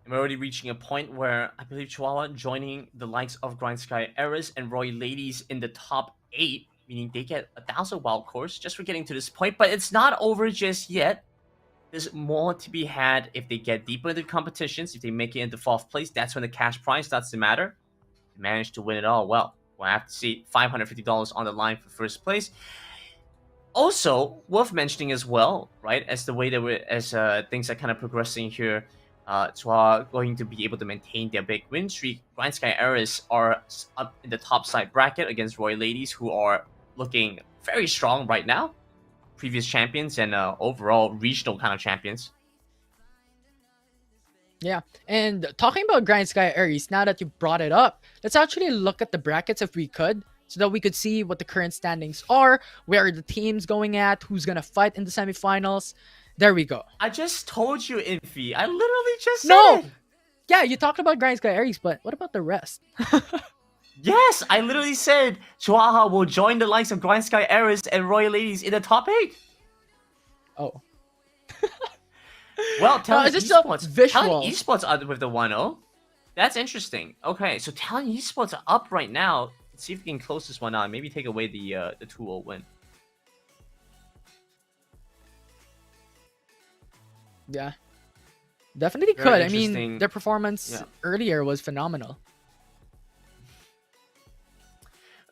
We're already reaching a point where I believe Chihuahua joining the likes of Grind Sky Eris and Roy Ladies in the top 8, meaning they get 1,000 wild cores just for getting to this point. But it's not over just yet. There's more to be had if they get deeper into competitions. If they make it into 4th place, that's when the cash prize starts to matter. They managed to win it all. Well, we'll have to see $550 on the line for 1st place. Also, worth mentioning as well, right, as the way that things are kind of progressing here, Chihuahua going to be able to maintain their big win streak. Grind Sky Eris are up in the top side bracket against Roy Ladies, who are looking very strong right now. Previous champions and overall regional kind of champions. Yeah, and talking about Grind Sky Aries, now that you brought it up, let's actually look at the brackets if we could, so that we could see what the current standings are, where are the teams going at, who's going to fight in the semifinals. There we go. I just told you, Infi. I literally just said No! it. Yeah, you talked about Grind Sky Aries, but what about the rest? Yes, I literally said Chihuahua will join the likes of Grind Sky Eris and Royal Ladies in the top 8. Oh. Well, Talon it's just Esports. visual. Talon Esports are with the 1-0. That's interesting. Okay, so Talon Esports are up right now. Let's see if we can close this one out. Maybe take away the 2-0 win. Yeah. Definitely Very could. I interesting. mean, their performance earlier was phenomenal.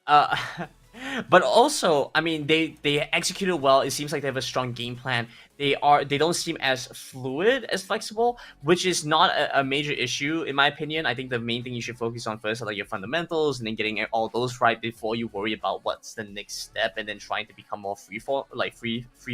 But also, I mean, they executed well. It seems like they have a strong game plan. They don't seem as fluid, as flexible, which is not a major issue in my opinion. I think the main thing you should focus on first are like your fundamentals, and then getting all those right before you worry about what's the next step, and then trying to become more free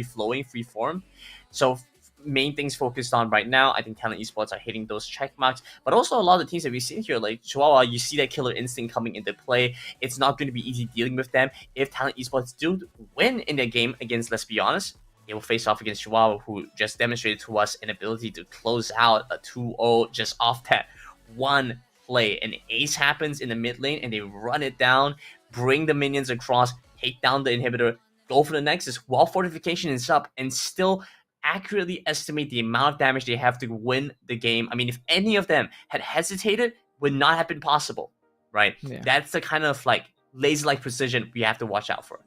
flowing, free form. So main things focused on right now, I think Talon Esports are hitting those check marks, but also a lot of the teams that we've seen here, like Chihuahua, you see that killer instinct coming into play. It's not going to be easy dealing with them. If Talon Esports do win in their game against, let's be honest, they will face off against Chihuahua, who just demonstrated to us an ability to close out a 2-0 just off that one play. An ace happens in the mid lane, and they run it down, bring the minions across, take down the inhibitor, go for the Nexus while fortification is up, and still accurately estimate the amount of damage they have to win the game. I mean, if any of them had hesitated, would not have been possible, right? Yeah. That's the kind of like laser-like precision we have to watch out for.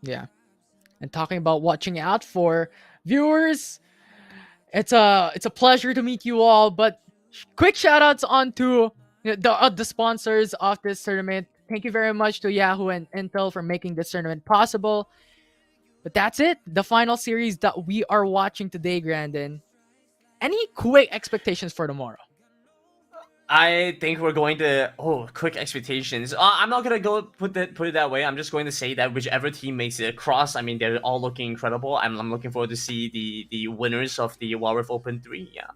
Yeah. And talking about watching out for, viewers, it's a pleasure to meet you all, but quick shout outs on to the sponsors of this tournament. Thank you very much to Yahoo and Intel for making this tournament possible. But that's it. The final series that we are watching today, Grandon. Any quick expectations for tomorrow? I think we're going to quick expectations. I'm not gonna go put it that way. I'm just going to say that whichever team makes it across, I mean, they're all looking incredible. I'm looking forward to see the winners of the Wild Rift Open 3. Yeah.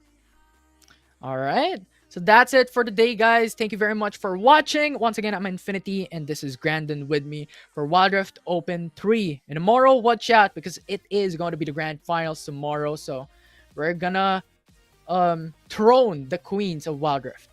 All right. So that's it for today, guys. Thank you very much for watching. Once again, I'm Infinity, and this is Grandon with me for Wild Rift Open 3. And tomorrow, watch out, because it is going to be the grand finals tomorrow. So we're gonna throne the queens of Wild Rift.